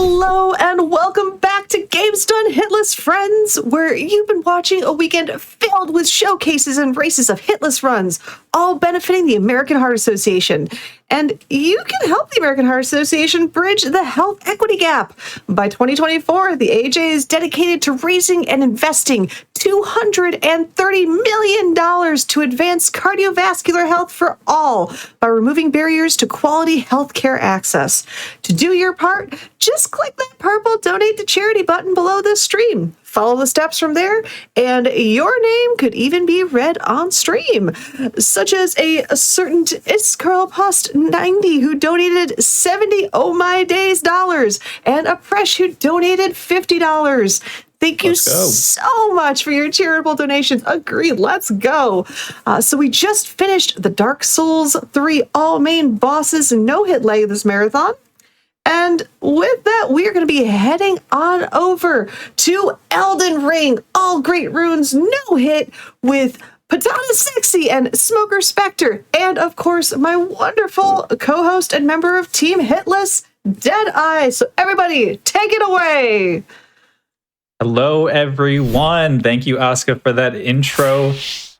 Hello and welcome back to Games Done Hitless, friends, where you've been watching a weekend filled with showcases and races of hitless runs, all benefiting the American Heart Association. And you can help the American Heart Association bridge the health equity gap. By 2024, the AHA is dedicated to raising and investing $230 million to advance cardiovascular health for all by removing barriers to quality healthcare access. To do your part, just click that purple Donate to Charity button below this stream. Follow the steps from there, and your name could even be read on stream, such as a certain Iskarlpost90 who donated 70 Oh My Days dollars, and a Presh who donated $50. Thank you so much for your charitable donations. Agreed. Let's go. So we just finished the Dark Souls 3 all main bosses no-hit leg of this marathon. And with that, we are going to be heading on over to Elden Ring, all great runes, no hit with Patatasexy and Smoker Spectre. And of course, my wonderful co-host and member of Team Hitless, Deadeye. So everybody, take it away. Hello, everyone. Thank you, Asuka, for that intro.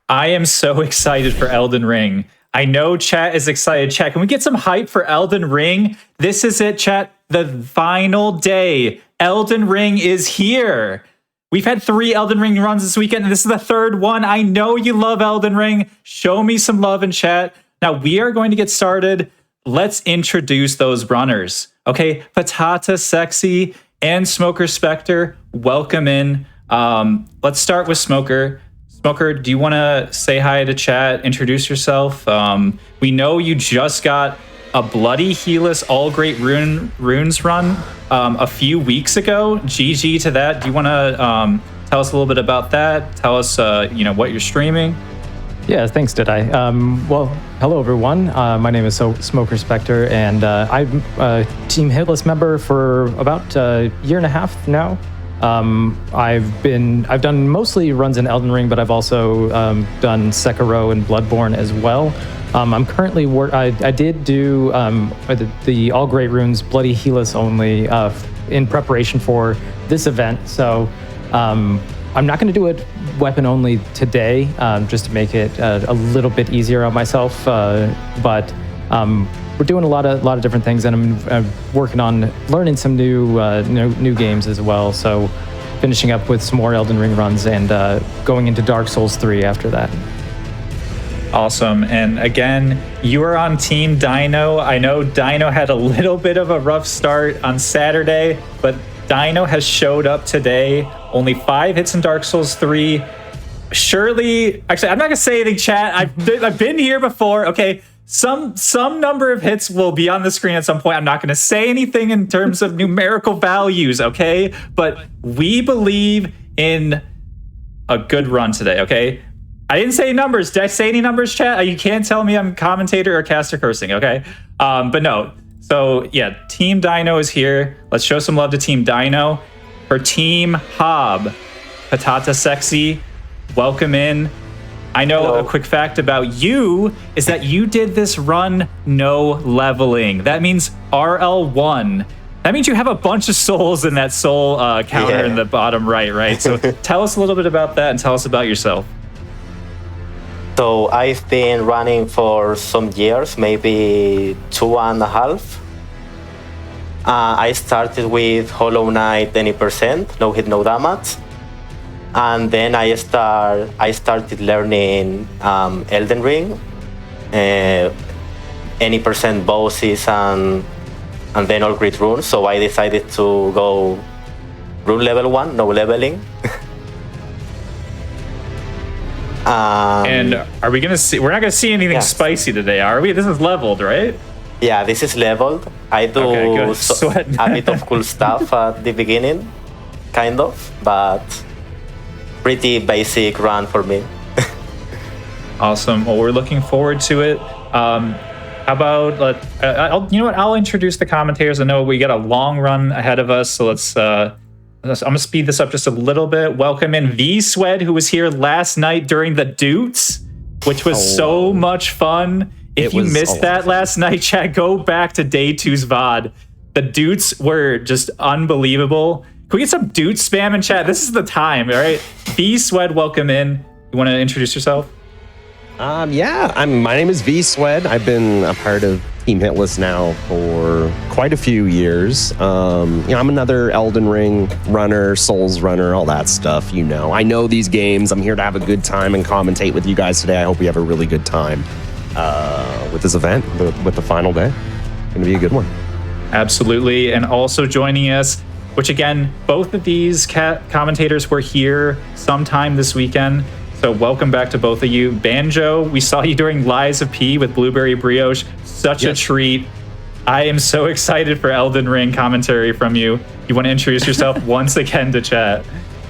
I am so excited for Elden Ring. I know chat is excited. Chat, can we get some hype for Elden Ring? This is it, chat. The final day. Elden Ring is here. We've had 3 Elden Ring runs this weekend, and this is the 3rd one. I know you love Elden Ring. Show me some love in chat. Now, we are going to get started. Let's introduce those runners. Okay, Patatasexy and Smoker Spectre, welcome in. Let's start with Smoker. Smoker, do you want to say hi to chat, introduce yourself? We know you just got a Bloody Healess All Great Runes run a few weeks ago. GG to that. Do you want to tell us a little bit about that? Tell us, what you're streaming. Yeah, thanks, Deadeye. Well, hello, everyone. My name is Smoker Spectre, and I'm a Team Hitless member for about a year and a half now. I've done mostly runs in Elden Ring, but I've also done Sekiro and Bloodborne as well. I'm currently I did do the All Great Runes Bloody Healess only in preparation for this event. So I'm not going to do it weapon only today, just to make it a little bit easier on myself. But we're doing a lot of different things, and I'm working on learning some new games as well. So finishing up with some more Elden Ring runs and going into Dark Souls 3 after that. Awesome. And again, you are on Team Dino. I know Dino had a little bit of a rough start on Saturday, but Dino has showed up today. Only 5 hits in Dark Souls 3. Surely, actually, I'm not gonna say anything, chat. I've been here before. Okay, some number of hits will be on the screen at some point. I'm not gonna say anything in terms of numerical values, okay? But we believe in a good run today, okay? I didn't say numbers. Did I say any numbers, chat? You can't tell me I'm commentator or caster cursing, okay? But no. So yeah, Team Dino is here. Let's show some love to Team Dino. For Team Hob, Patatasexy, welcome in. I know Hello. A quick fact about you is that you did this run no leveling. That means RL1. That means you have a bunch of souls in that soul counter in the bottom right? So tell us a little bit about that and tell us about yourself. So I've been running for some years, maybe 2.5. I started with Hollow Knight any percent, no hit, no damage. And then I started learning Elden Ring, any percent bosses and then all great runes. So I decided to go rune level 1, no leveling. And are we gonna see? We're not gonna see anything spicy today, are we? This is leveled, right? Yeah, this is leveled. I do a bit of cool stuff at the beginning, kind of, but pretty basic run for me. Awesome. Well, we're looking forward to it. How about I'll introduce the commentators. I know we got a long run ahead of us, so I'm gonna speed this up just a little bit. Welcome in V-Swed, who was here last night during the Dutes, which was so much fun. If you missed that last night, chat, go back to day 2's VOD. The Doots were just unbelievable. Can we get some Doot spam in chat? This is the time, all right? V Swed, welcome in. You want to introduce yourself? My name is V Swed. I've been a part of Team Hitless now for quite a few years. I'm another Elden Ring runner, Souls runner, all that stuff. I know these games. I'm here to have a good time and commentate with you guys today. I hope we have a really good time with this event, with the final day. It's gonna be a good one. Absolutely. And also joining us, which again, both of these commentators were here sometime this weekend. So welcome back to both of you. Banjo, we saw you during Lies of P with Blueberry Brioche. Such a treat. I am so excited for Elden Ring commentary from you. You want to introduce yourself once again to chat?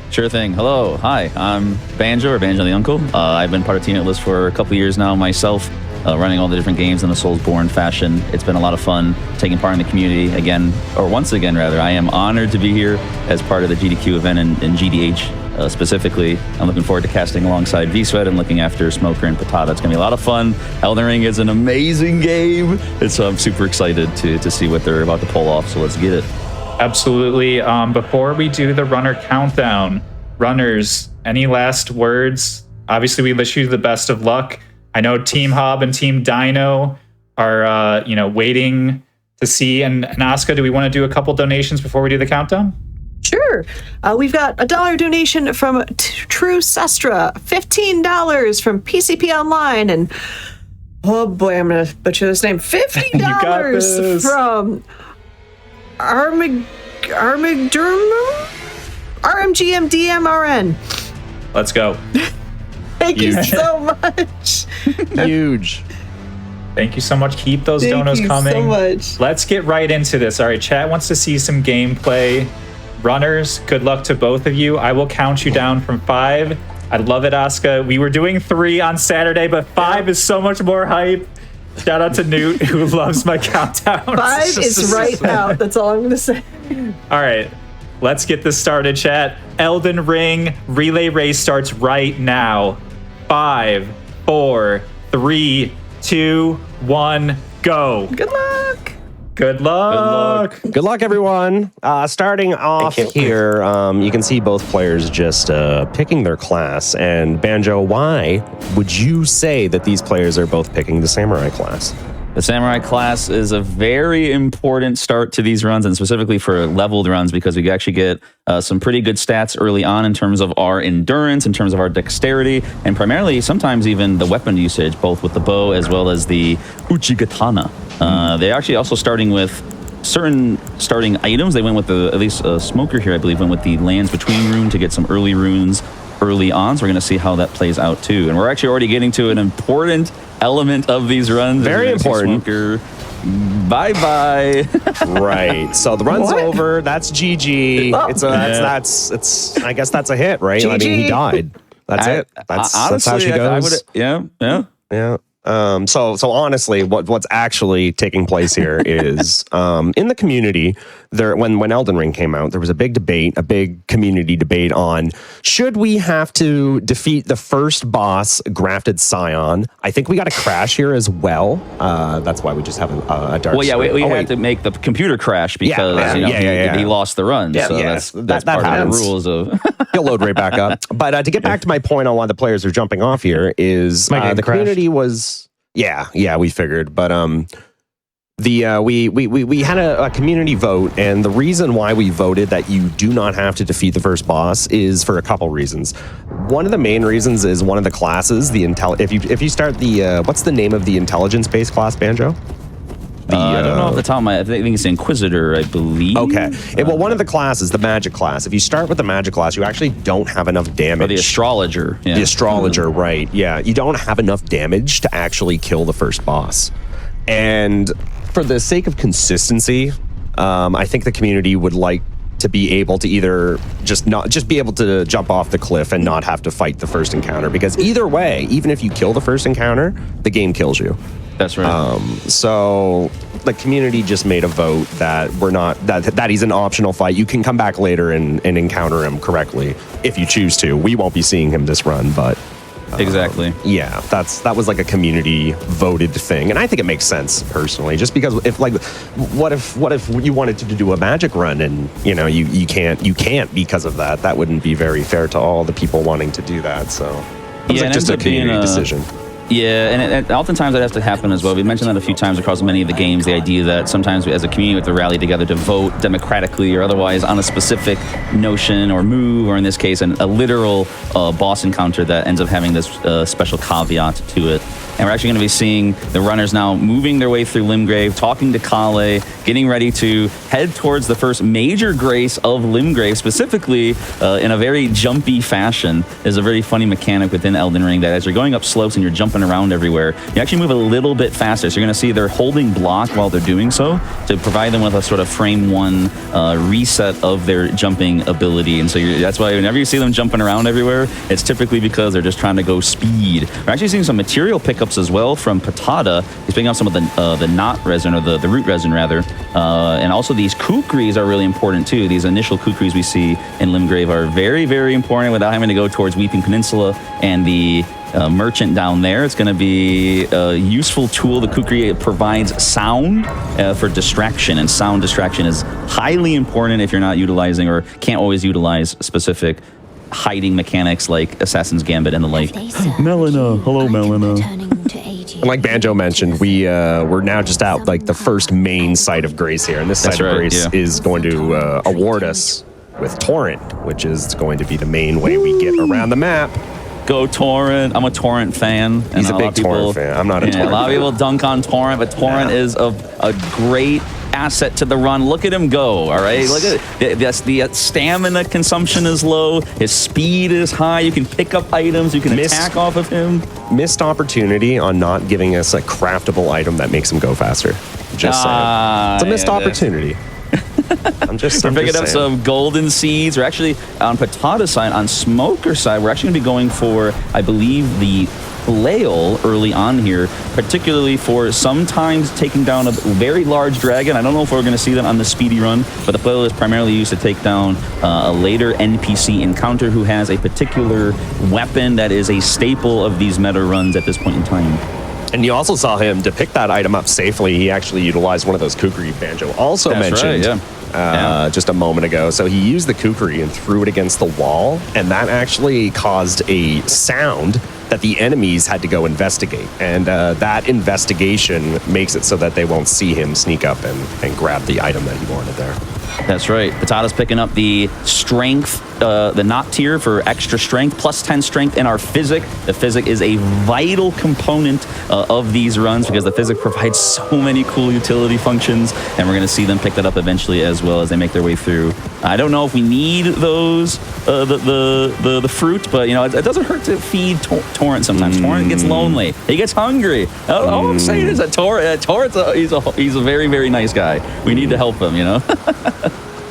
Sure thing. Hello. Hi. I'm Banjo, or Banjo the Uncle. I've been part of Team Hitless for a couple years now myself, running all the different games in a Soulsborne fashion. It's been a lot of fun taking part in the community once again. I am honored to be here as part of the GDQ event in GDH. Specifically, I'm looking forward to casting alongside V-Sweat and looking after Smoker and Patata. It's going to be a lot of fun. Elden Ring is an amazing game, and so I'm super excited to see what they're about to pull off, so let's get it. Absolutely. Before we do the runner countdown, runners, any last words? Obviously, we wish you the best of luck. I know Team Hob and Team Dino are waiting to see. And Asuka, do we want to do a couple donations before we do the countdown? Sure. We've got a $1 donation from True Sestra, $15 from PCP Online, and oh boy, I'm going to butcher this name, $50 from RMGMDMRN. Let's go. Thank you so much. Huge. Thank you so much. Keep those donos coming. Thank you so much. Let's get right into this. All right, chat wants to see some gameplay. Runners, good luck to both of you. I will count you down from 5. I love it, Asuka. We were doing 3 on Saturday, but 5 is so much more hype. Shout out to Newt, who loves my countdown. 5 is right out. That's all I'm going to say. All right, let's get this started, chat. Elden Ring relay race starts right now. 5, 4, 3, 2, 1, go. Good luck. Good luck. Good luck, everyone. Starting off here, you can see both players just picking their class. And Banjo, why would you say that these players are both picking the Samurai class? The Samurai class is a very important start to these runs, and specifically for leveled runs, because we actually get some pretty good stats early on in terms of our endurance, in terms of our dexterity, and primarily sometimes even the weapon usage, both with the bow as well as the Uchigatana. They're actually also starting with certain starting items. They went with at least Smoker here, I believe, went with the Lands Between rune to get some early runes early on. So we're going to see how that plays out too. And we're actually already getting to an important element of these runs. Very important. Smoker, bye-bye. Right. So the run's over. That's GG. Oh. I guess that's a hit, right? GG. I mean, he died. That's it. That's how she goes. Yeah. So honestly, what's actually taking place here is in the community there when Elden Ring came out, there was a big community debate on should we have to defeat the first boss, Grafted Scion. I think we got a crash here as well. That's why we just have a dark. Well, yeah, we had to make the computer crash because he lost the run. Yeah, so that's part happens. Of the rules of. He'll load right back up. But to get back to my point on why the players are jumping off here is the community was. Yeah, we figured, but we had a community vote, and the reason why we voted that you do not have to defeat the first boss is for a couple reasons. One of the main reasons is one of the classes, if you start the what's the name of the intelligence-based class, Banjo? I don't know off the top of my head. I think it's Inquisitor, I believe. Okay. Well, one of the classes, the magic class, if you start with the magic class, you actually don't have enough damage. Or the astrologer. Yeah. The astrologer, right. Yeah. You don't have enough damage to actually kill the first boss. And for the sake of consistency, I think the community would like to be able to either just be able to jump off the cliff and not have to fight the first encounter, because either way, even if you kill the first encounter, the game kills you. That's right. So the community just made a vote that that he's an optional fight. You can come back later and encounter him correctly if you choose to. We won't be seeing him this run, but Exactly. Yeah, that was like a community voted thing, and I think it makes sense personally. Just because if what if you wanted to do a magic run and you can't because of that? That wouldn't be very fair to all the people wanting to do that. So it was just a community decision. Yeah, and oftentimes that has to happen as well. We mentioned that a few times across many of the games, the idea that sometimes as a community we have to rally together to vote democratically or otherwise on a specific notion or move, or in this case, a literal boss encounter that ends up having this special caveat to it. And we're actually going to be seeing the runners now moving their way through Limgrave, talking to Kale, getting ready to head towards the first major grace of Limgrave, specifically in a very jumpy fashion. There's a very funny mechanic within Elden Ring that as you're going up slopes and you're jumping around everywhere, you actually move a little bit faster. So you're going to see they're holding block while they're doing so to provide them with a sort of frame one reset of their jumping ability. And so that's why whenever you see them jumping around everywhere, it's typically because they're just trying to go speed. We're actually seeing some material pickups as well from Patata. He's picking up some of the knot resin, or the root resin rather. And also these kukris are really important too. These initial kukris we see in Limgrave are very, very important without having to go towards Weeping Peninsula and the merchant down there. It's going to be a useful tool. The kukri provides sound for distraction, and sound distraction is highly important if you're not utilizing or can't always utilize specific hiding mechanics like Assassin's Gambit and the like. Melina, hello Melina. And like Banjo mentioned, we're now just out like the first main site of grace here, and this site of grace is going to award us with Torrent, which is going to be the main way we get around the map. Go Torrent. I'm a Torrent fan. He's a big Torrent fan. I'm not a Torrent fan. A lot of people dunk on Torrent, but Torrent is a great asset to the run. Look at him go, all right? Look at the stamina consumption is low. His speed is high. You can pick up items. You can attack off of him. Missed opportunity on not giving us a craftable item that makes him go faster. Just saying. It's a missed opportunity. I'm picking up some golden seeds. We're actually on Patata's side, on Smoker's side, we're actually going to be going for, I believe, the flail early on here, particularly for sometimes taking down a very large dragon. I don't know if we're going to see them on the speedy run, but the flail is primarily used to take down a later NPC encounter who has a particular weapon that is a staple of these meta runs at this point in time. And you also saw him to pick that item up safely. He actually utilized one of those kukri Banjo also mentioned just a moment ago. So he used the kukri and threw it against the wall, and that actually caused a sound that the enemies had to go investigate. And that investigation makes it so that they won't see him sneak up and grab the item that he wanted there. That's right. Patata's picking up the strength, the knot tier for extra strength, plus 10 strength in our physic. The physic is a vital component of these runs because the physic provides so many cool utility functions, and we're going to see them pick that up eventually as well as they make their way through. I don't know if we need those, the fruit, but it doesn't hurt to feed Torrent sometimes. Torrent gets lonely. He gets hungry. All I'm saying is that Torrent's he's a very, very nice guy. We need to help him,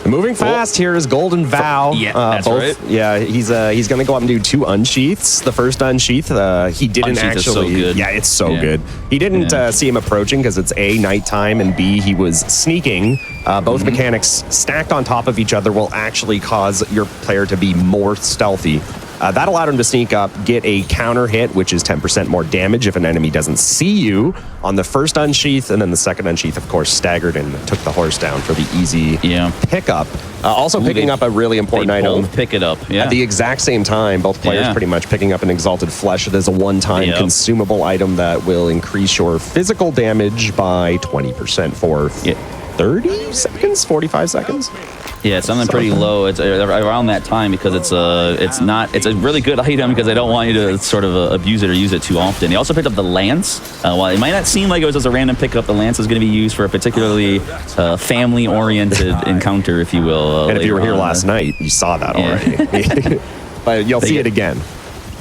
Moving fast here is Golden Vow. Yeah, that's right. Yeah, he's going to go up and do 2 unsheaths. The first unsheath, he didn't Unsheath actually. is so good. Yeah, it's so good. He didn't see him approaching because it's A, nighttime, and B, he was sneaking. Both mechanics stacked on top of each other will actually cause your player to be more stealthy. That allowed him to sneak up, get a counter hit, which is 10% more damage if an enemy doesn't see you on the first unsheath, and then the second unsheath, of course, staggered and took the horse down for the easy pickup. Also picking up a really important item. Pick it up, At the exact same time, both players pretty much picking up an Exalted Flesh. It is a one-time consumable item that will increase your physical damage by 20% for 30 seconds, 45 seconds. Yeah, it's something pretty low. It's around that time because it's a really good item because I don't want you to sort of abuse it or use it too often. He also picked up the lance. While it might not seem like it was just a random pickup, the lance is going to be used for a particularly family-oriented encounter, if you will. And if you were here last night, you saw that already. But you'll see it again.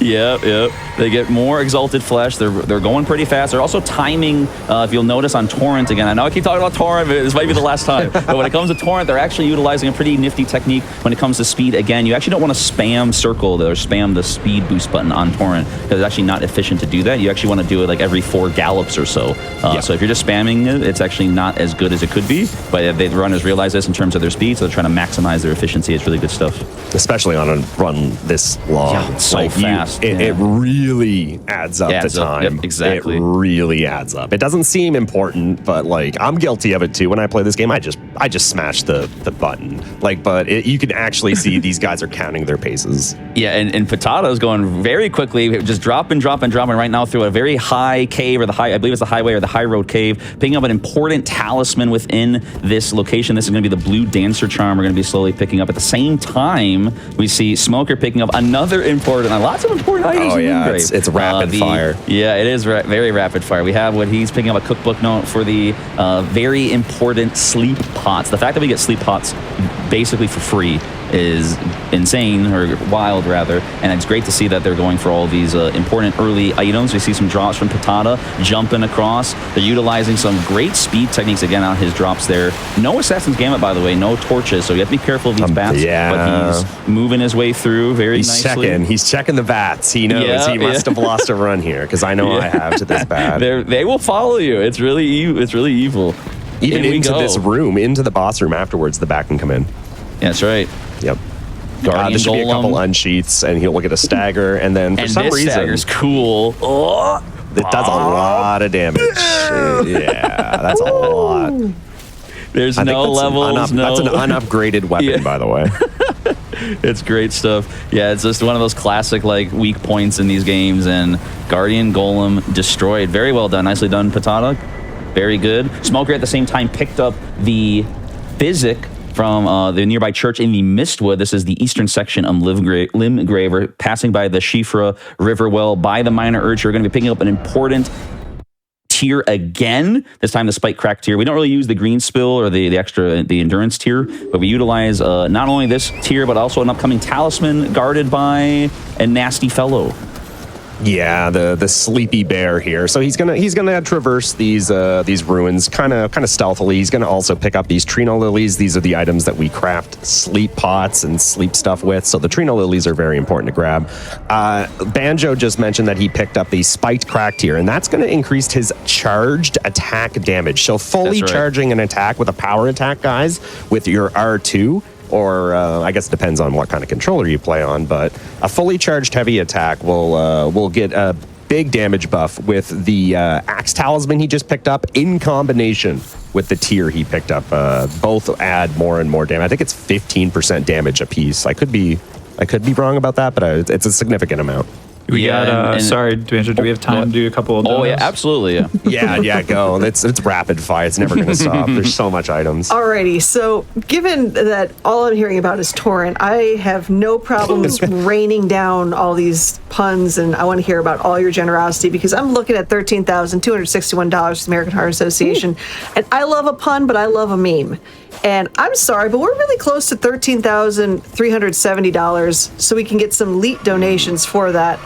Yep. They get more Exalted Flesh. They're going pretty fast. They're also timing, if you'll notice on Torrent again. I know I keep talking about Torrent, but this might be the last time. But when it comes to Torrent, they're actually utilizing a pretty nifty technique when it comes to speed. Again, you actually don't want to spam circle or spam the speed boost button on Torrent because it's actually not efficient to do that. You actually want to do it like every 4 gallops or so. So if you're just spamming it, it's actually not as good as it could be. But the runners realize this in terms of their speed, so they're trying to maximize their efficiency. It's really good stuff. Especially on a run this long. Yeah, it's so fast. fast. It really adds up to time. Yep, exactly. It really adds up. It doesn't seem important, but like I'm guilty of it too. When I play this game, I just smash the button. Like, but you can actually see these guys are counting their paces. Yeah, and Patata is going very quickly, just dropping right now through a very high cave, or I believe it's the highway or the high road cave, picking up an important talisman within this location. This is going to be the blue dancer charm we're going to be slowly picking up. At the same time, we see Smoker picking up another important, lots of important items. Oh yeah, it's rapid fire. Yeah, it is very rapid fire. We have what he's picking up, a cookbook note for the very important sleep pots. The fact that we get sleep pots basically for free is insane, or wild rather, and it's great to see that they're going for all these important early items. We see some drops from Patata jumping across. They're utilizing some great speed techniques again on his drops there. No Assassin's Gambit, by the way, no torches, so you have to be careful of these bats. But he's moving his way through very nicely. He's checking the bats. He knows he must have lost a run here, because I know I have to this bat. They will follow you. It's really evil. Even into this room, into the boss room afterwards, the bat can come in. Yeah, that's right. Yep. Guardian there should be a couple Golem. unsheaths, and he'll get a stagger, and then for some reason, stagger's cool. It does a lot of damage. Yeah, that's a lot. There's no levels. That's an unupgraded weapon, by the way. It's great stuff. Yeah, it's just one of those classic like weak points in these games, and Guardian Golem destroyed. Very well done. Nicely done, Patata. Very good. Smoker at the same time picked up the Physic from the nearby church in the Mistwood. This is the eastern section of Limgrave, passing by the Shifra River Well, by the Minor Urge. We're going to be picking up an important tier again. This time the Spike Crack tier. We don't really use the green spill or the endurance tier, but we utilize not only this tier, but also an upcoming talisman guarded by a nasty fellow. Yeah, the sleepy bear here. So he's gonna traverse these ruins kind of stealthily. He's gonna also pick up these Trino lilies. These are the items that we craft sleep pots and sleep stuff with. So the Trino lilies are very important to grab. Banjo just mentioned that he picked up the spiked crack tier, and that's gonna increase his charged attack damage. So fully charging an attack with a power attack, guys, with your R2. Or I guess it depends on what kind of controller you play on, but a fully charged heavy attack will get a big damage buff with the Axe Talisman he just picked up in combination with the tier he picked up. Both add more and more damage. I think it's 15% damage a piece. I could be wrong about that, but it's a significant amount. We got, sorry, do we have time to do a couple of donuts? Oh, yeah, absolutely. Yeah, go. It's rapid fire. It's never going to stop. There's so much items. Alrighty, so given that all I'm hearing about is Torrent, I have no problems raining down all these puns, and I want to hear about all your generosity, because I'm looking at $13,261 with the American Heart Association, and I love a pun, but I love a meme. And I'm sorry, but we're really close to $13,370, so we can get some elite donations for that.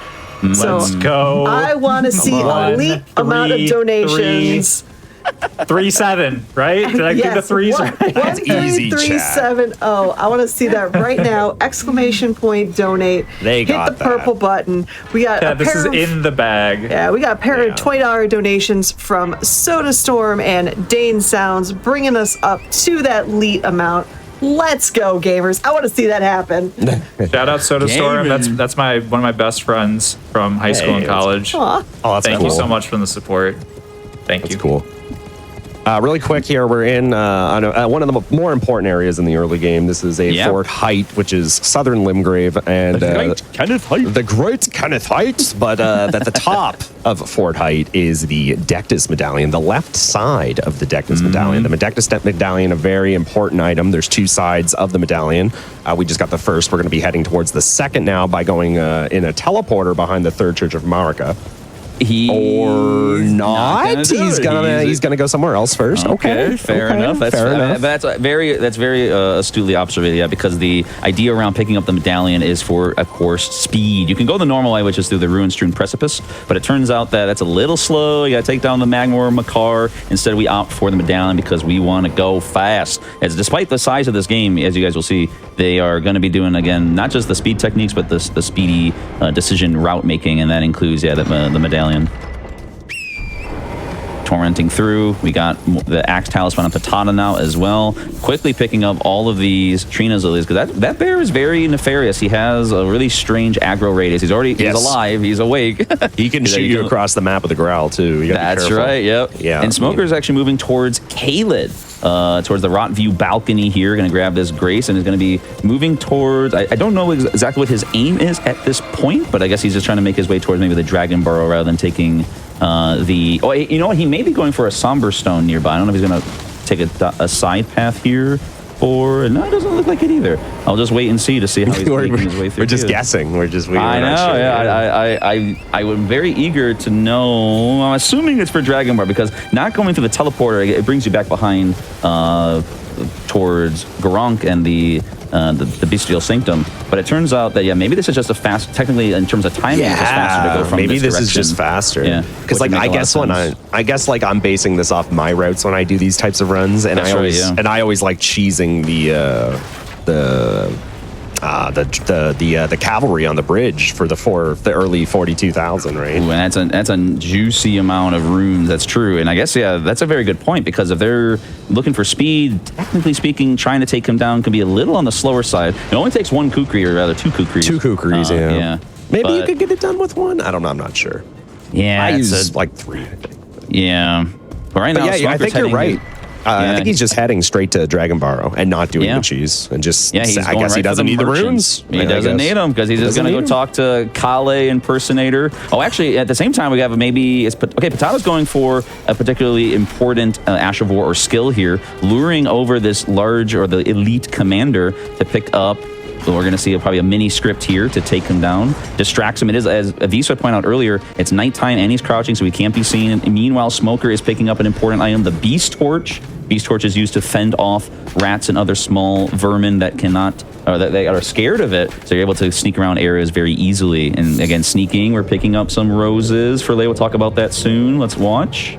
Let's go. I want to see a elite amount of donations. 3-7, right? Did I give the threes right? That's easy, chat. 1-3-3-7-0. I want to see that right now. Exclamation point donate. Hit the purple button. We got this is in the bag. Yeah, we got a pair of $20 donations from Soda Storm and Dane Sounds, bringing us up to that elite amount. Let's go, gamers. I want to see that happen. Shout out Soda Storm. That's one of my best friends from high school and college. Thank you so much for the support. Thank you. Cool. Really quick here, we're in one of the more important areas in the early game. This is Fort Height, which is southern Limgrave, and the Great Kenneth Height. But at the top of Fort Height is the Dectus Medallion, the left side of the Dectus Medallion. The Dectus Medallion, a very important item. There's two sides of the medallion. We just got the first. We're going to be heading towards the second now by going in a teleporter behind the Third Church of Marika. He's gonna go somewhere else first. Okay, fair enough. That's fair enough. That's very astutely observed. Yeah, because the idea around picking up the medallion is for, of course, speed. You can go the normal way, which is through the ruin-strewn precipice, but it turns out that that's a little slow. You gotta take down the Magmor Makar. Instead, we opt for the medallion because we want to go fast. As despite the size of this game, as you guys will see, they are going to be doing again not just the speed techniques, but the speedy decision route making, and that includes the medallion. torrenting through. We got the Axe Talisman on Patata now as well. Quickly picking up all of these Trina's Lilies, because that bear is very nefarious. He has a really strange aggro radius. He's alive. He's awake. He can shoot you across the map with a growl, too. You gotta be careful. Right, yep. Yeah. And Smoker is actually moving towards Kaled, towards the Rot View balcony here. Going to grab this Grace and is going to be moving towards... I don't know exactly what his aim is at this point, but I guess he's just trying to make his way towards maybe the Dragon Burrow rather than taking the... Oh, you know what? He may be going for a Somber Stone nearby. I don't know if he's going to take a side path here. Or no, it doesn't look like it either. I'll just wait and see to see how he's making his way through. We're just guessing. We're just. I know. Sure. Yeah, I am very eager to know. I'm assuming it's for Dragon Bar because not going through the teleporter, it brings you back behind towards Garank and the Bestial Sanctum. But it turns out that maybe this is just a fast. Technically, in terms of timing, it's just faster to go from maybe this is just faster. Yeah, because like I guess like I'm basing this off my routes when I do these types of runs, and I always like cheesing the cavalry on the bridge for the early 42,000, right? Ooh, and that's a juicy amount of runes. That's true, and I guess that's a very good point because if they're looking for speed, technically speaking, trying to take him down can be a little on the slower side. It only takes one Kukri, or rather two Kukris. Two Kukris, yeah. Maybe you could get it done with one. I don't know. I'm not sure. Yeah, I use like 3. I think. Yeah, but right now, I think you're right. I think he's just heading straight to Dragon Burrow and not doing the cheese and just. I guess he doesn't need the runes. He doesn't need them because he's just going to go talk to Kale Impersonator. Oh, actually, at the same time, we have Patata's going for a particularly important Ash of War or skill here, luring over this large or the elite commander to pick up. So we're going to see probably a mini script here to take him down. Distracts him. It is, as Avisa pointed out earlier, it's nighttime and he's crouching, so he can't be seen. And meanwhile, Smoker is picking up an important item, the Beast Torch. Beast Torch is used to fend off rats and other small vermin that cannot, or that they are scared of it. So you're able to sneak around areas very easily. And again, sneaking, we're picking up some roses. We'll talk about that soon. Let's watch.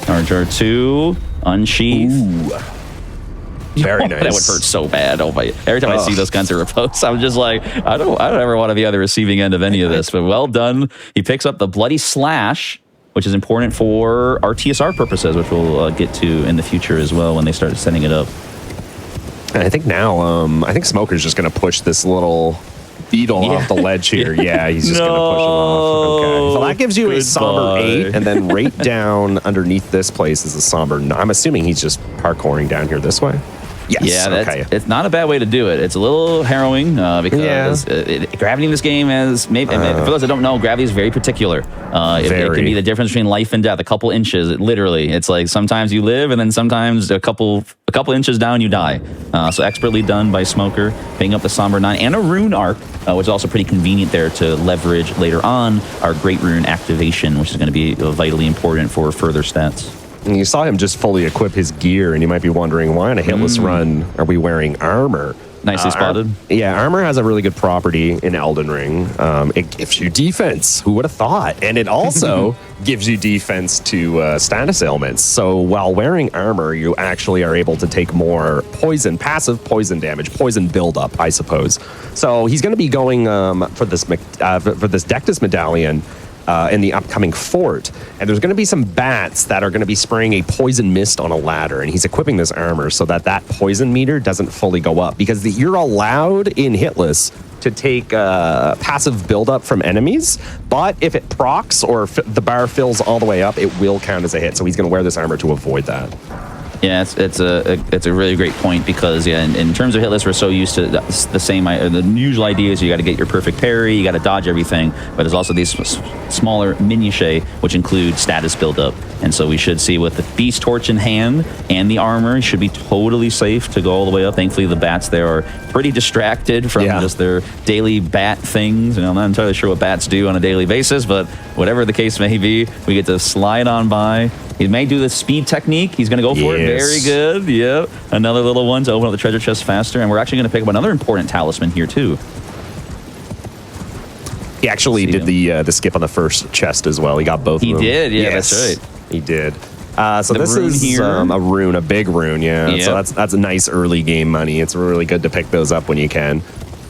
RJR2, unsheath. Ooh. Very nice. That would hurt so bad. Oh my! Every time I see those kinds of reposts, I'm just like, I don't ever want to be on the receiving end of any of this. But well done. He picks up the Bloody Slash, which is important for our TSR purposes, which we'll get to in the future as well when they start setting it up. And I think now, I think Smoker's just going to push this little beetle off the ledge here. Yeah, he's just going to push him off. Okay. So that gives you a somber 8, and then right down underneath this place is a somber 9. I'm assuming he's just parkouring down here this way. Yes. Yeah, it's not a bad way to do it. It's a little harrowing because gravity in this game is maybe for those that don't know, gravity is very particular. It can be the difference between life and death. A couple inches, literally. It's like sometimes you live, and then sometimes a couple inches down you die. So expertly done by Smoker, picking up the Somber 9 and a Rune Arc, which is also pretty convenient there to leverage later on our Great Rune activation, which is going to be vitally important for further stats. And you saw him just fully equip his gear, and you might be wondering, why on a hitless run are we wearing armor? Nicely spotted. Armor has a really good property in Elden Ring. It gives you defense. Who would have thought? And it also gives you defense to status ailments. So while wearing armor, you actually are able to take more passive poison damage, poison buildup, I suppose. So he's going to be going for this Dectus Medallion in the upcoming fort, and there's going to be some bats that are going to be spraying a poison mist on a ladder, and he's equipping this armor so that poison meter doesn't fully go up, because you're allowed in hitless to take passive buildup from enemies, but if it procs or the bar fills all the way up, it will count as a hit. So he's going to wear this armor to avoid that. Yeah, it's a really great point because in terms of hitless, we're so used to the same. The usual idea is you got to get your perfect parry, you got to dodge everything, but there's also these smaller minutiae which include status buildup, and so we should see with the Beast Torch in hand and the armor, should be totally safe to go all the way up. Thankfully, the bats there are pretty distracted from just their daily bat things. I'm not entirely sure what bats do on a daily basis, but whatever the case may be, we get to slide on by. He may do the speed technique. He's going to go for it. Very good. Yep. Another little one to open up the treasure chest faster. And we're actually going to pick up another important talisman here, too. He actually did the skip on the first chest as well. He got both of them. He did. Yeah, that's right. He did. So this is a big rune. Yeah. So that's a nice early game money. It's really good to pick those up when you can.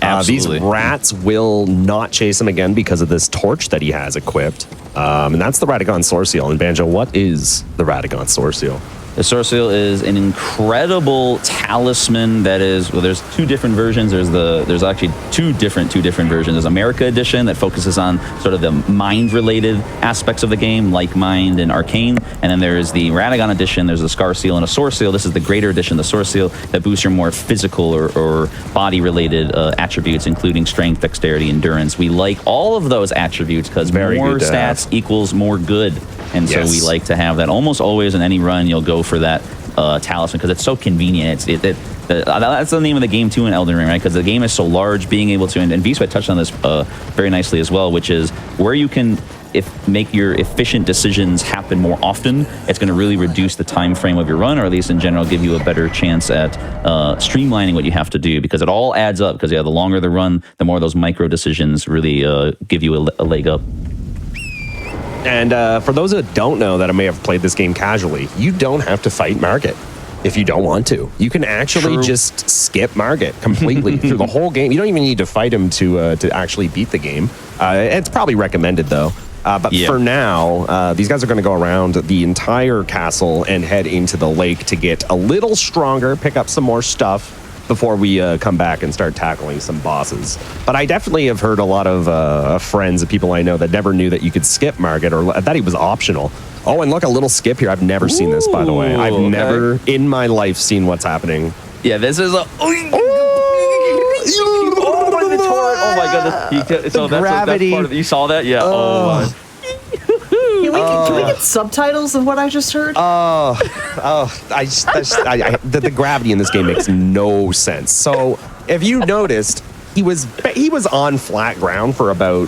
Absolutely. These rats will not chase him again because of this torch that he has equipped. And that's the Radagon Sword Seal. And Banjo, what is the Radagon Sword Seal? The Sword Seal is an incredible talisman that is, well, there's two different versions. There's actually two different versions. There's America Edition that focuses on sort of the mind-related aspects of the game, like Mind and Arcane. And then there's the Radagon Edition. There's a Scar Seal and a Sword Seal. This is the Greater Edition, the Sword Seal, that boosts your more physical or body-related attributes, including strength, dexterity, endurance. We like all of those attributes because more stats equals more good. And so we like to have that almost always in any run. You'll go for that talisman because it's so convenient. That's the name of the game too in Elden Ring, right? Because the game is so large, being able to, and V-Sweat touched on this very nicely as well, which is where you can make your efficient decisions happen more often. It's going to really reduce the time frame of your run, or at least in general give you a better chance at streamlining what you have to do, because it all adds up. Because the longer the run, the more those micro decisions really give you a leg up. And for those that don't know, that I may have played this game casually, you don't have to fight Margit if you don't want to. You can actually just skip Margit completely through the whole game. You don't even need to fight him to actually beat the game. It's probably recommended, though. But for now, these guys are going to go around the entire castle and head into the lake to get a little stronger, pick up some more stuff before we come back and start tackling some bosses. But I definitely have heard a lot of friends and people I know that never knew that you could skip Margit, or that he was optional. Oh, and look, a little skip here. I've never seen this, by the way. I've never in my life seen what's happening. Yeah, this is a... Oh my goodness. So that's part of it. You saw that? Yeah. Oh. Can we get subtitles of what I just heard? The gravity in this game makes no sense. So if you noticed, he was on flat ground for about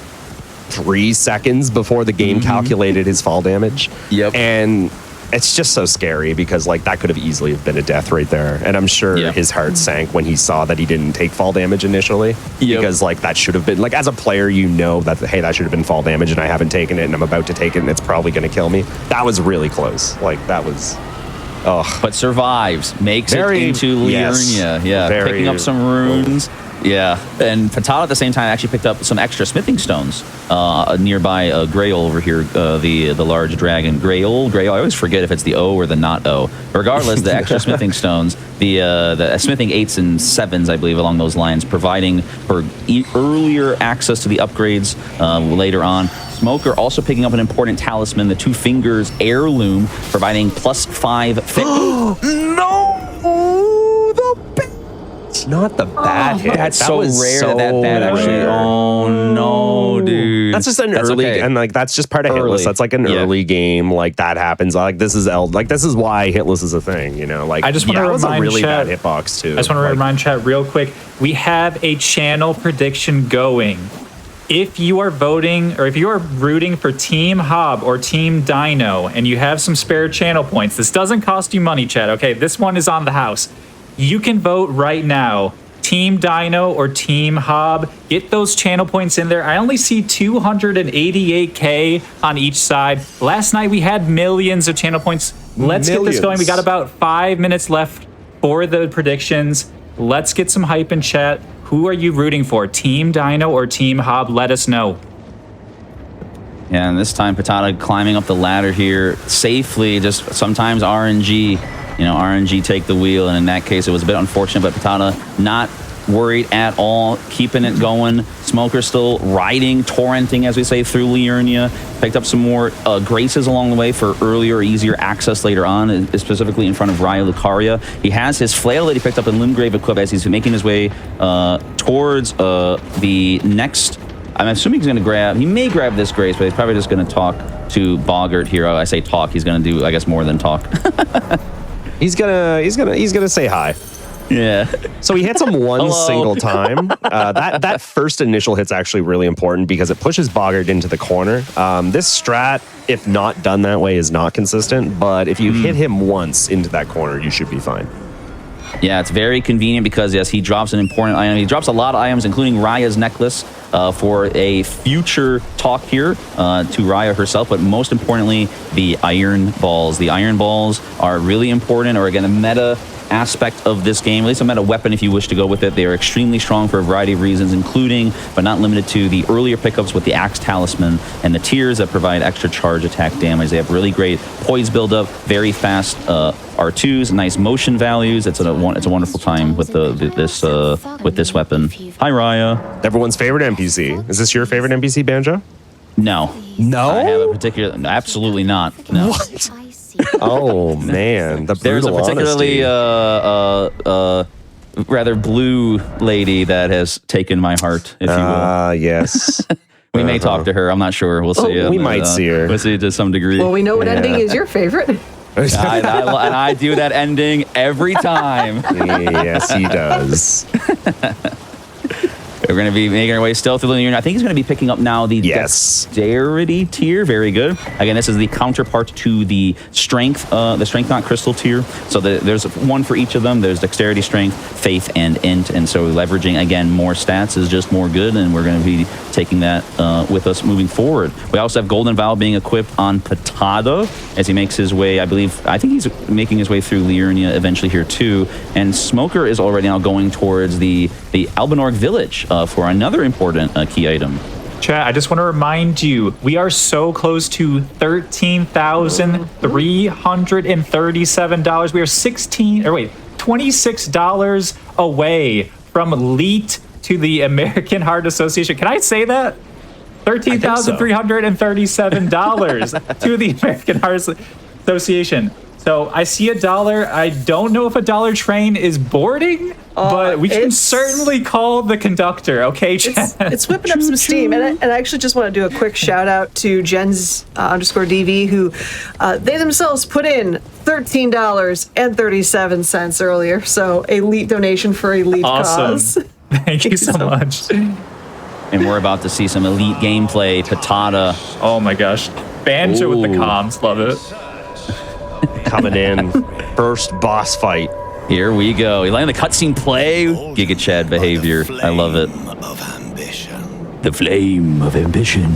3 seconds before the game calculated his fall damage. Yep. And it's just so scary because that could have easily have been a death right there. And I'm sure his heart sank when he saw that he didn't take fall damage initially. Because that should have been, as a player, you know that, hey, that should have been fall damage and I haven't taken it and I'm about to take it and it's probably going to kill me. That was really close. That was... Oh. But survives, makes it into Liurnia. Picking up some runes. Yeah, and Patata at the same time actually picked up some extra smithing stones nearby Grail over here, the large dragon. Grail. I always forget if it's the O or the not O. Regardless, the extra smithing stones, the smithing 8s and 7s, I believe, along those lines, providing for earlier access to the upgrades later on. Smoker also picking up an important talisman, the 2 Fingers Heirloom, providing +5 Not the bad hit. That's that so was rare so that bad actually. rare. Oh no, dude. That's just an early, and that's just part of Hitless. That's an early game. That happens. This is this is why Hitless is a thing. I just want to remind a really chat, bad hitbox too. I just want to remind chat real quick. We have a channel prediction going. If you are voting or if you are rooting for Team Hob or Team Dino and you have some spare channel points, this doesn't cost you money, chat. Okay, this one is on the house. You can vote right now. Team Dino or Team Hob. Get those channel points in there. I only see 288K on each side. Last night we had millions of channel points. Let's get this going. We got about 5 minutes left for the predictions. Let's get some hype in chat. Who are you rooting for? Team Dino or Team Hob? Let us know. Yeah, and this time Patata climbing up the ladder here safely. Just sometimes RNG. RNG take the wheel, and in that case, it was a bit unfortunate, but Patata not worried at all, keeping it going. Smoker still riding, torrenting, as we say, through Liurnia. Picked up some more graces along the way for earlier, easier access later on, specifically in front of Raya Lucaria. He has his flail that he picked up in Limgrave equipped as he's making his way towards the next... I'm assuming he's going to grab... He may grab this grace, but he's probably just going to talk to Boggart here. I say talk. He's going to do, I guess, more than talk. He's gonna say hi. Yeah. So he hits him one single time. That first initial hit's actually really important because it pushes Boggart into the corner. This strat, if not done that way, is not consistent. But if you hit him once into that corner, you should be fine. Yeah, it's very convenient because, yes, he drops an important item. He drops a lot of items, including Raya's necklace for a future talk here to Raya herself, but most importantly, the iron balls. The iron balls are really important, or again, a meta aspect of this game, at least a meta weapon if you wish to go with it. They are extremely strong for a variety of reasons, including, but not limited to, the earlier pickups with the Axe Talisman and the tiers that provide extra charge attack damage. They have really great poise buildup, very fast R2s, nice motion values. It's a wonderful time with this weapon. Hi, Raya. Everyone's favorite NPC. Is this your favorite NPC, Banjo? No. I have a particular... Absolutely not. No. What? Oh, man. There's a particularly rather blue lady that has taken my heart, if you will. Yes. We may talk to her. I'm not sure. We'll see. We might see her. We'll see to some degree. Well, we know what ending is your favorite. I do that ending every time. Yes, he does. We're going to be making our way still through the union. I think he's going to be picking up now the dexterity tier. Very good. Again, this is the counterpart to the strength not crystal tier. So there's one for each of them. There's dexterity, strength, faith, and int. And so leveraging, again, more stats is just more good. And we're going to be taking that with us moving forward. We also have Golden Vow being equipped on Patata as he makes his way, I think he's making his way through Liurnia eventually here too. And Smoker is already now going towards the Albanorg village for another important key item. Chat, I just want to remind you, we are so close to $13,337. We are $26 away from LEAT to the American Heart Association. Can I say that? $13,337 to the American Heart Association. So I see $1. I don't know if a dollar train is boarding, but we can certainly call the conductor, okay, Jen? It's whipping up some steam. And I actually just want to do a quick shout out to Jens _DV, who they themselves put in $13.37 earlier. So elite donation for elite cause. Thank you so much. And we're about to see some elite gameplay. Patata. Oh my gosh. Banjo with the comms. Love it. Coming in. First boss fight. Here we go. You letting the cutscene play? Giga Chad behavior. I love it. The flame of ambition.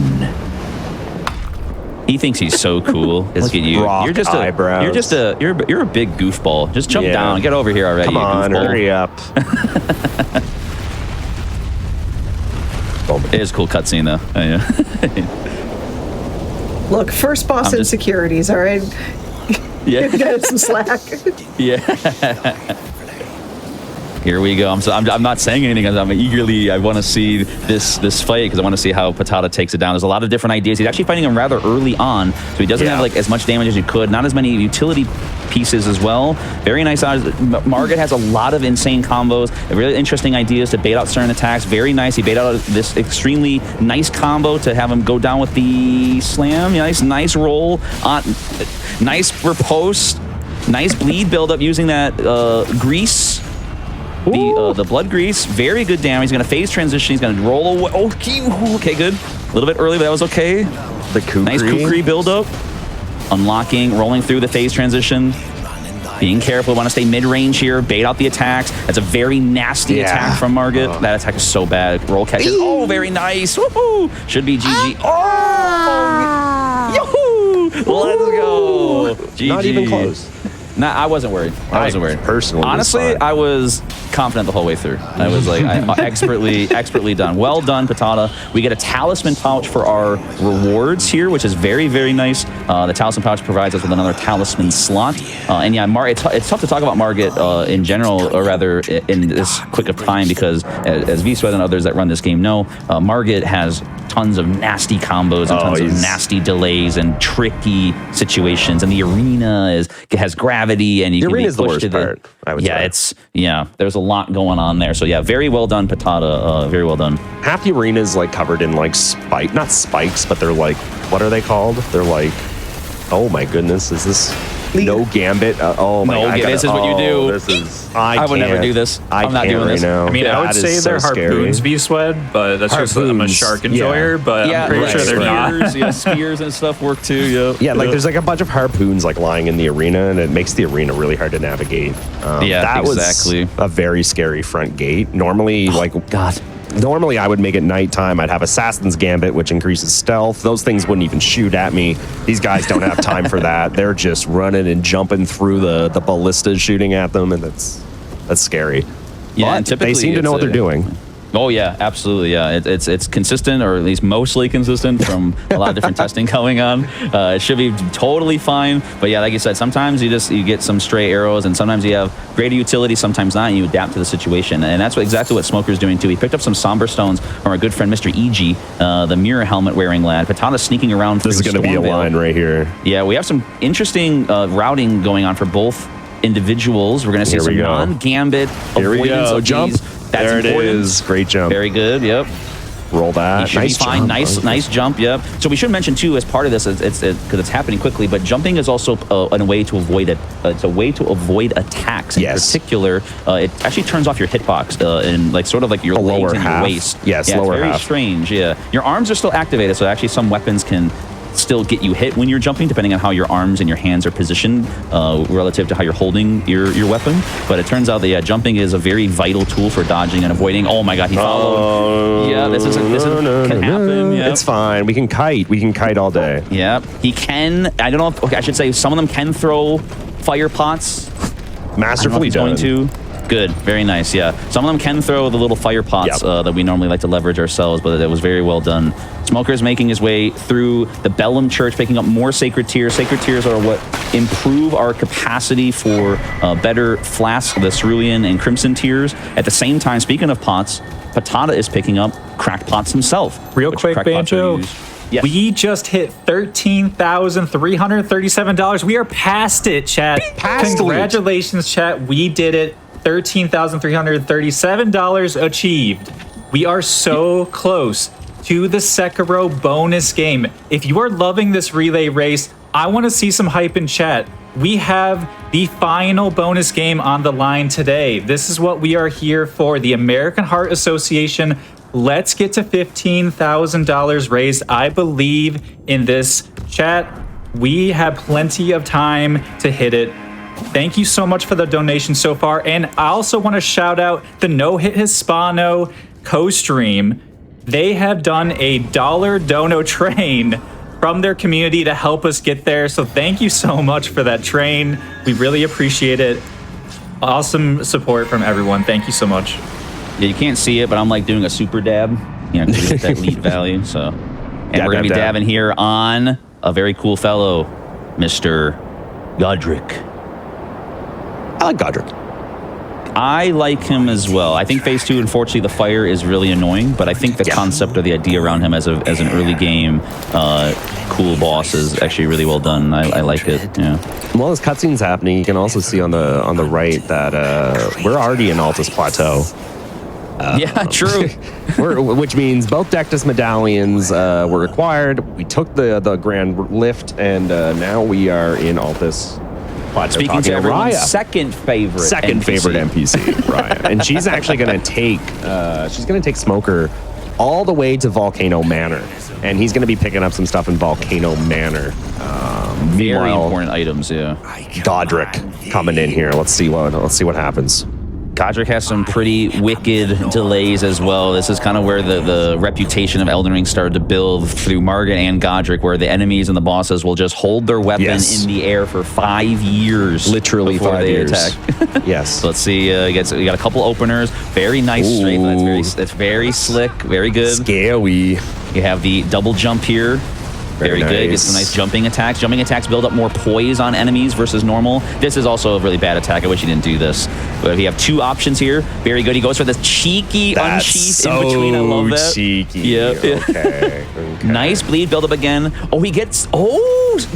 He thinks he's so cool. Look at you. You're just a big goofball. Just jump down. Get over here already. Come on, hurry up. It is a cool cutscene though. Look, first boss insecurities, all right? Yeah. You got some slack. Yeah. Here we go. I'm not saying anything. I want to see this fight because I want to see how Patata takes it down. There's a lot of different ideas. He's actually fighting him rather early on, so he doesn't have like as much damage as you could. Not as many utility pieces as well. Very nice. Margit has a lot of insane combos, really interesting ideas to bait out certain attacks. Very nice. He bait out this extremely nice combo to have him go down with the slam. Nice roll on. Nice riposte. Nice bleed buildup using that grease. The blood grease, very good damage. He's going to phase transition. He's going to roll away. Okay, good. A little bit early, but that was okay. The kukri. Nice kukri buildup. Unlocking, rolling through the phase transition. Being careful. We want to stay mid-range here. Bait out the attacks. That's a very nasty attack from Margit. That attack is so bad. Roll catches. Oh, very nice. Woohoo! Should be GG. Yahoo! Let's go. GG. Not even close. Nah, I wasn't worried. I wasn't worried. Personally, honestly, I was confident the whole way through. I was like, expertly done. Well done, Patata. We get a talisman pouch for our rewards here, which is very, very nice. The talisman pouch provides us with another talisman slot. And yeah, it's tough to talk about Margit in general, or rather in this quick of time, because as V-Sweat and others that run this game know, Margit has tons of nasty combos and tons of nasty delays and tricky situations. And the arena has gravity, and you can be pushed the worst to part, I would say. There's a lot going on there. So yeah, very well done, Patata. Very well done. Half the arena is like covered in like not spikes, but they're like, what are they called? They're like, oh my goodness, is this no gambit? Oh my god. This is what you do. This is. I would never do this. I'm not doing this. Now. I mean, I would say they're harpoons, V-Swed, but that's just I'm a shark enjoyer, but I'm pretty sure they're not. Spears and stuff work too. Yeah, like there's like a bunch of harpoons like lying in the arena, and it makes the arena really hard to navigate. That was a very scary front gate. Normally, Normally, I would make it nighttime. I'd have Assassin's Gambit, which increases stealth. Those things wouldn't even shoot at me. These guys don't have time for that. They're just running and jumping through the ballistas shooting at them, and that's scary. Yeah, but and typically they seem to know what they're doing. Oh yeah, absolutely. Yeah, it's consistent, or at least mostly consistent from a lot of different testing going on. It should be totally fine. But yeah, like you said, sometimes you get some stray arrows, and sometimes you have greater utility, sometimes not, and you adapt to the situation. And that's exactly what Smoker's doing too. He picked up some somber stones from our good friend Mr. EG, the mirror helmet wearing lad. Patata's sneaking around. This is going to be a line right here. Yeah, we have some interesting routing going on for both individuals. We're going to see some non-gambit avoidance of jump. That's there important. It is. Great jump. Very good. Yep. Roll that. He should nice be fine. Jump. Nice jump. Yep. So we should mention too, as part of this, because it's happening quickly, but jumping is also a way to avoid it. It's a way to avoid attacks. In particular, it actually turns off your hitbox and like sort of like your legs and your waist. Yes, yeah, lower it's very half. strange. Yeah. Your arms are still activated, so actually some weapons can still get you hit when you're jumping, depending on how your arms and your hands are positioned relative to how you're holding your weapon. But it turns out that jumping is a very vital tool for dodging and avoiding. Oh my God, he followed. Yeah, this can happen. Yep. It's fine. We can kite. We can kite all day. Yeah, he can. I don't know. Okay, I should say some of them can throw fire pots. Masterfully done. Going to. Good, very nice. Yeah, some of them can throw the little fire pots that we normally like to leverage ourselves, but it was very well done. Smoker's making his way through the Bellum Church, picking up more Sacred Tears. Sacred Tears are what improve our capacity for better flasks, the Cerulean and Crimson Tears. At the same time, speaking of pots, Patata is picking up cracked pots himself. Real quick, Banjo. Yes. We just hit $13,337. We are past it, chat. Congratulations, chat. We did it. $13,337 achieved. We are so close to the Sekiro bonus game. If you are loving this relay race, I want to see some hype in chat. We have the final bonus game on the line today. This is what we are here for, the American Heart Association. Let's get to $15,000 raised. I believe in this, chat. We have plenty of time to hit it. Thank you so much for the donation so far. And I also want to shout out the No Hit Hispano co-stream. They have done a $1 dono train from their community to help us get there. So thank you so much for that train. We really appreciate it. Awesome support from everyone. Thank you so much. Yeah, you can't see it, but I'm like doing a super dab, to get that lead value. So, and we're going to be dabbing here on a very cool fellow, Mr. Godric. I like Godric. I like him as well. I think phase 2, unfortunately, the fire is really annoying, but I think the concept of the idea around him as an early game cool boss is actually really well done. I like it. Yeah. While this cutscene's happening, you can also see on the right that we're already in Altus Plateau. Yeah, true. Which means both Dectus medallions were acquired. We took the Grand Lift, and now we are in Altus Plateau. Speaking to everyone's second favorite NPC, Raya. And she's actually going to take Smoker all the way to Volcano Manor, and he's going to be picking up some stuff in Volcano Manor. Very important items, yeah. Godric coming in here. Let's see what happens. Godric has some pretty wicked delays as well. This is kind of where the reputation of Elden Ring started to build through Margit and Godric, where the enemies and the bosses will just hold their weapon in the air for 5 years. Literally before 5 they years. attack. Yes. So let's see. We got a couple openers. Very nice straight. That's very slick. Very good. Scary. You have the double jump here. Very good. Gets some nice jumping attacks. Jumping attacks build up more poise on enemies versus normal. This is also a really bad attack. I wish he didn't do this. But we have two options here. Very good. He goes for this cheeky unsheath in between. I love that. Cheeky. Yep. Okay. Nice bleed build up again. Oh, he gets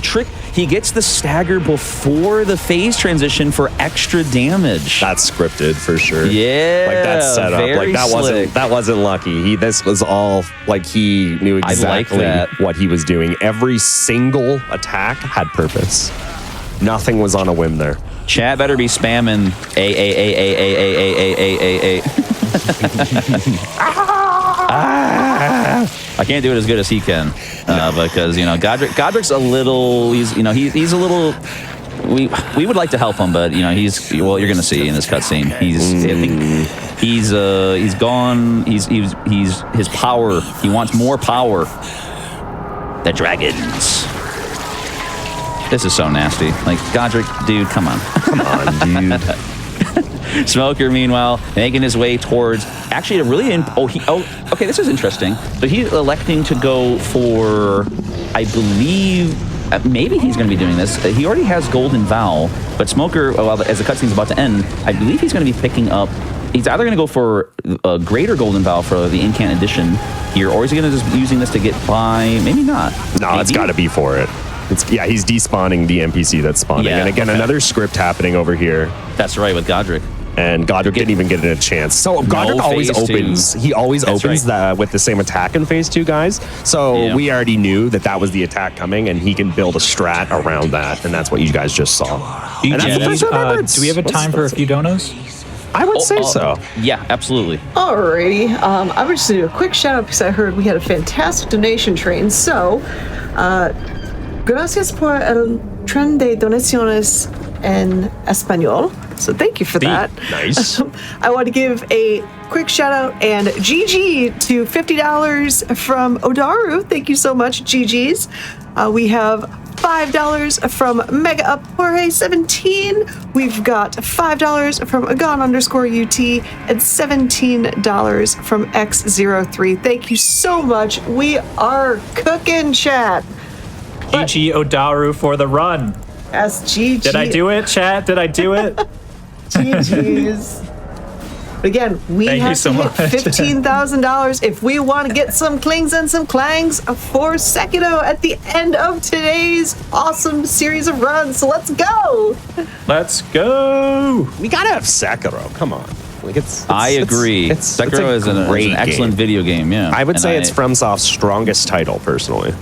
trick. He gets the stagger before the phase transition for extra damage. That's scripted for sure. Yeah. Like that's set up. Very Like that wasn't lucky. This was all like he knew exactly what he was doing. Every single attack had purpose. Nothing was on a whim there. Chat better be spamming A. I can't do it as good as he can because Godric's a little. He's a little. We would like to help him, but you're going to see in this cutscene. He's gone. He's his power. He wants more power. The dragons. This is so nasty. Like, Godric, dude, come on. Come on, dude. Smoker, meanwhile, making his way towards actually a really okay, this is interesting. So he's electing to go for, I believe, maybe he's going to be doing this. He already has Golden Vow, but Smoker, as the cutscene's about to end, I believe he's going to be picking up. He's either going to go for a greater Golden Vow for the Incant Edition here, or is he going to just be using this to get by? Maybe not. No, maybe. It's got to be for it. He's despawning the NPC that's spawning. Yeah, and again, another script happening over here. That's right, with Godric. And Godric didn't even get a chance. So Godric always opens. He always opens with the same attack in phase 2, guys. So we already knew that was the attack coming, and he can build a strat around that, and that's what you guys just saw. And that's the first I remember. Do we have a time for a few donos? I would say so. Yeah, absolutely. Alrighty. I would just do a quick shout out because I heard we had a fantastic donation train. So, gracias por el tren de donaciones en español. So thank you for that. Nice. I want to give a quick shout out and GG to $50 from Odaru. Thank you so much, GGs. We have $5 from Mega Up Jorge 17. We've got $5 from Agon_UT and $17 from X03. Thank you so much. We are cooking, chat. GG Odaru for the run. Yes, GG. Did I do it, chat? Did I do it? GG's. Again, we have to hit $15,000 if we want to get some clings and some clangs for Sekiro at the end of today's awesome series of runs. So let's go. Let's go. We gotta have Sekiro. Come on. Like I agree. Sekiro is an excellent video game. Yeah, I would say it's FromSoft's strongest title, personally.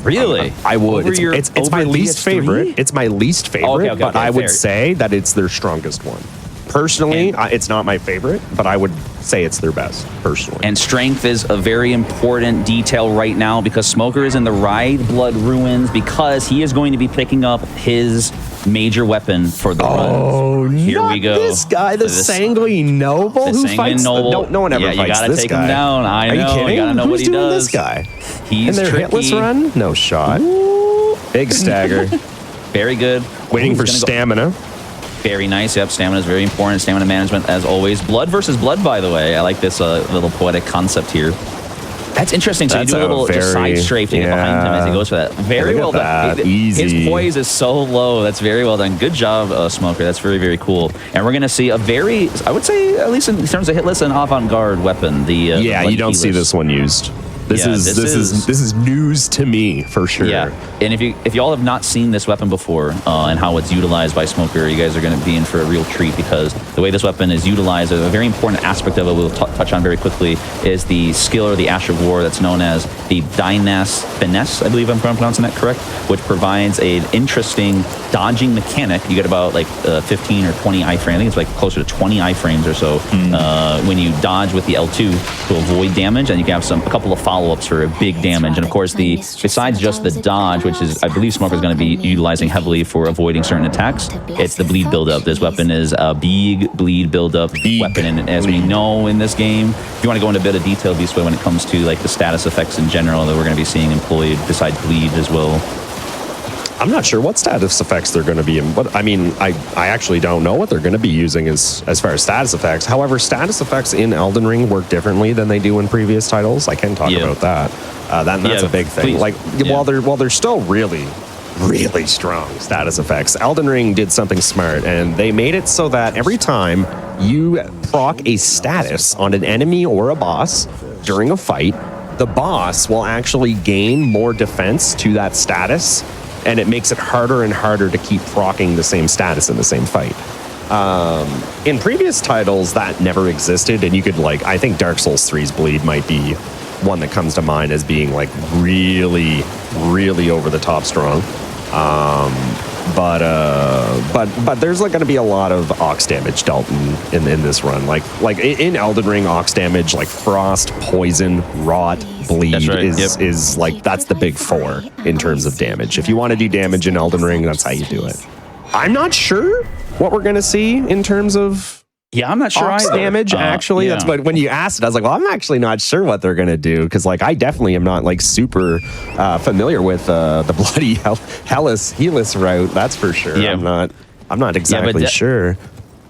Really? I would. It's my least favorite. It's my least favorite, but I would say that it's their strongest one. Personally, it's not my favorite, but I would say it's their best, personally. And strength is a very important detail right now because Smoker is in the Ride Blood Ruins because he is going to be picking up his major weapon for the run. Oh, here we go. This guy, the Sanguine Noble, who fights. No one ever fights this guy. You gotta take him down. I know. Are you kidding? You gotta know Who's what he doing does. This guy. He's in their tricky. hitless run? No shot. Ooh. Big stagger. Very good. Waiting for stamina. Very nice. Yep, stamina is very important. Stamina management, as always. Blood versus blood, by the way. I like this little poetic concept here. That's interesting. So you do a little just side strafe to get behind him as he goes for that. Very well done. Easy. His poise is so low. That's very well done. Good job, Smoker. That's very, very cool. And we're going to see a very, I would say, at least in terms of hitless and avant-garde weapon. You don't see this one used. This is news to me for sure. Yeah, and if y'all have not seen this weapon before and how it's utilized by Smoker, you guys are going to be in for a real treat because the way this weapon is utilized, a very important aspect of it we'll touch on very quickly is the skill or the Ash of War that's known as the Dynas Finesse, I believe I'm pronouncing that correct, which provides an interesting dodging mechanic. You get about like 15 or 20 iframes. I think it's like closer to 20 iframes or so when you dodge with the L2 to avoid damage, and you can have a couple of follow-ups for a big damage. And of course, besides just the dodge, which is I believe Smoker is going to be utilizing heavily for avoiding certain attacks, it's the bleed buildup. This weapon is a big bleed buildup weapon, and as we know in this game, if you want to go into a bit of detail, this way when it comes to like the status effects in general that we're going to be seeing employed besides bleed as well. I'm not sure what status effects they're going to be in, but I mean, I actually don't know what they're going to be using as far as status effects. However, status effects in Elden Ring work differently than they do in previous titles. I can talk about that. That's a big thing. Please. While they're still really, really strong status effects, Elden Ring did something smart, and they made it so that every time you proc a status on an enemy or a boss during a fight, the boss will actually gain more defense to that status, and it makes it harder and harder to keep proccing the same status in the same fight. In previous titles, that never existed, and you could I think Dark Souls 3's bleed might be one that comes to mind as being really, really over the top strong. But there's going to be a lot of Ox damage dealt in this run. Like in Elden Ring, Ox damage, like Frost, Poison, Rot, Bleed is that's the big four in terms of damage. If you want to do damage in Elden Ring, that's how you do it. I'm not sure what we're going to see in terms of Yeah, I'm not sure Ox either. damage, actually. Yeah. That's what, when you asked it, I was like, well, I'm actually not sure what they're going to do. Because, like, I definitely am not, like, super familiar with the bloody Helis route. That's for sure. Yeah. I'm not exactly sure.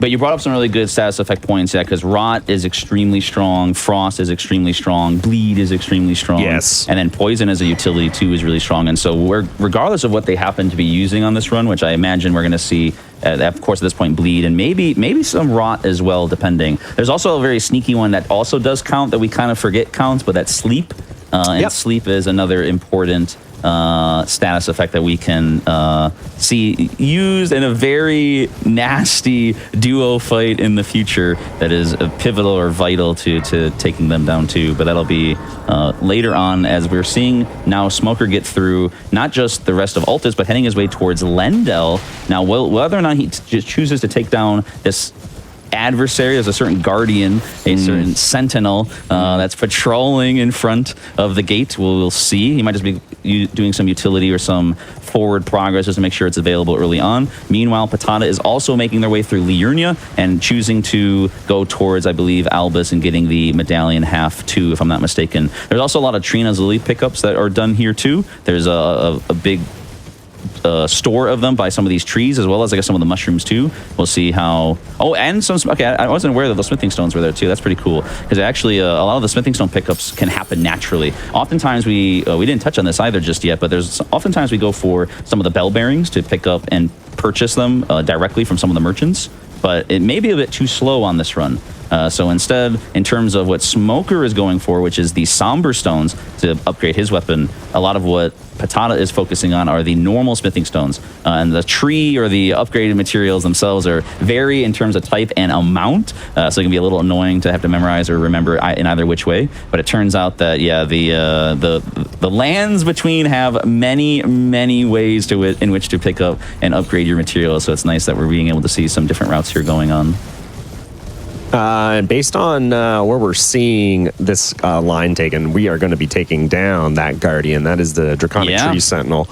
But you brought up some really good status effect points, yeah, because Rot is extremely strong, Frost is extremely strong, Bleed is extremely strong. Yes. And then Poison as a utility, too, is really strong. And so regardless of what they happen to be using on this run, which I imagine we're going to see, of course, at this point, Bleed, and maybe some Rot as well, depending. There's also a very sneaky one that also does count that we kind of forget counts, but that's Sleep. And Sleep is another important status effect that we can see used in a very nasty duo fight in the future that is pivotal or vital to taking them down too. But that'll be later on, as we're seeing now Smoker get through not just the rest of Altus, but heading his way towards Lendel. Now, whether or not he chooses to take down this adversary, as a certain guardian, a certain sentinel that's patrolling in front of the gate, we'll see. He might just be doing some utility or some forward progress just to make sure it's available early on. Meanwhile, Patata is also making their way through Liurnia and choosing to go towards, I believe, Albus and getting the medallion half too, if I'm not mistaken. There's also a lot of Trina's Lily pickups that are done here too. There's a big store of them by some of these trees, as well as I guess some of the mushrooms too. We'll see how. Oh, and some. Okay, I wasn't aware that the smithing stones were there too. That's pretty cool, because actually a lot of the smithing stone pickups can happen naturally. Oftentimes we didn't touch on this either just yet, but oftentimes we go for some of the bell bearings to pick up and purchase them directly from some of the merchants. But it may be a bit too slow on this run. So instead, in terms of what Smoker is going for, which is the Somber Stones to upgrade his weapon, a lot of what Patata is focusing on are the normal smithing stones. And the tree or the upgraded materials themselves are vary in terms of type and amount. So it can be a little annoying to have to memorize or remember in either which way. But it turns out that, yeah, the lands between have many, many ways in which to pick up and upgrade your materials. So it's nice that we're being able to see some different routes here going on. And based on where we're seeing this line taken, we are going to be taking down that Guardian. That is the Draconic Tree Sentinel.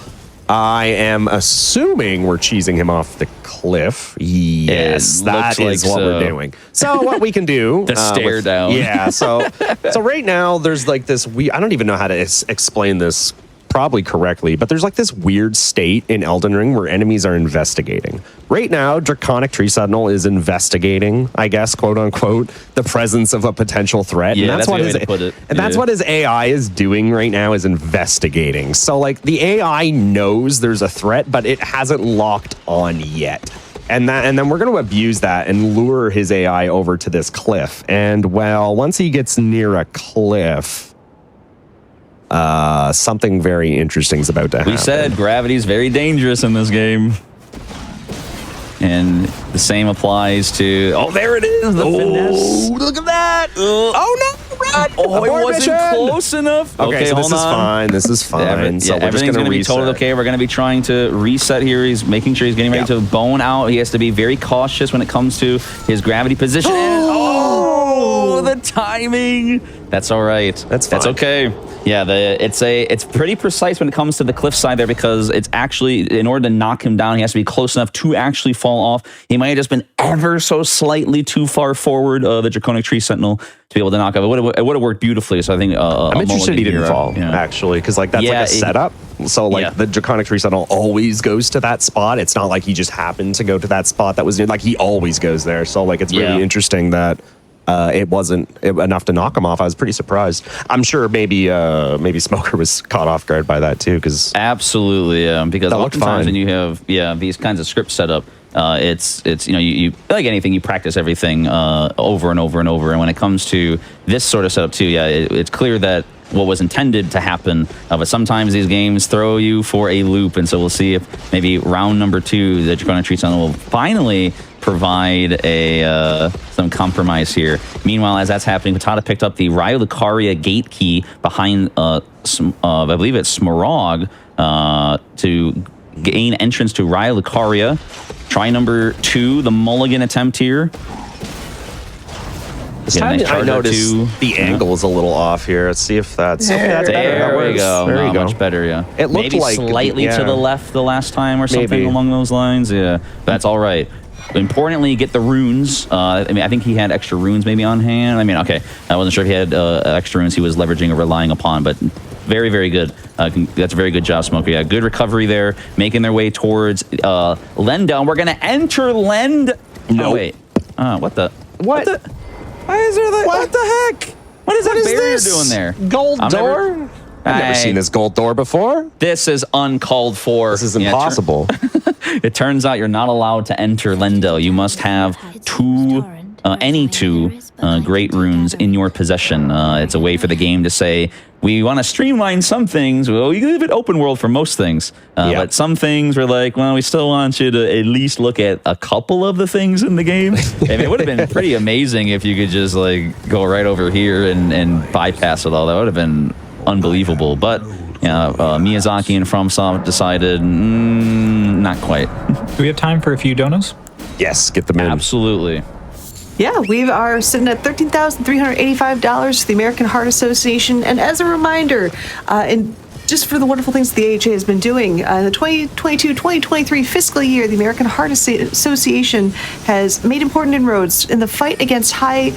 I am assuming we're cheesing him off the cliff. Yes, that is what we're doing. So what we can do... the stare down. Yeah, so right now there's like this... I don't even know how to explain this probably correctly, but there's like this weird state in Elden Ring where enemies are investigating. Right now, Draconic Tree Sentinel is investigating, I guess, quote unquote, the presence of a potential threat. Yeah, and that's what that's what his AI is doing right now, is investigating. So like the AI knows there's a threat, but it hasn't locked on yet. And then we're going to abuse that and lure his AI over to this cliff. And well, once he gets near a cliff, something very interesting is about to happen. We said gravity's very dangerous in this game. And the same applies to... Oh, there it is! The finesse. Look at that! Oh, no! Run! Oh, it wasn't close enough. Okay, so this is fine. This is fine. So we're just going to be totally okay. We're going to be trying to reset here. He's making sure he's getting ready to bone out. He has to be very cautious when it comes to his gravity position. Oh, the timing! That's all right. That's fine. That's okay. Yeah, it's pretty precise when it comes to the cliffside there, because it's actually, in order to knock him down, he has to be close enough to actually fall off. He might have just been ever so slightly too far forward, the Draconic Tree Sentinel, to be able to knock off. It would have worked beautifully. So I think I'm interested he didn't fall, actually, because like that's like a setup. So like the Draconic Tree Sentinel always goes to that spot. It's not like he just happened to go to that spot that was near. Like he always goes there. So like it's really interesting that it wasn't enough to knock him off. I was pretty surprised. I'm sure maybe Smoker was caught off guard by that too. Because absolutely, because oftentimes when you have these kinds of scripts set up, it's you like anything, you practice everything over and over and over. And when it comes to this sort of setup too, it's clear that what was intended to happen, but sometimes these games throw you for a loop, and so we'll see if maybe round number 2, the Draconic Tree Sentinel will finally provide some compromise here. Meanwhile, as that's happening, Patata picked up the Raya Lucaria gate key behind, I believe it's Smaragd, to gain entrance to Raya Lucaria. Try number 2, the mulligan attempt here. This time I noticed the angle is a little off here. Let's see if that's that's better. There we go. There you go. Much better, yeah. It looked maybe like slightly to the left the last time or something along those lines. Yeah, that's all right. Importantly, get the runes. I mean, I think he had extra runes maybe on hand. I mean, okay, I wasn't sure if he had extra runes he was leveraging or relying upon, but very, very good. That's a very good job, Smoker. Yeah, good recovery there, making their way towards Lendell. We're going to enter Lend. No, wait. What the? What? Why is there the? What the heck? What is that barrier doing there? Gold door? I've never seen this gold door before. This is uncalled for. This is impossible. It turns out you're not allowed to enter Lendell. You must have any two great runes in your possession. It's a way for the game to say, we want to streamline some things. Well, we leave it open world for most things. But some things we're like, well, we still want you to at least look at a couple of the things in the game. I mean, it would have been pretty amazing if you could just like go right over here and bypass it all. That would have been unbelievable. But Miyazaki and FromSoft decided not quite. Do we have time for a few donos? Yes, get them in. Absolutely. Yeah, we are sitting at $13,385 for the American Heart Association. And as a reminder, and just for the wonderful things the AHA has been doing, in the 2022-2023 fiscal year, the American Heart Association has made important inroads in the fight against high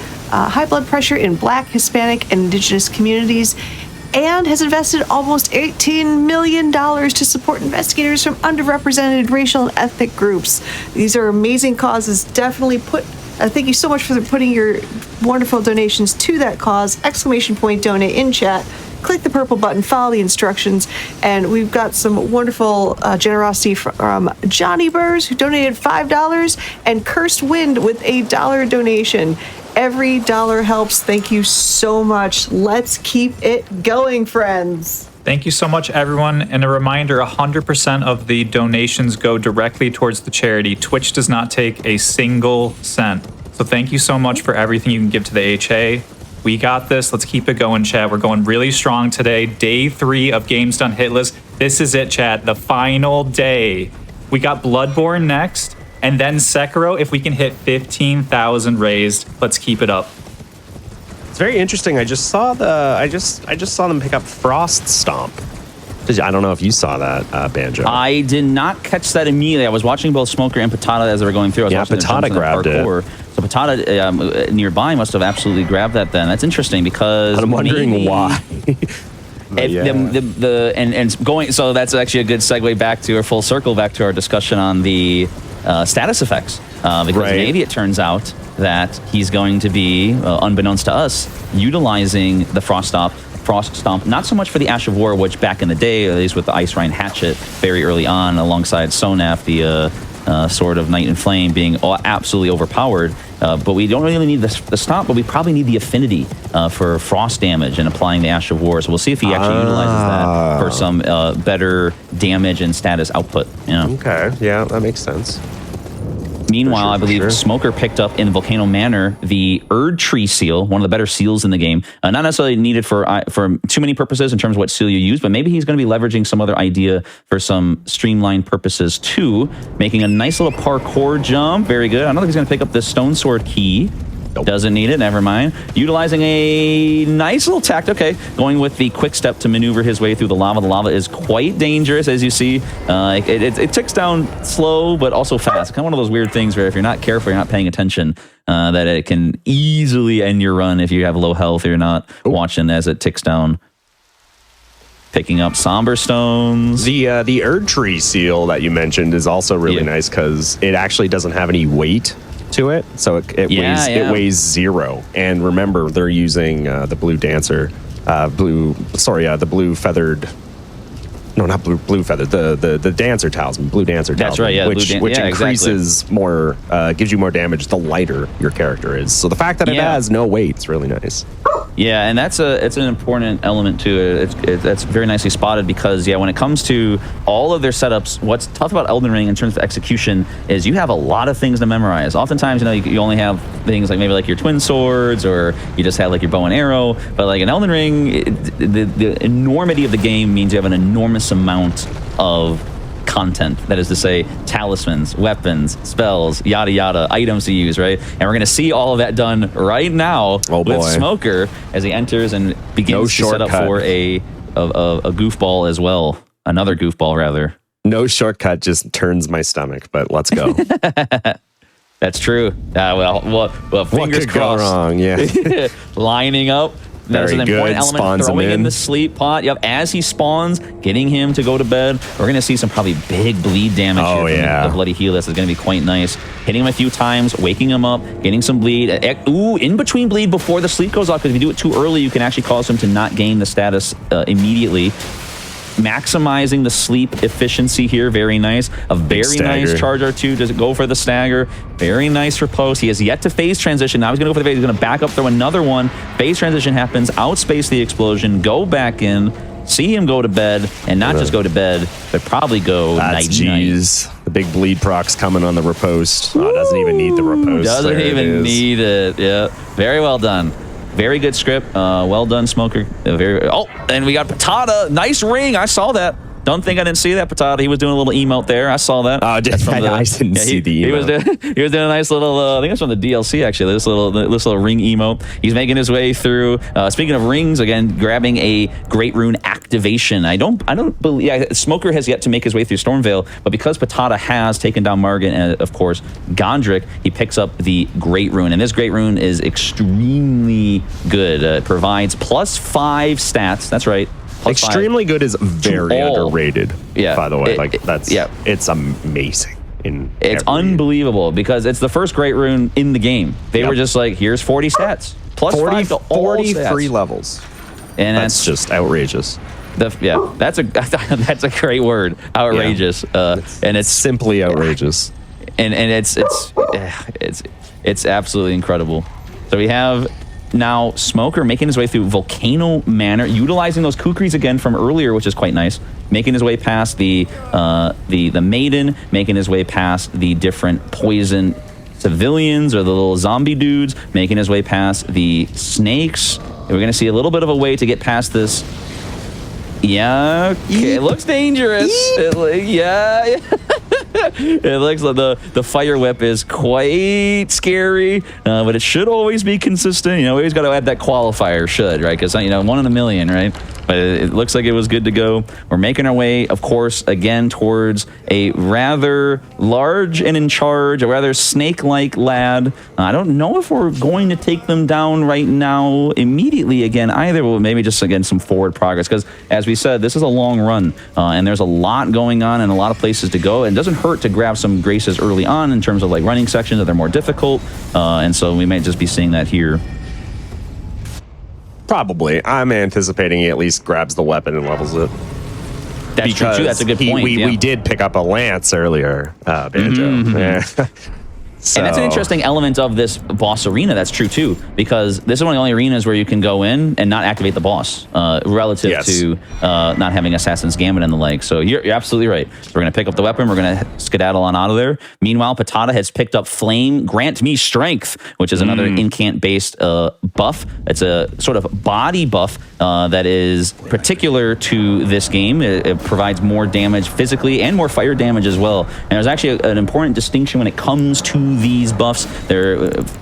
blood pressure in Black, Hispanic, and Indigenous communities, and has invested almost $18 million to support investigators from underrepresented racial and ethnic groups. These are amazing causes. Definitely thank you so much for putting your wonderful donations to that cause. ! Donate in chat. Click the purple button, follow the instructions, and we've got some wonderful generosity from Johnny Burrs, who donated $5, and Cursed Wind with a $1 donation. Every dollar helps. Thank you so much. Let's keep it going, friends. Thank you so much, everyone. And a reminder, 100% of the donations go directly towards the charity. Twitch does not take a single cent. So thank you so much for everything you can give to the HA. We got this. Let's keep it going, chat. We're going really strong today. Day 3 of Games Done Hitless. This is it, chat. The final day. We got Bloodborne next. And then Sekiro, if we can hit 15,000 raised, let's keep it up. It's very interesting. I just saw I just saw them pick up Frost Stomp. I don't know if you saw that, Banjo. I did not catch that immediately. I was watching both Smoker and Patata as they were going through. Patata grabbed it. So Patata nearby must have absolutely grabbed that then. That's interesting because I'm wondering why. So that's actually a good segue back to, or full circle back to our discussion on the status effects. Because maybe it turns out that he's going to be, unbeknownst to us, utilizing the Frost Stomp, not so much for the Ash of War, which back in the day, at least with the Ice Rhine Hatchet, very early on, alongside Sonaf, the Sword of Night and Flame, being absolutely overpowered. But we don't really need the Stomp, but we probably need the affinity for frost damage and applying the Ash of War. So we'll see if he actually utilizes that for some better damage and status output. Yeah. Okay, yeah, that makes sense. Meanwhile, I believe Smoker picked up in Volcano Manor the Erd Tree Seal, one of the better seals in the game. Not necessarily needed for too many purposes in terms of what seal you use, but maybe he's going to be leveraging some other idea for some streamlined purposes too. Making a nice little parkour jump. Very good. I don't think he's going to pick up this Stone Sword key. Nope. Doesn't need it, never mind. Utilizing a nice little tact. Okay, going with the quick step to maneuver his way through the lava. The lava is quite dangerous, as you see. It ticks down slow, but also fast. Kind of one of those weird things where if you're not careful, you're not paying attention, that it can easily end your run if you have low health or you're not watching as it ticks down. Picking up Somber Stones. The Erd Tree Seal that you mentioned is also really nice because it actually doesn't have any weight to it, so it weighs 0. And remember, they're using the blue dancer, the blue feathered. No, not blue feathered. The dancer talisman, blue dancer talisman. That's right. Yeah, which increases more, gives you more damage the lighter your character is. So the fact that it has no weight is really nice. Yeah, and it's an important element to it. That's very nicely spotted because when it comes to all of their setups, what's tough about Elden Ring in terms of execution is you have a lot of things to memorize. Oftentimes, you only have things like maybe like your twin swords, or you just have like your bow and arrow. But like in Elden Ring, the enormity of the game means you have an enormous amount of content. That is to say, talismans, weapons, spells, yada yada, items to use, right? And we're going to see all of that done right now with Smoker as he enters and begins to set up for a goofball as well. Another goofball, rather. No shortcut just turns my stomach, but let's go. That's true. Well, fingers crossed. Go wrong? Yeah. Lining up. That's an important element. Spawns throwing him in the sleep pot. Yep. As he spawns, getting him to go to bed. We're going to see some probably big bleed damage here from the Bloody Helis. Is going to be quite nice. Hitting him a few times, waking him up, getting some bleed. Ooh, in between bleed before the sleep goes off, because if you do it too early, you can actually cause him to not gain the status immediately. Maximizing the sleep efficiency here. Very nice. A very nice charge R2 to go for the stagger. Very nice for post. He has yet to phase transition. Now he's going to go for the phase. He's going to back up, throw another one. Phase transition happens. Outspace the explosion. Go back in. See him go to bed. And not just go to bed, but probably go night-night. The big bleed proc's coming on the riposte. Oh, doesn't even need the riposte. Doesn't even need it. Yeah. Very well done. Very good script. Well done, Smoker. And we got Patata. Nice ring. I saw that. Don't think I didn't see that, Patata. He was doing a little emote there. I saw that. I didn't see the emote. He was doing a nice little, I think it's from the DLC, actually, this little ring emote. He's making his way through. Speaking of rings, again, grabbing a Great Rune activation. I don't believe, Smoker has yet to make his way through Stormveil, but because Patata has taken down Margit and, of course, Gondrick, he picks up the Great Rune. And this Great Rune is extremely good. It provides +5 stats. That's right. Extremely good is very underrated. Yeah, by the way, it's amazing. It's unbelievable because it's the first Great Rune in the game. They were just like, here's 40 stats, +5 to all 43 levels, and that's just outrageous. That's a great word, outrageous. And it's simply outrageous, and it's absolutely incredible. So we have now Smoker making his way through Volcano Manor, utilizing those kukris again from earlier, which is quite nice. Making his way past the Maiden, making his way past the different poison civilians or the little zombie dudes, making his way past the snakes. And we're going to see a little bit of a way to get past this. Yeah, okay. It looks dangerous. It looks like the fire whip is quite scary, but it should always be consistent. We always got to add that qualifier, should, right? Because, 1 in a million, right? But it looks like it was good to go. We're making our way, of course, again, towards a rather large and in charge, a rather snake-like lad. I don't know if we're going to take them down right now immediately again either, but maybe just, again, some forward progress. Because, as we said, this is a long run, and there's a lot going on and a lot of places to go. And it doesn't hurt to grab some graces early on in terms of, like, running sections that are more difficult. And so we might just be seeing that here. Probably. I'm anticipating he at least grabs the weapon and levels it. That's true, too. That's a good point. We did pick up a lance earlier, Banjo. Yeah. So. And that's an interesting element of this boss arena. That's true, too, because this is one of the only arenas where you can go in and not activate the boss relative to not having Assassin's Gambit and the like. So you're absolutely right. So we're going to pick up the weapon. We're going to skedaddle on out of there. Meanwhile, Patata has picked up Flame, Grant Me Strength, which is another incant-based buff. It's a sort of body buff that is particular to this game. It provides more damage physically and more fire damage as well. And there's actually an important distinction when it comes to these buffs.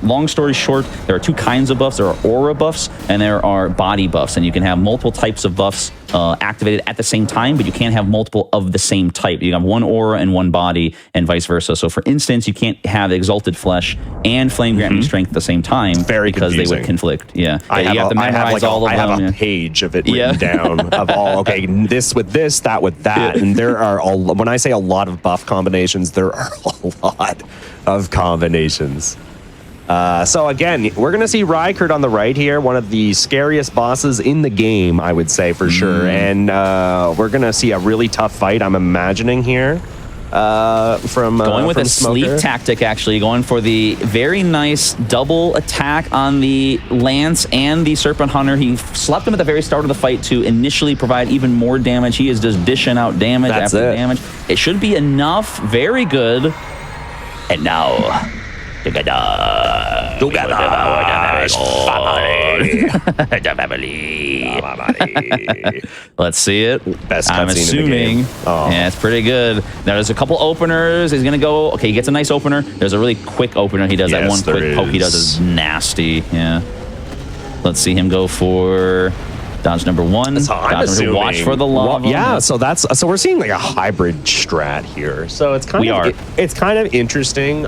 Long story short, there are two kinds of buffs. There are aura buffs and there are body buffs, and you can have multiple types of buffs activated at the same time, but you can't have multiple of the same type. You have one aura and one body, and vice versa. So, for instance, you can't have Exalted Flesh and Flame Grant Me Strength at the same time because they would conflict. Yeah, you have to memorize all of them. I have a page of it written down of all. Okay, this with this, that with that, and there are when I say a lot of buff combinations, there are a lot of combinations. So again, we're going to see Rykert on the right here, one of the scariest bosses in the game, I would say for sure. And we're going to see a really tough fight, I'm imagining here. Going with a sleep tactic, actually, going for the very nice double attack on the Lance and the Serpent Hunter. He slept him at the very start of the fight to initially provide even more damage. He is just dishing out damage after damage. It should be enough. Very good. And now, Let's see it. Best I'm cutscene assuming. in the game. Oh. Yeah, it's pretty good. Now there's a couple openers. He's gonna go. Okay, he gets a nice opener. There's a really quick opener. He does that one quick poke. He does is nasty. Yeah. Let's see him go for dodge number 1. So I'm assuming, watch for the lava. Yeah, so we're seeing like a hybrid strat here. So it's kind it's kind of interesting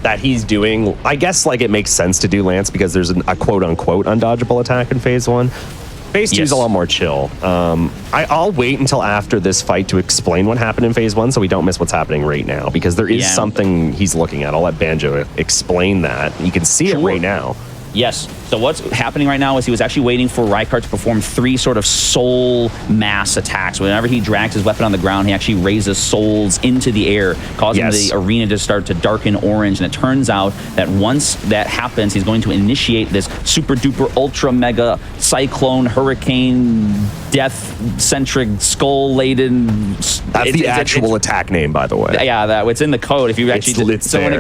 that he's doing. I guess like it makes sense to do Lance because there's a quote unquote undodgeable attack in phase 1. Phase 2 is a lot more chill. I'll wait until after this fight to explain what happened in phase 1 so we don't miss what's happening right now because there is something he's looking at. I'll let Banjo explain that. You can see it right now. Yes. So what's happening right now is he was actually waiting for Rykard to perform 3 sort of soul mass attacks. Whenever he drags his weapon on the ground, he actually raises souls into the air, causing the arena to start to darken orange. And it turns out that once that happens, he's going to initiate this super duper ultra mega cyclone hurricane death-centric skull-laden. That's the actual attack name, by the way. Yeah, it's in the code. If you actually so when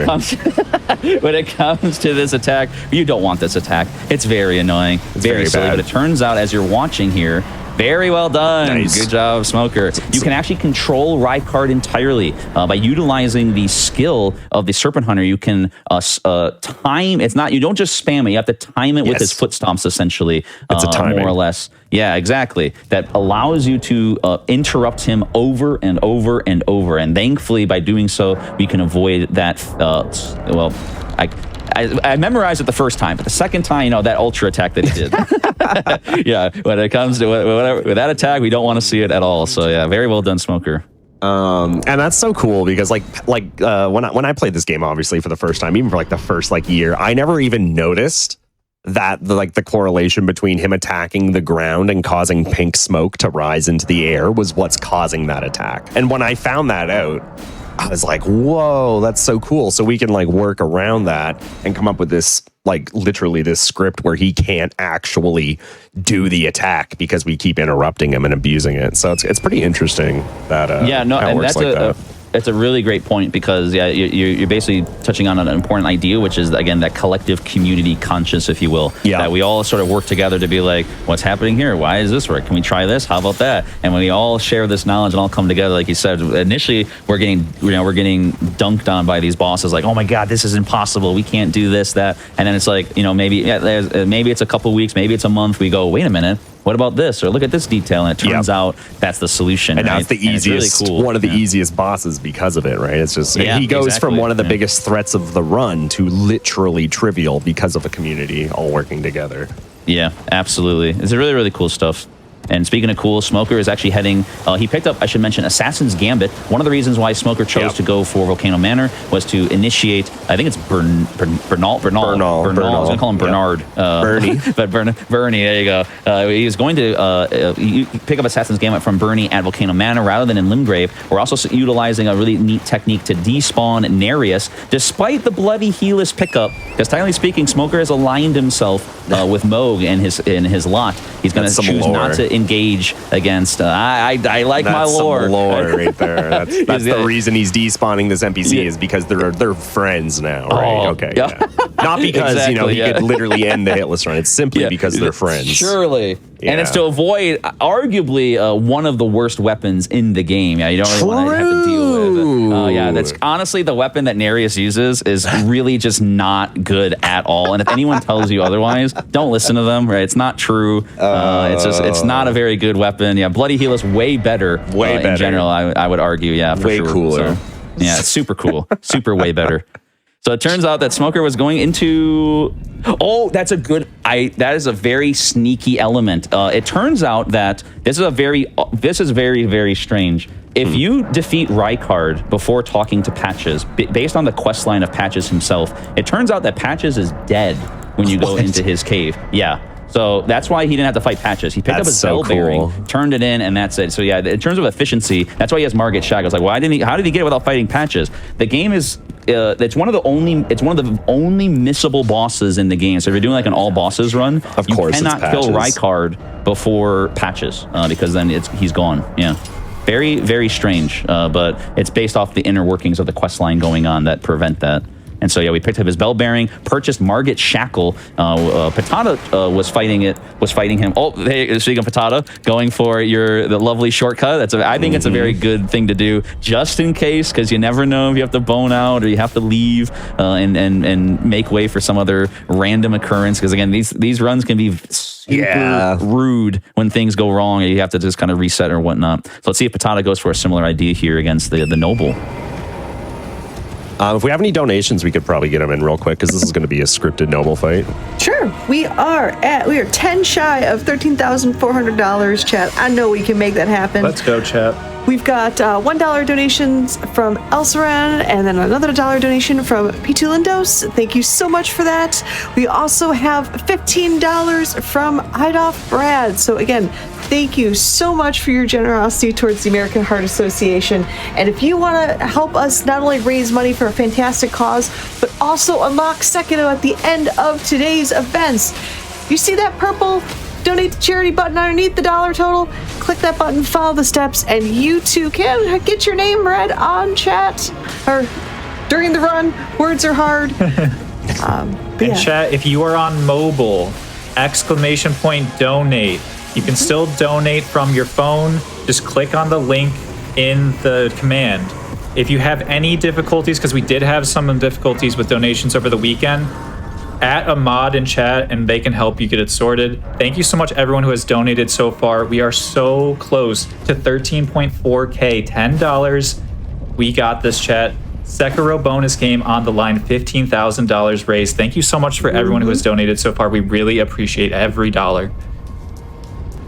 it comes to this attack, you don't want this attack. It's very annoying. It's very silly, but it turns out as you're watching here, very well done. Nice. Good job, Smoker. You can actually control Rykard entirely by utilizing the skill of the Serpent Hunter. You can time. It's not. You don't just spam it. You have to time it with his foot stomps, essentially. It's a timing, more or less. Yeah, exactly. That allows you to interrupt him over and over and over. And thankfully, by doing so, we can avoid that. I memorized it the first time, but the second time, that ultra attack that he did. Yeah, when it comes to with that attack, we don't want to see it at all. So yeah, very well done, Smoker. And that's so cool because when I played this game, obviously for the first time, even for like the first year, I never even noticed that the correlation between him attacking the ground and causing pink smoke to rise into the air was what's causing that attack. And when I found that out, I was like, whoa, that's so cool. So we can work around that and come up with this, literally this script where he can't actually do the attack because we keep interrupting him and abusing it. So it's pretty interesting that how it works that. It's a really great point because you're basically touching on an important idea, which is again that collective community conscious, if you will. Yeah. That we all sort of work together to be like, what's happening here? Why is this work? Can we try this? How about that? And when we all share this knowledge and all come together, like you said, initially we're getting dunked on by these bosses, like, oh my god, this is impossible. We can't do this, that, and then it's like, maybe it's a couple weeks, maybe it's a month. We go, wait a minute. What about this? Or look at this detail, and it turns out that's the solution. And that's the easiest, really cool. One of the easiest bosses because of it, right? It's just he goes from one of the biggest threats of the run to literally trivial because of a community all working together. Yeah, absolutely. It's really, really cool stuff. And speaking of cool, Smoker is actually heading, he picked up, I should mention, Assassin's Gambit. One of the reasons why Smoker chose to go for Volcano Manor was to initiate, I think it's Bernal. I was going to call him Bernard. Bernie. But Bernie, there you go. He was going to pick up Assassin's Gambit from Bernie at Volcano Manor rather than in Limgrave. We're also utilizing a really neat technique to despawn Nereus, despite the bloody Helis pickup, because technically speaking, Smoker has aligned himself with Moog and his lot. He's going to choose not to engage against. I like my lore. Some lore right there. That's the reason he's despawning this NPC is because they're friends now, right? Okay. Yeah. Not because he could literally end the hitless run. It's simply because they're friends. Surely. Yeah. And it's to avoid arguably one of the worst weapons in the game. Yeah, you don't really want to have to deal with it. That's honestly the weapon that Nereus uses is really just not good at all. And if anyone tells you otherwise, don't listen to them. Right? It's not true. It's not a very good weapon. Yeah, Bloody Helis way better. Way better in general. I would argue. Yeah, for way sure. Cooler. So, yeah, it's super cool. Super way better. So it turns out that Smoker was going into. Oh, that is a very sneaky element. It turns out that this is very, very strange. If you defeat Rykard before talking to Patches, based on the quest line of Patches himself, it turns out that Patches is dead when you go into his cave. Yeah. So that's why he didn't have to fight Patches. He picked up his bell bearing, turned it in, and that's it. So yeah, in terms of efficiency, that's why he has Margit Shag. I was like, how did he get it without fighting Patches? The game is it's one of the only missable bosses in the game. So if you're doing an all bosses run, you cannot kill Rykard before Patches because then he's gone. Yeah. Very, very strange, but it's based off the inner workings of the quest line going on that prevent that. And so, yeah, we picked up his bell bearing, purchased Margit Shackle. Patata was fighting him. Oh, hey, speaking of Patata, going for the lovely shortcut. I think it's a very good thing to do, just in case, because you never know if you have to bone out or you have to leave and make way for some other random occurrence. Because again, these runs can be super rude when things go wrong and you have to just kind of reset or whatnot. So let's see if Patata goes for a similar idea here against the Noble. If we have any donations, we could probably get them in real quick because this is going to be a scripted Noble fight. Sure. We are 10 shy of $13,400, chat. I know we can make that happen. Let's go, chat. We've got $1 donations from Elsaran and then another $1 donation from P2 Lindos. Thank you so much for that. We also have $15 from Idolf Brad. So again, thank you so much for your generosity towards the American Heart Association. And if you want to help us not only raise money for a fantastic cause, but also unlock Sekiro at the end of today's events, you see that purple donate to charity button underneath the dollar total? Click that button, follow the steps, and you too can get your name read on chat or during the run. Words are hard. Chat, if you are on mobile, ! Donate. You can still donate from your phone. Just click on the link in the command. If you have any difficulties, because we did have some difficulties with donations over the weekend, at a mod in chat and they can help you get it sorted. Thank you so much everyone who has donated so far. We are so close to 13.4K, $10. We got this, chat. Sekiro bonus game on the line, $15,000 raised. Thank you so much for everyone who has donated so far. We really appreciate every dollar.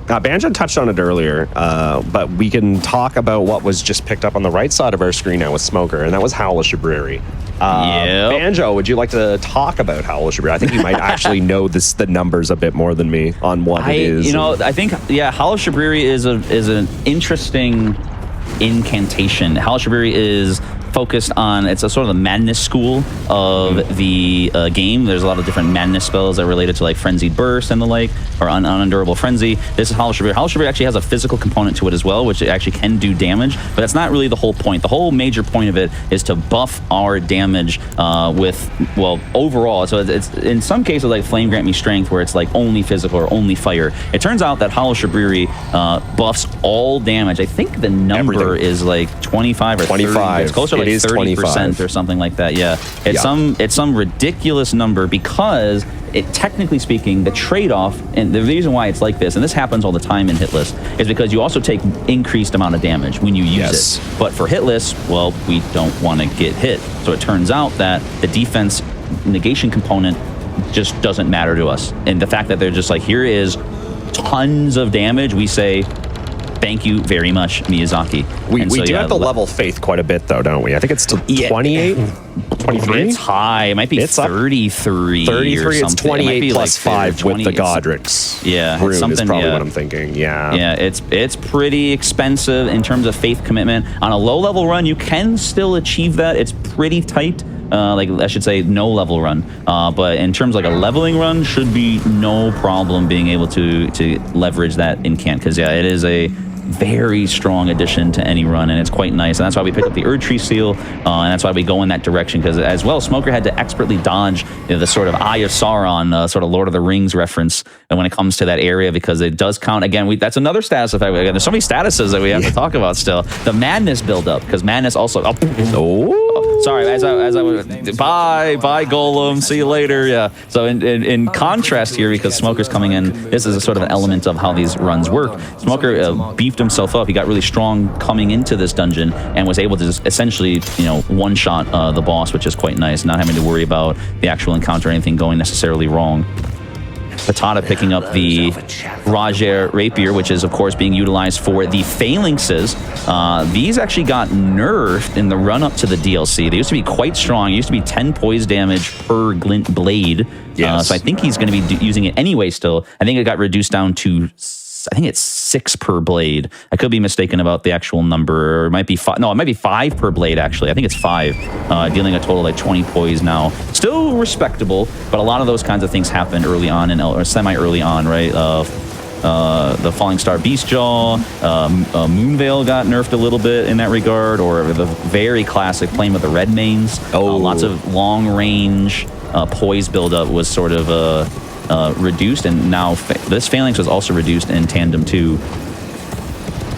Banjo touched on it earlier, but we can talk about what was just picked up on the right side of our screen now with Smoker, and that was Howl of Shabriri. Banjo, would you like to talk about Howl of Shabriri? I think you might actually know the numbers a bit more than me on what it is. I think, Howl of Shabriri is an interesting incantation. Howl of Shabriri is focused on, it's a sort of the madness school of the game. There's a lot of different madness spells that are related to like Frenzied Burst and the like, or Unendurable Frenzy. This is Howl of Shabriri. Howl of Shabriri actually has a physical component to it as well, which it actually can do damage, but that's not really the whole point. The whole major point of it is to buff our damage overall. So it's in some cases like Flame Grant Me Strength, where it's like only physical or only fire. It turns out that Howl of Shabriri buffs all damage. I think the number is like 25 or 25. 30. It's closer to like 30% or something like that. Yeah, it's some ridiculous number, because it, technically speaking, the trade-off, and the reason why it's like this, and this happens all the time in Hitless, is because you also take increased amount of damage when you use it. But for Hitless, well, we don't want to get hit. So it turns out that the defense negation component just doesn't matter to us. And the fact that they're just like, here is tons of damage, we say, thank you very much, Miyazaki. We do have to level Faith quite a bit, though, don't we? I think it's still 28, 23? It's high. It might be 33 33, or it's something. 28 plus like 5 with the Godric's. It's something, is probably what I'm thinking, Yeah, it's pretty expensive in terms of Faith commitment. On a low-level run, you can still achieve that. It's pretty tight. Like I should say, no level run. But in terms of like a leveling run, should be no problem being able to leverage that incant, because it is a very strong addition to any run, and it's quite nice. And that's why we picked up the Erdtree Seal, and that's why we go in that direction, because as well, Smoker had to expertly dodge the sort of Eye of Sauron, sort of Lord of the Rings reference when it comes to that area, because it does count. Again, that's another status effect. Again, there's so many statuses that we have to talk about still. The Madness buildup, because Madness also... Sorry, as I was, bye Golem, see you later. Yeah. So in contrast here, because Smoker's coming in, this is a sort of an element of how these runs work. Smoker beefed himself up. He got really strong coming into this dungeon and was able to just essentially, one-shot the boss, which is quite nice, not having to worry about the actual encounter or anything going necessarily wrong. Patata picking up the Rajer Rapier, which is, of course, being utilized for the phalanxes. These actually got nerfed in the run-up to the DLC. They used to be quite strong. It used to be 10 poise damage per glint blade. So I think he's going to be using it anyway still. I think it got reduced down to... I think it's 6 per blade. I could be mistaken about the actual number. Or it might be 5. No, it might be 5 per blade, actually. I think it's 5. Dealing a total like 20 poise now. Still respectable, but a lot of those kinds of things happened early on, or semi-early on, right? the Falling Star Beastjaw. Moonveil got nerfed a little bit in that regard, or the very classic playing with the red mains. Lots of long range poise buildup was sort of reduced, and now this phalanx was also reduced in tandem too.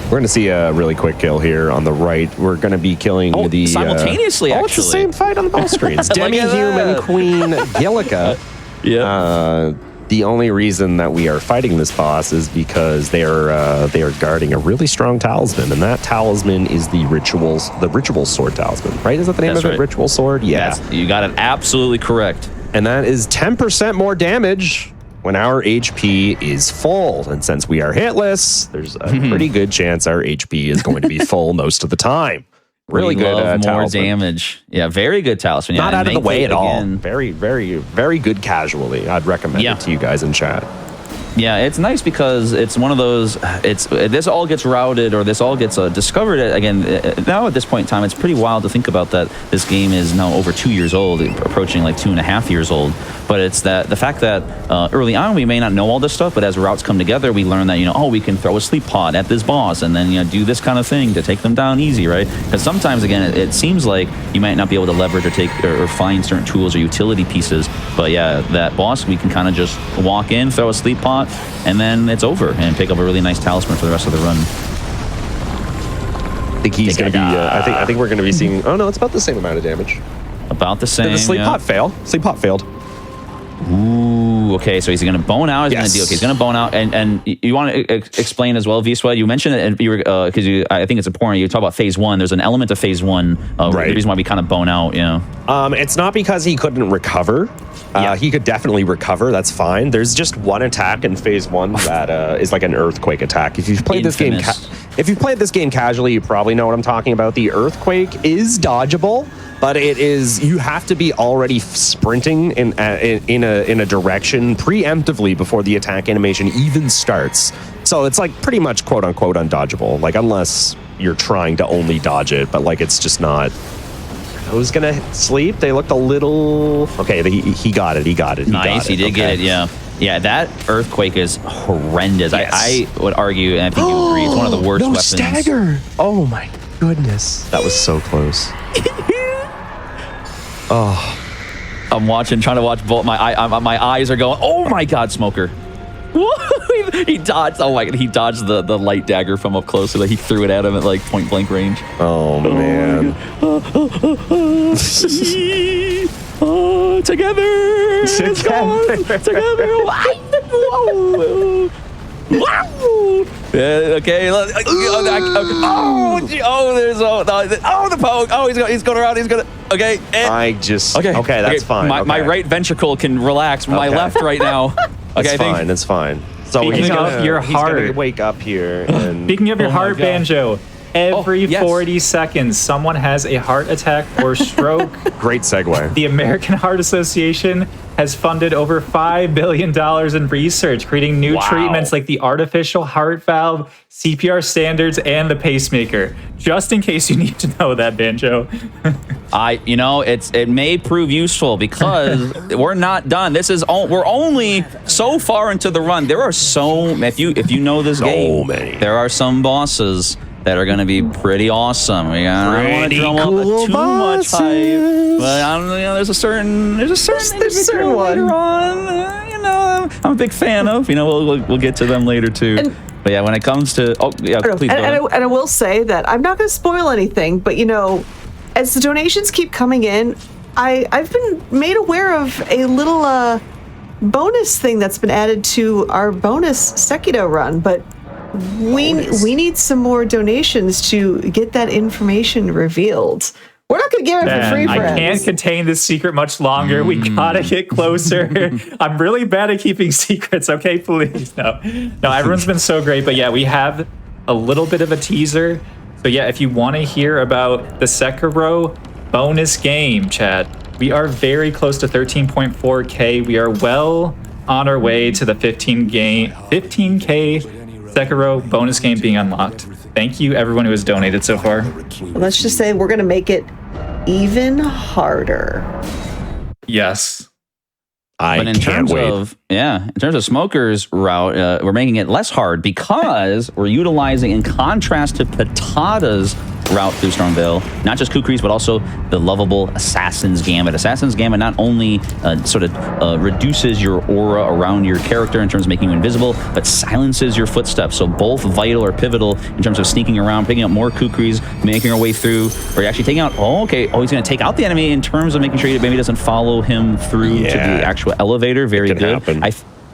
We're going to see a really quick kill here on the right. We're going to be killing the... simultaneously, actually. It's the same fight on the both screens. Demi-human Queen Gillica. Yeah. The only reason that we are fighting this boss is because they are guarding a really strong talisman, and that talisman is the ritual sword talisman, right? Is that the name of it? Ritual sword? Yeah. You got it absolutely correct. And that is 10% more damage when our HP is full. And since we are hitless, there's a pretty good chance our HP is going to be full most of the time. Really good more talisman. Damage. Yeah, very good talisman. Not out of the way at all. Very, very, very good casually. I'd recommend it to you guys in chat. Yeah, it's nice because it's one of those, this all gets routed, or this all gets discovered. Again, now at this point in time, it's pretty wild to think about that this game is now over 2 years old, approaching like 2.5 years old. But it's that the fact that early on we may not know all this stuff, but as routes come together, we learn that, we can throw a sleep pod at this boss and then, do this kind of thing to take them down easy, right? Because sometimes, again, it seems like you might not be able to leverage or find certain tools or utility pieces. But yeah, that boss, we can kind of just walk in, throw a sleep pod, and then it's over, and pick up a really nice talisman for the rest of the run. I think he's going to be. I think we're going to be seeing. Oh no, it's about the same amount of damage. About the same. Did the sleep pot fail? Sleep pot failed. Ooh, okay, so he's going to bone out. He's going to deal. Okay, he's going to bone out, and you want to explain as well, V-Sweat. You mentioned it, and you were because I think it's important. You talk about phase one. There's an element of phase one. Right. The reason why we kind of bone out. It's not because he couldn't recover. He could definitely recover. That's fine. There's just one attack in phase one that is like an earthquake attack. If you've played this game casually, you probably know what I'm talking about. The earthquake is dodgeable, but you have to be already sprinting in a direction preemptively before the attack animation even starts. So it's like pretty much quote unquote undodgeable. Like unless you're trying to only dodge it, but like it's just not. Who's gonna sleep? They looked a little... Okay, he got it. Nice, he did get it, Yeah, that earthquake is horrendous. Yes. I would argue, and I think you agree, it's one of the worst weapons. Stagger! Oh my goodness. That was so close. I'm trying to watch both. My eyes are going, oh my God, Smoker. He dodged. Oh my God! He dodged the light dagger from up close, so that he threw it at him at like point blank range. Oh man! Together. Okay. The poke. Oh, he's going around. He's gonna. Okay. Okay, that's fine. My right ventricle can relax. My left right now. Okay, That's fine. So he's gonna wake up here. And, speaking of your heart, Banjo, every 40 seconds, someone has a heart attack or stroke. Great segue. The American Heart Association has funded over $5 billion in research, creating new treatments like the artificial heart valve, CPR standards, and the pacemaker. Just in case you need to know that, Banjo. It may prove useful because we're not done. We're only so far into the run. There are if you know this game, there are some bosses that are going to be pretty awesome. I don't want to drum up too much hype, but there's a certain one later on. I'm a big fan of. We'll get to them later too. But yeah, when it comes to please. And I will say that I'm not going to spoil anything, but as the donations keep coming in, I've been made aware of a little bonus thing that's been added to our bonus Sekiro run, but we need some more donations to get that information revealed. We're not going to give it for free, friends. I can't contain this secret much longer. We gotta get closer. I'm really bad at keeping secrets. Okay, please. No, everyone's been so great. But yeah, we have a little bit of a teaser. So yeah, if you want to hear about the Sekiro bonus game, chat, we are very close to 13.4K. We are well on our way to the 15K Sekiro bonus game being unlocked. Thank you, everyone who has donated so far. Let's just say we're going to make it even harder. Yes. But in terms of Smoker's route, we're making it less hard because we're utilizing, in contrast to Patata's route through Stormvale, not just Kukri's, but also the lovable Assassin's Gambit. Assassin's Gambit not only reduces your aura around your character in terms of making you invisible, but silences your footsteps. So both vital or pivotal in terms of sneaking around, picking up more Kukri's, making our way through, or actually taking out, he's going to take out the enemy in terms of making sure that maybe doesn't follow him through to the actual elevator. Very good.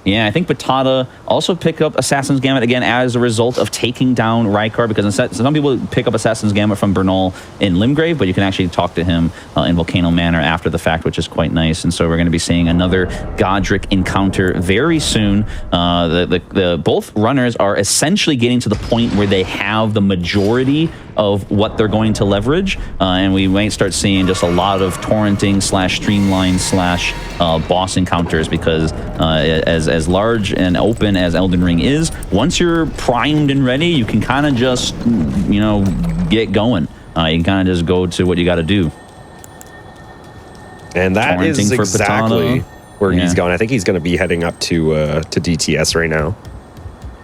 I think Patata also picked up Assassin's Gambit again as a result of taking down Rykar, because some people pick up Assassin's Gambit from Bernal in Limgrave, but you can actually talk to him in Volcano Manor after the fact, which is quite nice. And so we're going to be seeing another Godric encounter very soon. Both runners are essentially getting to the point where they have the majority of what they're going to leverage, and we might start seeing just a lot of torrenting / streamline / boss encounters, because as large and open as Elden Ring is, once you're primed and ready, you can kind of just get going. You can kind of just go to what you got to do. And that is exactly where he's going. I think he's going to be heading up to DTS right now.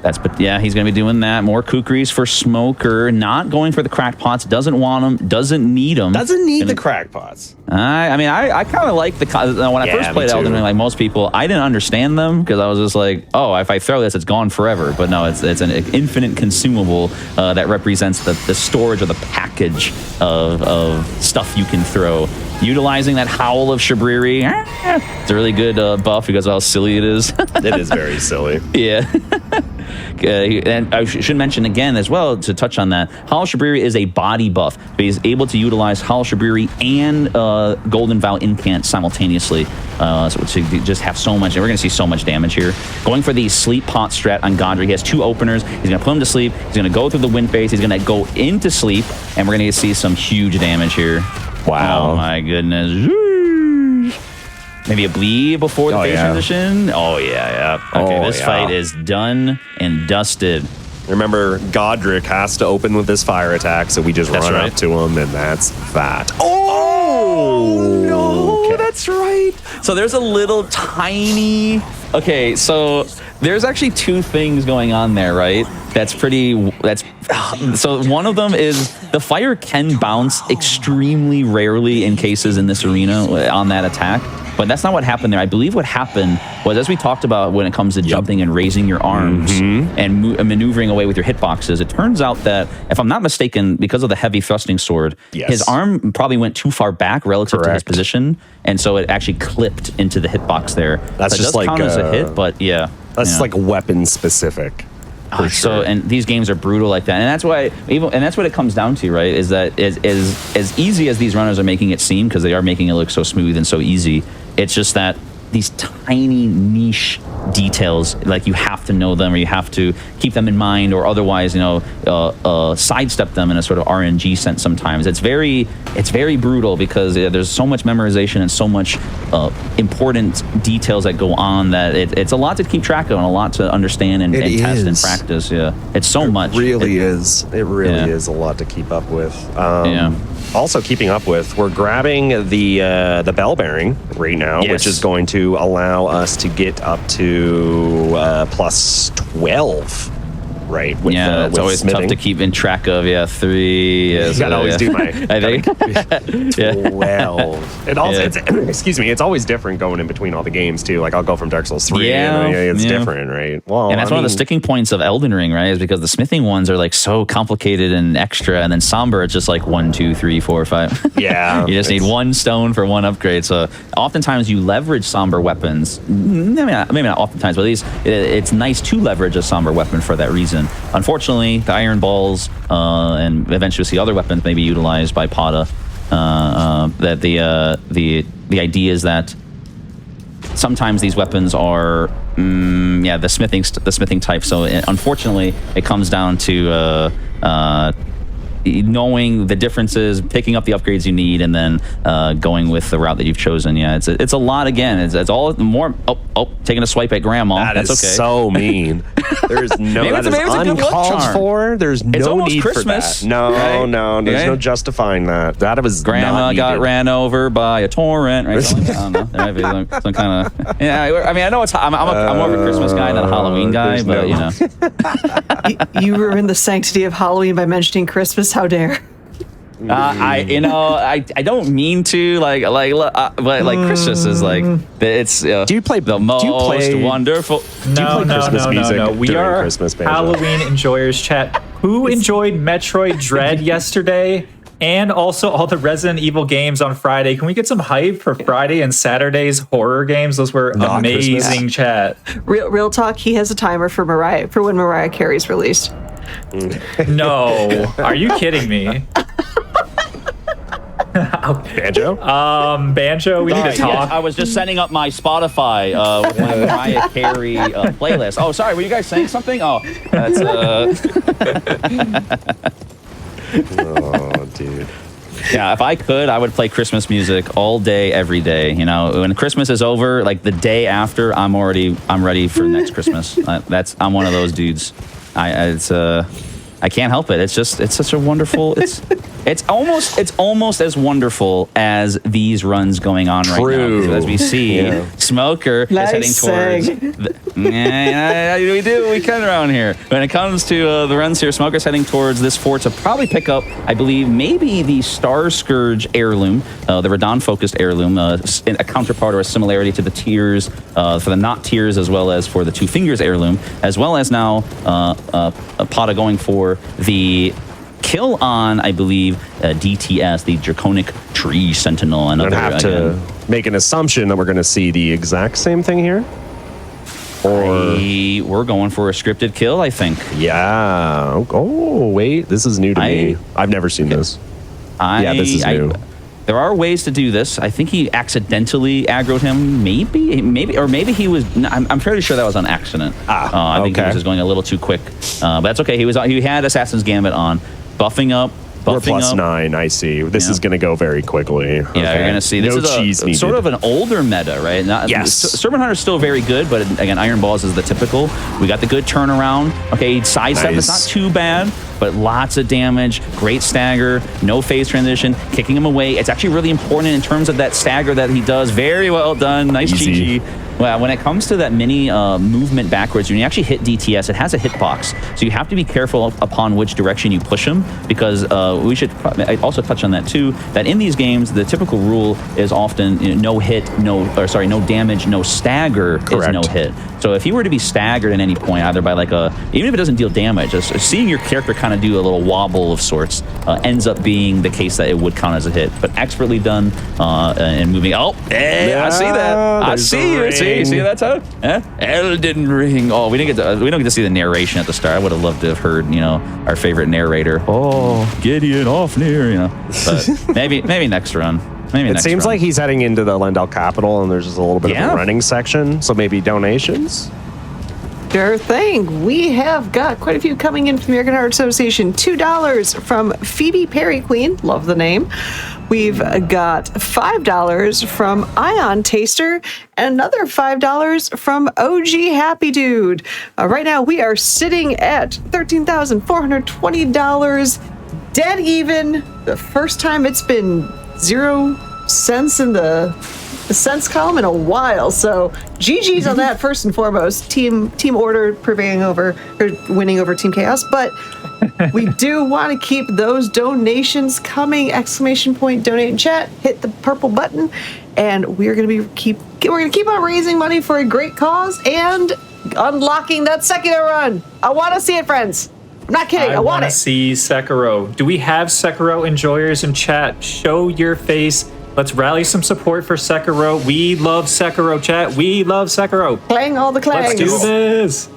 He's going to be doing that. More Kukri's for Smoker. Not going for the crackpots. Doesn't want them. Doesn't need them. Doesn't need the crackpots. I kind of like when I first played Elden Ring, like most people, I didn't understand them because I was just like, if I throw this, it's gone forever. But no, it's an infinite consumable that represents the storage or the package of stuff you can throw. Utilizing that Howl of Shabriri. It's a really good buff because of how silly it is. It is very silly. Yeah. And I should mention again as well, to touch on that, Howl Shabriri is a body buff. But he's able to utilize Howl Shabriri and Golden Vow Incant simultaneously. So to just have so much, and we're going to see so much damage here. Going for the Sleep Pot strat on Godric. He has 2 openers. He's going to put him to sleep. He's going to go through the Wind Phase. He's going to go into sleep. And we're going to see some huge damage here. Wow. Oh my goodness. Maybe a bleed before the phase transition. Oh, yeah. Okay, this fight is done and dusted. Remember, Godric has to open with this fire attack, so we just run up to him, and that's that. Oh no, okay. That's right. So there's a little tiny... Okay, so there's actually 2 things going on there, right? So one of them is the fire can bounce extremely rarely in cases in this arena on that attack. But that's not what happened there. I believe what happened was, as we talked about when it comes to jumping and raising your arms and maneuvering away with your hitboxes, it turns out that, if I'm not mistaken, because of the heavy thrusting sword, his arm probably went too far back relative to his position, and so it actually clipped into the hitbox there. That's just like count as a hit, but that's like weapon specific. Sure. So, and these games are brutal like that, and that's why, and that's what it comes down to, right? Is that as easy as these runners are making it seem, because they are making it look so smooth and so easy. It's just that these tiny niche details, like, you have to know them, or you have to keep them in mind, or otherwise, sidestep them in a sort of RNG sense. Sometimes it's very brutal, because there's so much memorization and so much important details that go on that it's a lot to keep track of and a lot to understand and test and practice. It's so much. It really is a lot to keep up with. Also keeping up with, we're grabbing the bell bearing right now, which is going to allow us to get up to plus 12. Right. With, it's always smithing. tough to keep in track of. 3. You gotta always do my. I think 12. It also, excuse me. It's always different going in between all the games too. Like, I'll go from Dark Souls 3. It's different, right? Well, and that's one of the sticking points of Elden Ring, right? Is because the smithing ones are like so complicated and extra, and then Somber, it's just like 1, 2, 3, 4, 5. Yeah. You just need 1 stone for 1 upgrade. So oftentimes you leverage Somber weapons. Maybe not oftentimes, but at least it's nice to leverage a Somber weapon for that reason. Unfortunately, the iron balls and eventually we'll see other weapons may be utilized by Pata. That the idea is that sometimes these weapons are the smithing type. So unfortunately, it comes down to knowing the differences, picking up the upgrades you need, and then going with the route that you've chosen. Yeah, it's a lot. Again, it's all more. Taking a swipe at grandma. That's okay. So mean. There's no that is uncalled for. There's no need Christmas, for that. No, right? no, there's no justifying that. That was grandma got ran over by a torrent. Right? I don't know. There might be some kind of. Yeah, I mean, I know it's. I'm more of a Christmas guy than a Halloween guy, but you know. You ruined the sanctity of Halloween by mentioning Christmas. How dare? I don't mean to but Christmas is like it's. Do you play the most wonderful? No. We are Christmas Halloween enjoyers. Chat. Who enjoyed Metroid Dread yesterday? And also all the Resident Evil games on Friday. Can we get some hype for Friday and Saturday's horror games? Those were amazing, chat. Real talk. He has a timer for when Mariah Carey's released. No, are you kidding me? Banjo? Banjo, we need to talk. Yes, I was just setting up my Spotify with my Mariah Carey playlist. Oh, sorry, were you guys saying something? Oh, that's Oh, dude. Yeah, if I could, I would play Christmas music all day, every day. You know, when Christmas is over, like the day after, I'm ready for next Christmas. I'm one of those dudes. I can't help it. It's such a wonderful. It's almost as wonderful as these runs going on right now. As we see, Smoker is heading towards. We kind of around here. When it comes to the runs here, Smoker's heading towards this fort to probably pick up, I believe, maybe the Star Scourge heirloom, the Radon-focused heirloom, a counterpart or a similarity to the Tears, for the Not Tears, as well as for the Two Fingers heirloom, as well as now Pata going for the kill on, I believe, DTS, the Draconic Tree Sentinel. And I have to make an assumption that we're going to see the exact same thing here. Or we're going for a scripted kill, I think. Yeah. Oh, wait. This is new to me. I've never seen this. This is new. There are ways to do this. I think he accidentally aggroed him. Maybe he was. I'm fairly sure that was on accident. I think he was just going a little too quick. But that's okay. He had Assassin's Gambit on, buffing up. We're +9. I see. This is going to go very quickly. Yeah, you're going to see. This is sort of an older meta, right? Yes. Serpent Hunter's still very good, but again, Iron Balls is the typical. We got the good turnaround. Okay, sidestep is not too bad, but lots of damage. Great stagger. No phase transition. Kicking him away. It's actually really important in terms of that stagger that he does. Very well done. Nice GG. Well, when it comes to that mini movement backwards, when you actually hit DTS, it has a hitbox. So you have to be careful upon which direction you push him, because we should also touch on that too, that in these games, the typical rule is often no damage, no stagger is no hit. So if he were to be staggered at any point, either by even if it doesn't deal damage, seeing your character kind of do a little wobble of sorts ends up being the case that it would count as a hit. But expertly done and moving. I see that. I see you. See that's how Elden Ring. Oh, we don't get to see the narration at the start. I would have loved to have heard, our favorite narrator. Oh, Gideon Ofnir, But maybe next run. It seems like he's heading into the Lendal capital, and there's just a little bit of a running section. So maybe donations. Sure thing. We have got quite a few coming in from the American Heart Association. $2 from Phoebe Perry Queen. Love the name. We've got $5 from Ion Taster and another $5 from OG Happy Dude. Right now we are sitting at $13,420. Dead even. The first time it's been 0 cents in the cents column in a while. So GG's on that first and foremost. Team Order winning over Team Chaos, but we do want to keep those donations coming. ! Donate in chat. Hit the purple button, and we're gonna keep on raising money for a great cause and unlocking that Sekiro run. I want to see it, friends. I'm not kidding. I want to see Sekiro. Do we have Sekiro enjoyers in chat? Show your face. Let's rally some support for Sekiro. We love Sekiro, chat. We love Sekiro. Clang all the clangs. Let's do this.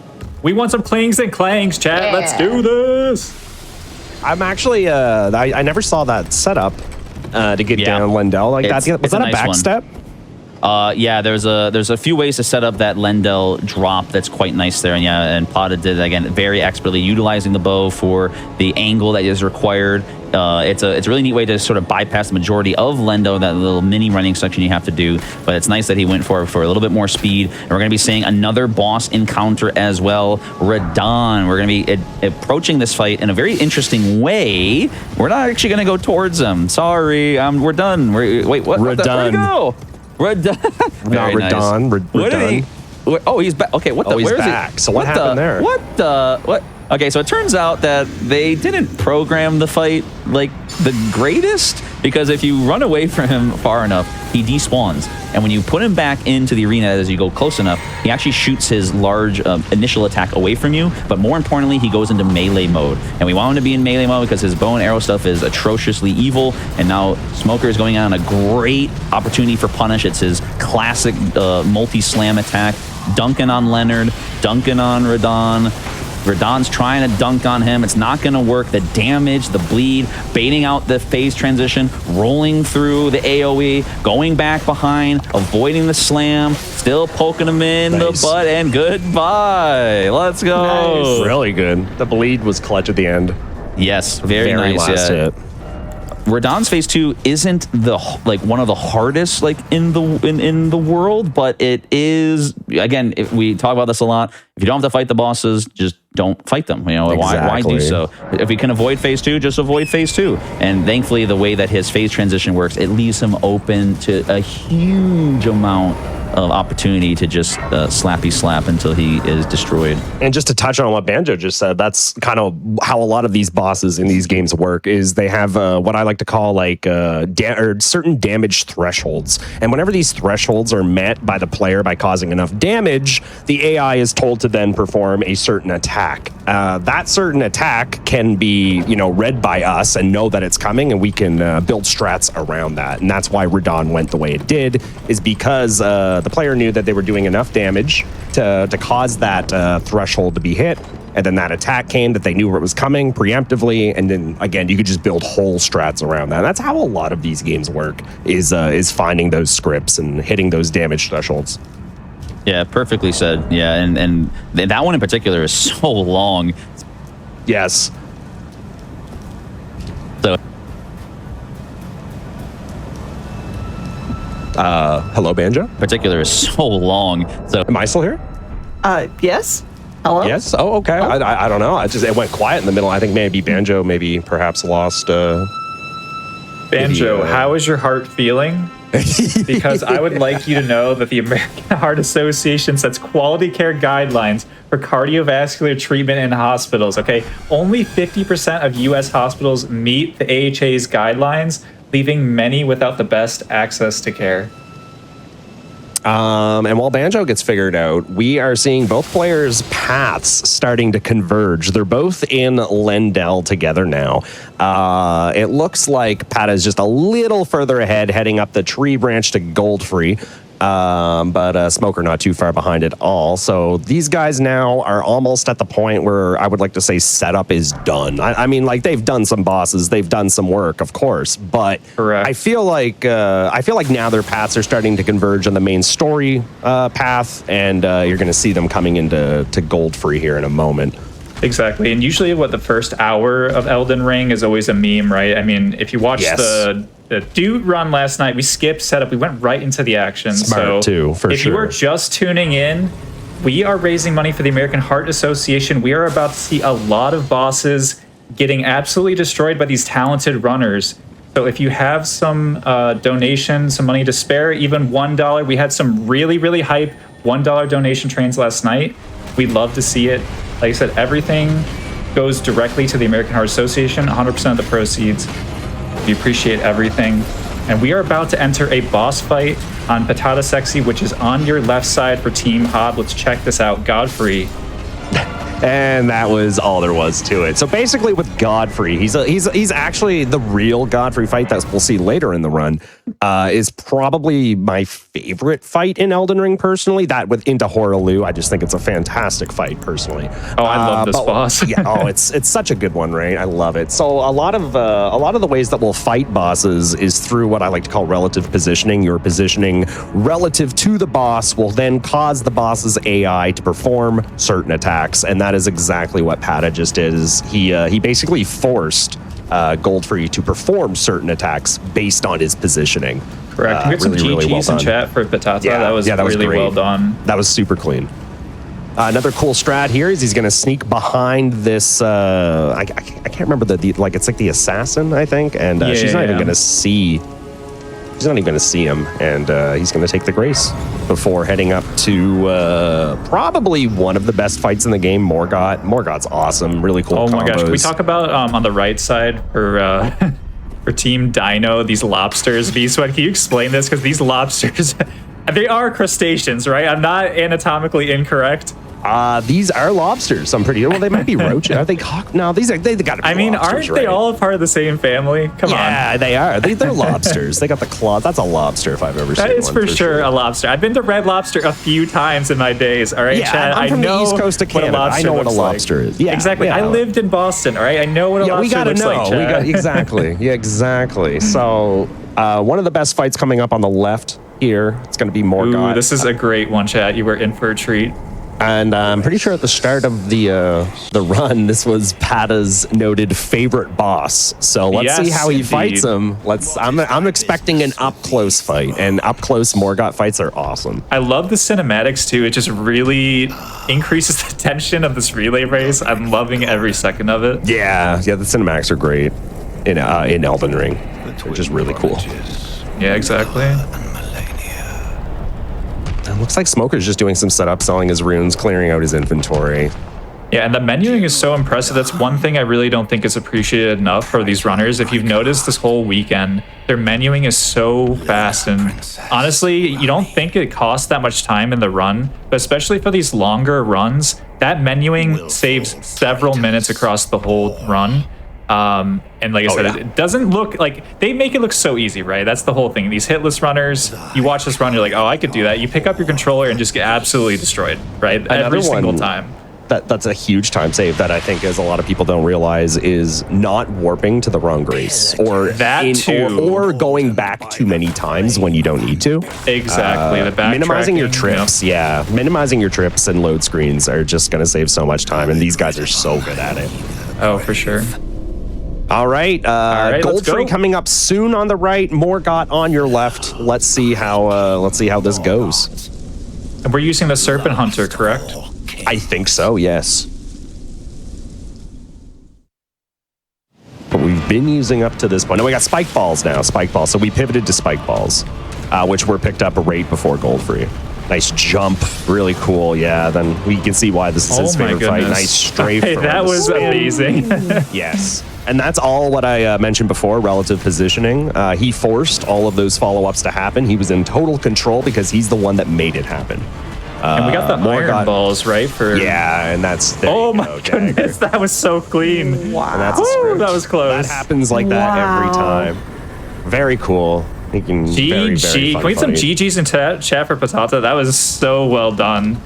We want some clings and clangs, chat. Yeah. Let's do this. I'm actually, I never saw that setup to get down Lendal like that. Was that a backstep? Yeah, there's a few ways to set up that Lendel drop that's quite nice there, and Pata did again very expertly utilizing the bow for the angle that is required. It's a really neat way to sort of bypass the majority of Lendo, that little mini running section you have to do. But it's nice that he went for a little bit more speed. And we're going to be seeing another boss encounter as well, Radon. We're going to be approaching this fight in a very interesting way. We're not actually going to go towards him. Sorry, we're done. Wait, what? Where'd he go? Radon. Not Radon. Radon. Oh, he's back. Okay, what the? He's where back. is he? So what happened there? What? Okay, so it turns out that they didn't program the fight like the greatest, because if you run away from him far enough, he despawns. And when you put him back into the arena as you go close enough, he actually shoots his large initial attack away from you. But more importantly, he goes into melee mode. And we want him to be in melee mode because his bow and arrow stuff is atrociously evil. And now Smoker is going on a great opportunity for punish. It's his classic multi-slam attack. Dunking on Leonard, dunking on Radon. Radon's trying to dunk on him. It's not going to work. The damage, the bleed, baiting out the phase transition, rolling through the AoE, going back behind, avoiding the slam, still poking him in the butt, and goodbye. Let's go. Nice. Really good. The bleed was clutch at the end. Yes, very nice. Last hit. Radon's phase 2 isn't one of the hardest in the world, but it is, again, if we talk about this a lot. If you don't have to fight the bosses, just don't fight them. Why do so? If we can avoid phase 2, just avoid phase 2. And thankfully, the way that his phase transition works, it leaves him open to a huge amount of opportunity to just slappy slap until he is destroyed. And just to touch on what Banjo just said, that's kind of how a lot of these bosses in these games work. Is they have what I like to call certain damage thresholds, and whenever these thresholds are met by the player by causing enough damage, the AI is told to then perform a certain attack. That certain attack can be read by us and know that it's coming, and we can build strats around that. And that's why Radon went the way it did, is because the player knew that they were doing enough damage to cause that threshold to be hit, and then that attack came that they knew where it was coming preemptively, and then again you could just build whole strats around that. And that's how a lot of these games work, is finding those scripts and hitting those damage thresholds. Yeah, perfectly said. Yeah, and that one in particular is so long. Yes. So hello, Banjo? particular is so long. So Am I still here? Yes. Hello? Yes. Oh, okay. Oh. I don't know. It went quiet in the middle. I think maybe Banjo perhaps lost. Banjo, how is your heart feeling? Because I would like you to know that the American Heart Association sets quality care guidelines for cardiovascular treatment in hospitals, okay? Only 50% of U.S. hospitals meet the AHA's guidelines, leaving many without the best access to care. And while Banjo gets figured out, we are seeing both players' paths starting to converge. They're both in Lendel together now. It looks like Pata is just a little further ahead, heading up the tree branch to Goldfree. But Smoker not too far behind at all. So these guys now are almost at the point where I would like to say setup is done. I mean, they've done some bosses, they've done some work, of course, but Correct. I feel like now their paths are starting to converge on the main story path, and you're going to see them coming into Goldfree here in a moment. Exactly. And usually the first hour of Elden Ring is always a meme, right? I mean, if you watch the Dude run last night, we skipped setup. We went right into the action. Smart too, for if sure. you are just tuning in, we are raising money for the American Heart Association. We are about to see a lot of bosses getting absolutely destroyed by these talented runners. So if you have some donation, some money to spare, even $1, we had some really, really hype $1 donation trains last night. We'd love to see it. Like I said, everything goes directly to the American Heart Association, 100% of the proceeds. We appreciate everything. And we are about to enter a boss fight on Patatasexy, which is on your left side for Team Hob. Let's check this out. Godfrey, And that was all there was to it. So basically with Godfrey, he's actually the real Godfrey fight that we'll see later in the run, is probably my favorite fight in Elden Ring personally. That with into Horaloo, I just think it's a fantastic fight personally. Oh, I love this boss. Yeah, it's such a good one, right? I love it. So a lot of the ways that we'll fight bosses is through what I like to call relative positioning. Your positioning relative to the boss will then cause the boss's AI to perform certain attacks, and that is exactly what Pata just did. Is he basically forced Godfrey to perform certain attacks based on his positioning. Correct. We got some GGs in chat for Patata. Yeah, that was really great. well done. That was super clean. Another cool strat here is he's going to sneak behind this. I can't remember it's like the assassin, I think, and she's not even going to see. She's not even going to see him, and he's going to take the grace before heading up to probably one of the best fights in the game, Morgott. Morgott's awesome, really cool. Oh combos. my gosh! Can we talk about on the right side for for Team Dino, these lobsters? V-Sweat, can you explain this? Because these lobsters, they are crustaceans, right? I'm not anatomically incorrect. These are lobsters. I'm pretty. Well, they might be roach. Are they? No, these are. They got to be. I mean, lobsters, aren't they right? all part of the same family? Come on. Yeah, they are. They're lobsters. They got the claw. That's a lobster if I've ever seen one. That is for sure a lobster. I've been to Red Lobster a few times in my days. All right, Yeah, Chad. I'm from the East Coast of Canada. I know what a lobster is. Yeah, exactly. I lived in Boston. All right, I know what a lobster looks like. Chad. Exactly. Yeah, exactly. So one of the best fights coming up on the left here. It's going to be Morgott. Ooh, this is a great one, Chad. You were in for a treat. And I'm pretty sure at the start of the run, this was Pata's noted favorite boss. So let's see how he fights him. I'm expecting an up close fight, and up close Morgott fights are awesome. I love the cinematics too. It just really increases the tension of this relay race. I'm loving every second of it. Yeah, the cinematics are great in Elden Ring, which is really cool. Yeah, exactly. It looks like Smoker's just doing some setup, selling his runes, clearing out his inventory. Yeah, and the menuing is so impressive. That's one thing I really don't think is appreciated enough for these runners. If you've noticed this whole weekend, their menuing is so fast. And honestly, you don't think it costs that much time in the run, but especially for these longer runs, that menuing saves several minutes across the whole run. And like I said, it doesn't look like they make it look so easy, right? That's the whole thing. These hitless runners, you watch this run, you're like, oh, I could do that. You pick up your controller and just get absolutely destroyed, right? Every single time. That's a huge time save that I think, as a lot of people don't realize, is not warping to the wrong grace, or or going back too many times when you don't need to. Exactly. The minimizing your trips, minimizing your trips and load screens are just going to save so much time, and these guys are so good at it. Oh, for sure. All right, Godfrey coming up soon on the right, Morgott on your left. Let's see how this goes. And we're using the Serpent Hunter, correct? I think so, yes. But we've been using up to this point. No, we got Spike Balls now, Spike Balls. So we pivoted to Spike Balls, which were picked up right before Godfrey. Nice jump, really cool. Yeah, then we can see why this is his favorite fight. Nice strafe. Hey, that was amazing. Yes. And that's all what I mentioned before, relative positioning. He forced all of those follow-ups to happen. He was in total control because he's the one that made it happen. And we got the iron balls, right? And that's... Oh my goodness, that was so clean. Wow. And that's that was close. That happens like that every time. Very cool. GG. Can we get some GGs in chat for Patata? That was so well done.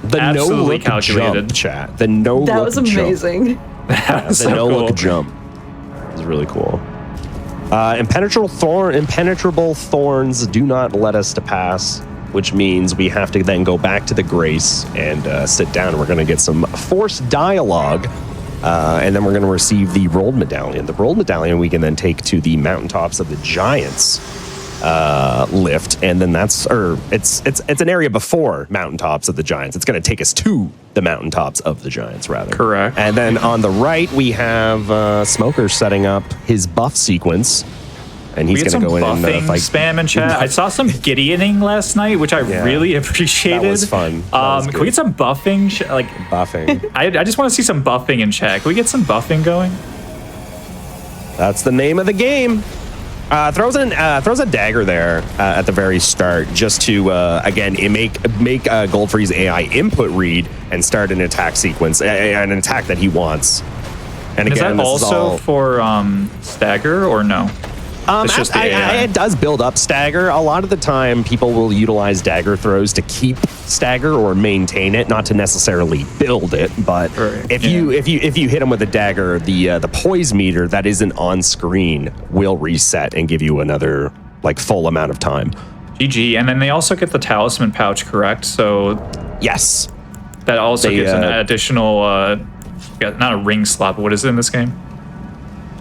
The absolutely no-look calculated. Jump, chat. The no-look jump. That was amazing. The so no-look cool. jump is really cool. Impenetrable thorns do not let us to pass, which means we have to then go back to the Grace and sit down. We're going to get some forced dialogue, and then we're going to receive the rolled medallion. The rolled medallion we can then take to the mountaintops of the Giants lift, and then it's an area before mountaintops of the Giants. It's going to take us to the mountaintops of the Giants, rather. Correct. And then on the right we have Smoker setting up his buff sequence. And he's going to go in and fight. Spam in chat. I saw some Gideoning last night, which I really appreciated. That was fun. Can we get some buffing? Buffing. I just want to see some buffing in chat. Can we get some buffing going? That's the name of the game. Throws a dagger there at the very start, just to again make Goldfree's AI input read and start an attack sequence, an attack that he wants. And is again, that also for stagger or no? It's just the AI. It does build up stagger. A lot of the time, people will utilize dagger throws to keep stagger or maintain it, not to necessarily build it. But if you hit him with a dagger, the poise meter that isn't on screen will reset and give you another like full amount of time. GG, and then they also get the talisman pouch, correct? So yes, that also gives an additional, not a ring slot, but what is it in this game?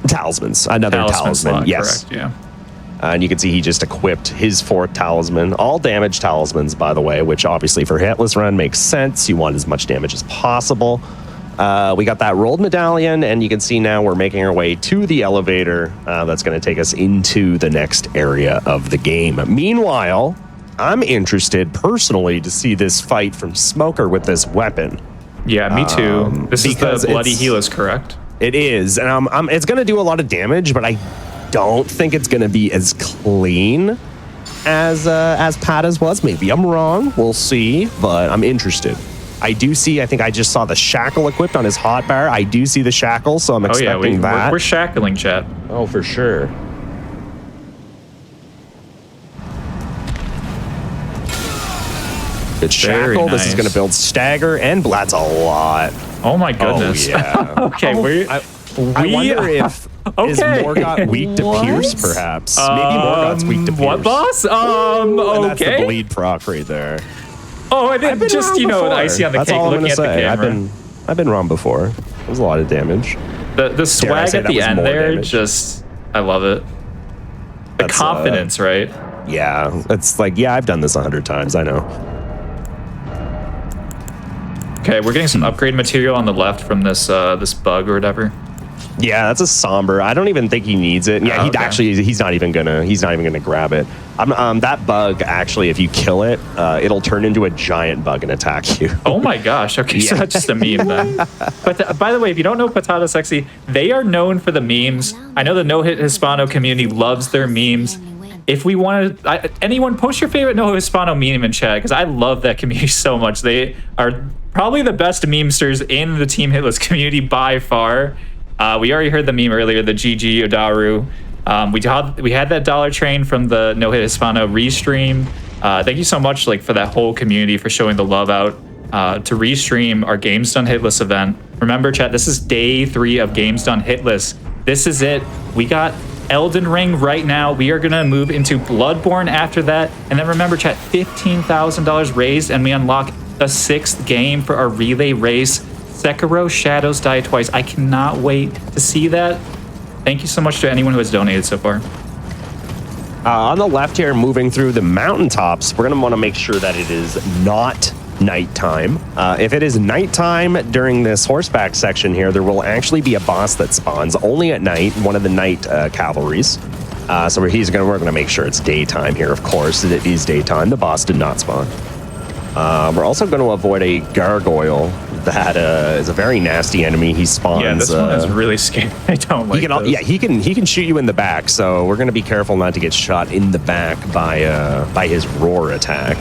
Talismans, another talisman. Slot, yes, correct, yeah. And you can see he just equipped his 4th talisman. All damage talismans, by the way, which obviously for Hitless run makes sense. You want as much damage as possible. We got that rolled medallion, and you can see now we're making our way to the elevator that's going to take us into the next area of the game. Meanwhile, I'm interested personally to see this fight from Smoker with this weapon. Yeah, me too. This is the Bloody Helis, correct? It is, and it's going to do a lot of damage, but I don't think it's going to be as clean as Pata's was. Maybe I'm wrong. We'll see, but I'm interested. I do see. I think I just saw the shackle equipped on his hotbar. I do see the shackle, so I'm expecting that. We're shackling, chat. Oh, for sure. It's shackle. Nice. This is going to build stagger, and that's a lot. Oh my goodness. Oh, yeah. Okay, I wonder if is Morgott weak to Pierce, perhaps. Maybe Morgott's weak to Pierce. What, boss? And okay. that's the bleed proc right there. Oh, I didn't just, the icing on the that's cake all looking at the camera. I've been wrong before. It was a lot of damage. The swag at the end there, damage. I love it. The confidence, right? Yeah, it's like, I've done this 100 times, I know. Okay, we're getting some upgrade material on the left from this this bug or whatever. Yeah, that's a somber. I don't even think he needs it. Yeah, he's not even gonna grab it. That bug actually, if you kill it, it'll turn into a giant bug and attack you. Oh my gosh. Okay, so that's just a meme then. But by the way, if you don't know Patatasexy, they are known for the memes. I know the No Hit Hispano community loves their memes. If we want to, anyone post your favorite No Hispano meme in chat, because I love that community so much. They are probably the best memesters in the Team Hitless community by far. We already heard the meme earlier, the GG Odaru. We had that dollar train from the No Hit Hispano restream. Thank you so much for that whole community for showing the love out to restream our Games Done Hitless event. Remember, chat, this is day 3 of Games Done Hitless. This is it. We got Elden Ring right now. We are gonna move into Bloodborne after that. And then remember, chat, $15,000 raised, and we unlock a 6th game for our relay race. Sekiro Shadows Die Twice. I cannot wait to see that. Thank you so much to anyone who has donated so far. On the left here, moving through the mountaintops, we're going to want to make sure that it is not nighttime. If it is nighttime during this horseback section here, there will actually be a boss that spawns only at night, one of the night cavalries. So we're going to make sure it's daytime here, of course. It is daytime. The boss did not spawn. We're also going to avoid a gargoyle that is a very nasty enemy. He spawns. Yeah, this one is really scary. I don't like this. He can shoot you in the back, so we're going to be careful not to get shot in the back by his roar attack.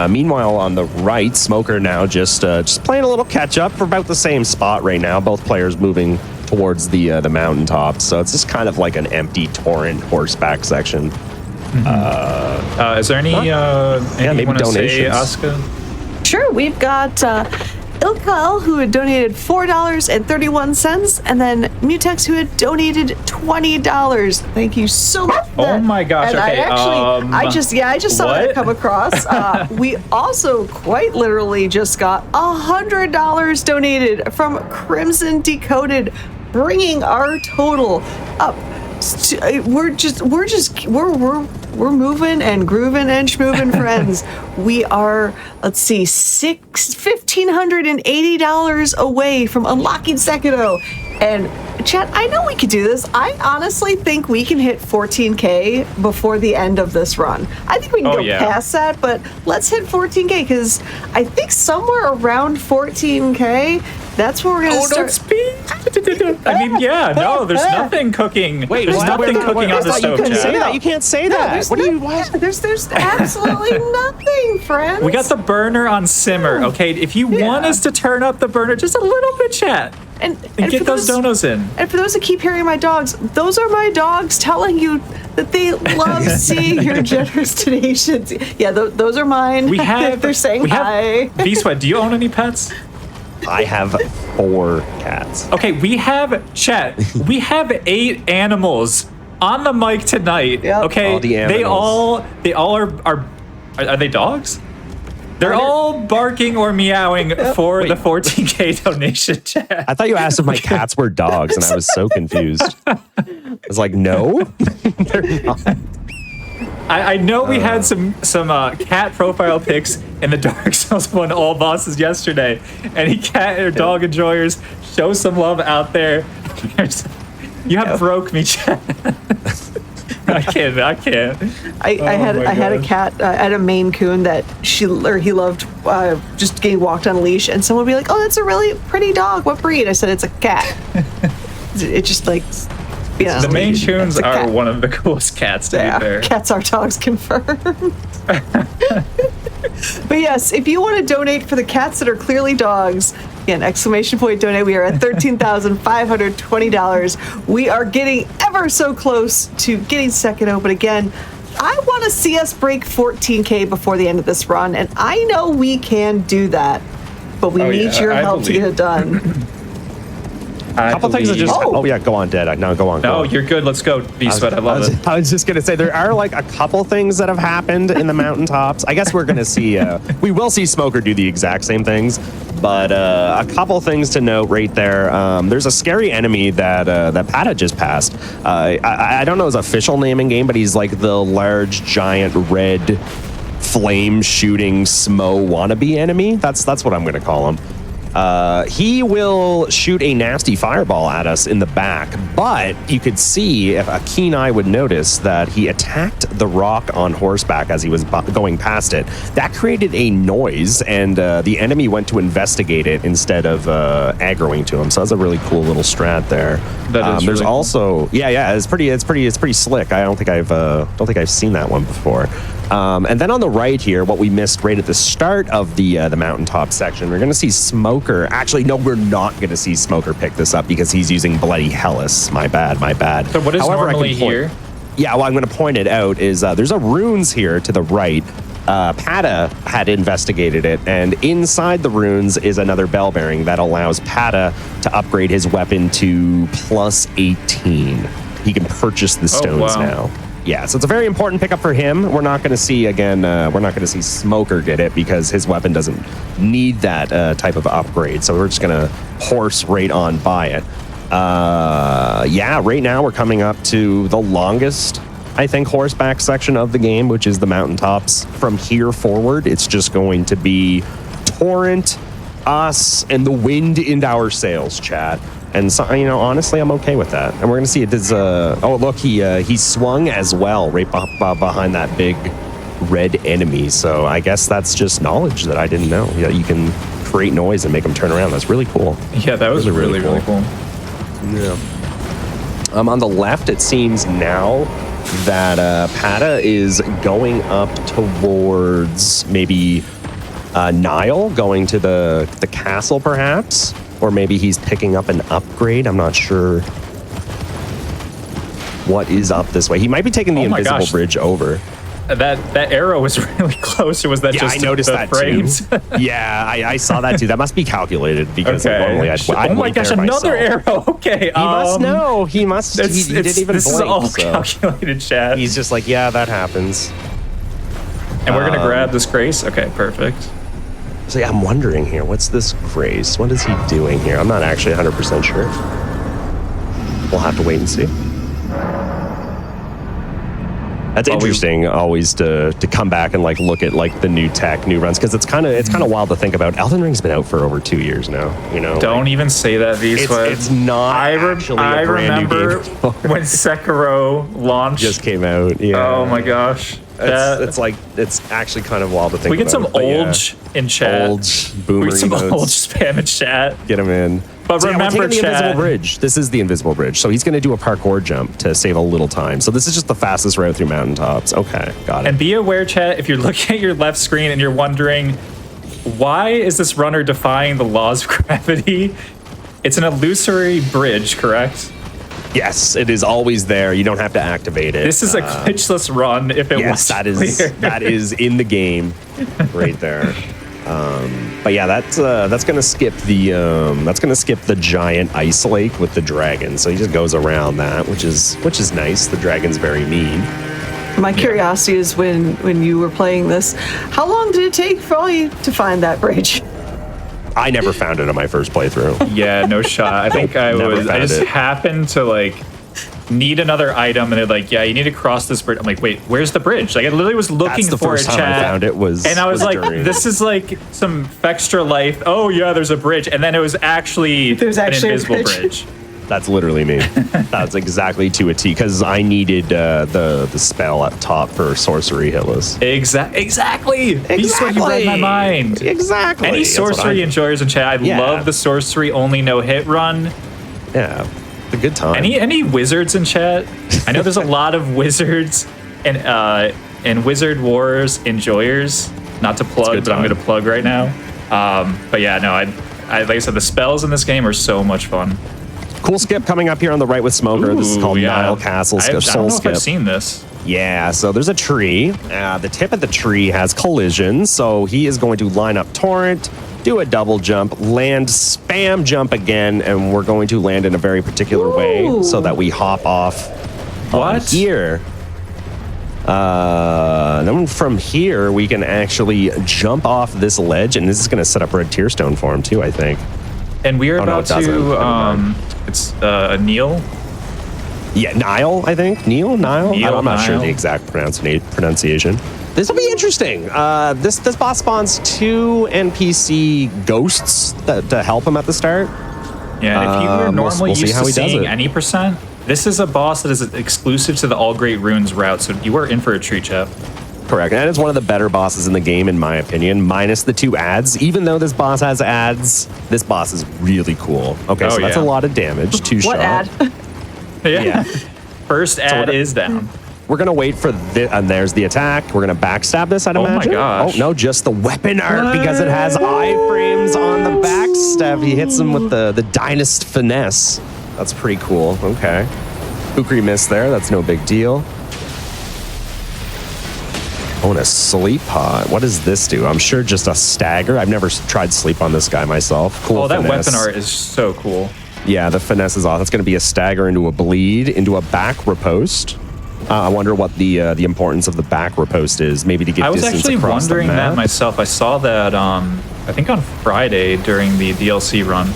Meanwhile, on the right, Smoker now just playing a little catch up for about the same spot right now. Both players moving towards the mountaintop, so it's just kind of like an empty torrent horseback section. Mm-hmm. Is there any maybe donations? Asuka? Sure, we've got Ilkal, who had donated $4.31, and then Mutex, who had donated $20. Thank you so much for that. Oh my gosh! And okay, I just saw that come across. We also quite literally just got $100 donated from Crimson Decoded, bringing our total up. We're moving and grooving and schmooving, friends. We are, let's see, $1,580 away from unlocking Sekiro. And chat, I know we could do this. I honestly think we can hit 14K before the end of this run. I think we can go past that, but let's hit 14K, because I think somewhere around 14K That's where we're gonna start. Don't speak. I mean, yeah, no, there's nothing cooking. Wait, there's what? nothing cooking on the stove, You can't say Chad. that. You can't say that. What do you? What? There's absolutely nothing, friends. We got the burner on simmer, okay? If you want us to turn up the burner just a little bit, Chat, and get those donos in. And for those that keep hearing my dogs, those are my dogs telling you that they love seeing your generous donations. Yeah, those are mine. They're saying hi. V-Sweat, do you own any pets? I have 4 cats. Okay, we have, Chat, we have 8 animals on the mic tonight. Yep. Okay, All the animals. they all are they dogs? They're all barking or meowing for the 14K donation, Chat. I thought you asked if my cats were dogs, and I was so confused. I was like, no, they're not. I know we had some cat profile pics in the Dark Souls 1 All Bosses yesterday. Any cat or dog enjoyers, show some love out there. You have broke me, Chad. I can't. I had a cat. I had a Maine Coon that he loved just getting walked on a leash, and someone would be like, "Oh, that's a really pretty dog. What breed?" I said, "It's a cat." It just like. Yeah, the Maine Coons are one of the coolest cats to be fair. Cats are dogs confirmed. But yes, if you want to donate for the cats that are clearly dogs, again, !donate. We are at $13,520. We are getting ever so close to getting second open again. I want to see us break 14K before the end of this run, and I know we can do that, but we need your help to get it done. A couple things that just. Oh yeah, go on, Dead. No, go on. No, you're good. Let's go, V-Sweat. I love it. I was just gonna say there are like a couple things that have happened in the mountaintops. I guess we're gonna see. We will see Smoker do the exact same things, but a couple things to note right there. There's a scary enemy that Pata just passed. I don't know his official name in game, but he's like the large, giant, red, flame shooting Smo wannabe enemy. That's what I'm gonna call him. He will shoot a nasty fireball at us in the back, but you could see, if a keen eye would notice, that he attacked the rock on horseback as he was going past it. That created a noise, and the enemy went to investigate it instead of aggroing to him. So that's a really cool little strat there. That is there's really also cool. Yeah, it's pretty slick. I don't think I've seen that one before. And then on the right here, what we missed right at the start of the mountaintop section, we're going to see Smoker. Actually, no, we're not going to see Smoker pick this up because he's using Bloody Hellas. My bad. So what is normally here? Yeah, well, I'm going to point it out is there's a runes here to the right. Pata had investigated it, and inside the runes is another bell bearing that allows Pata to upgrade his weapon to plus 18. He can purchase the stones now. Yeah, so it's a very important pickup for him. We're not going to see, again, Smoker get it because his weapon doesn't need that type of upgrade. So we're just going to horse right on by it. Right now we're coming up to the longest, I think, horseback section of the game, which is the mountaintops. From here forward, it's just going to be Torrent, us, and the wind in our sails, chat. And so, honestly, I'm okay with that. And we're gonna see it. There's oh look, he swung as well right behind that big red enemy. So I guess that's just knowledge that I didn't know. Yeah, you can create noise and make them turn around. That's really cool. Yeah, that was really cool. Yeah. On the left, it seems now that Pata is going up towards maybe Nile, going to the castle, perhaps. Or maybe he's picking up an upgrade. I'm not sure what is up this way. He might be taking the invisible bridge over. That arrow was really close. Or was that just I noticed the that frames? too. Yeah, I saw that too. That must be calculated because normally I'd oh my gosh, another arrow. Okay. He must know. He must. He didn't even this blink. Is all calculated, Chad. He's just like, yeah, that happens. And we're gonna grab this grace. Okay, perfect. So yeah, I'm wondering here, what's this grace? What is he doing here? I'm not actually 100% sure. We'll have to wait and see. That's interesting always to come back and look at the new tech, new runs, because it's kind of wild to think about. Elden Ring's been out for over 2 years now. Don't even say that, V-Sweat. It's not actually a brand new game. When Sekiro launched, just came out. Yeah. Oh my gosh. It's actually kind of wild to think. We get some about, old in chat. Old boomer. We get some emotes. old spam in chat. Get him in. But So remember, we're taking the chat. invisible bridge. This is the invisible bridge. So he's going to do a parkour jump to save a little time. So this is just the fastest route through mountaintops. Okay, got it. And be aware, chat, if you're looking at your left screen and you're wondering, why is this runner defying the laws of gravity? It's an illusory bridge, correct? Yes, it is always there. You don't have to activate it. This is a glitchless run. If it was that is clear. that is in the game, right there. But yeah, that's gonna skip the giant ice lake with the dragon. So he just goes around that, which is nice. The dragon's very mean. My curiosity is when you were playing this, how long did it take for you to find that bridge? I never found it on my first playthrough. Yeah, no shot. I think I just happened to need another item, and they're like, yeah, you need to cross this bridge. I'm like, wait, where's the bridge? Like, I literally was looking That's the for first a time chat. I found it was, and I was like, during. this is like some extra life. Oh yeah, there's a bridge, and then it was actually There's an actually a invisible bridge. bridge. That's literally me. That's exactly to a T, because I needed the spell up top for sorcery hitless. Exactly. He's what you read my mind. Exactly. Any sorcery enjoyers in chat, I love the sorcery only no hit run. Yeah, it's a good time. Any wizards in chat? I know there's a lot of wizards and Wizard Wars enjoyers. Not to plug, but I'm going to plug right now. But yeah, no, I like I said, the spells in this game are so much fun. Cool skip coming up here on the right with Smoker. This is called Nile Castle I Soul don't know if Skip. I've seen this. Yeah, so there's a tree. The tip of the tree has collision, so he is going to line up Torrent, do a double jump, land, spam jump again, and we're going to land in a very particular way so that we hop off here. Then from here, we can actually jump off this ledge, and this is going to set up Red Tearstone for him too, I think. And we are about to, it's Neil. Yeah, Nile, I think. Nile? I'm not sure Nile. the exact pronunciation. This will be interesting. This boss spawns 2 NPC ghosts to help him at the start. Yeah, and if you were normally we'll see used how to he does seeing it. any percent, this is a boss that is exclusive to the All Great Runes route, so you are in for a treat, chap. Correct. And it's one of the better bosses in the game, in my opinion, minus the 2 ads. Even though this boss has ads, this boss is really cool. Okay, so that's a lot of damage. 2 shot. What ad? Yeah. First ad is down. We're going to wait for this, and there's the attack. We're going to backstab this, I'd imagine. my gosh. Oh, no, just the weapon art because it has iframes on the backstab. He hits him with the Dynast Finesse. That's pretty cool. Okay. Kukri missed there. That's no big deal. Oh, and a sleep pot. What does this do? I'm sure just a stagger. I've never tried sleep on this guy myself. Cool. Oh, that finesse. weapon art is so cool. Yeah, the finesse is off. That's going to be a stagger into a bleed, into a back riposte. I wonder what the importance of the back riposte is. Maybe to get I was distance actually across wondering the map. that myself. I saw that, I think on Friday during the DLC run.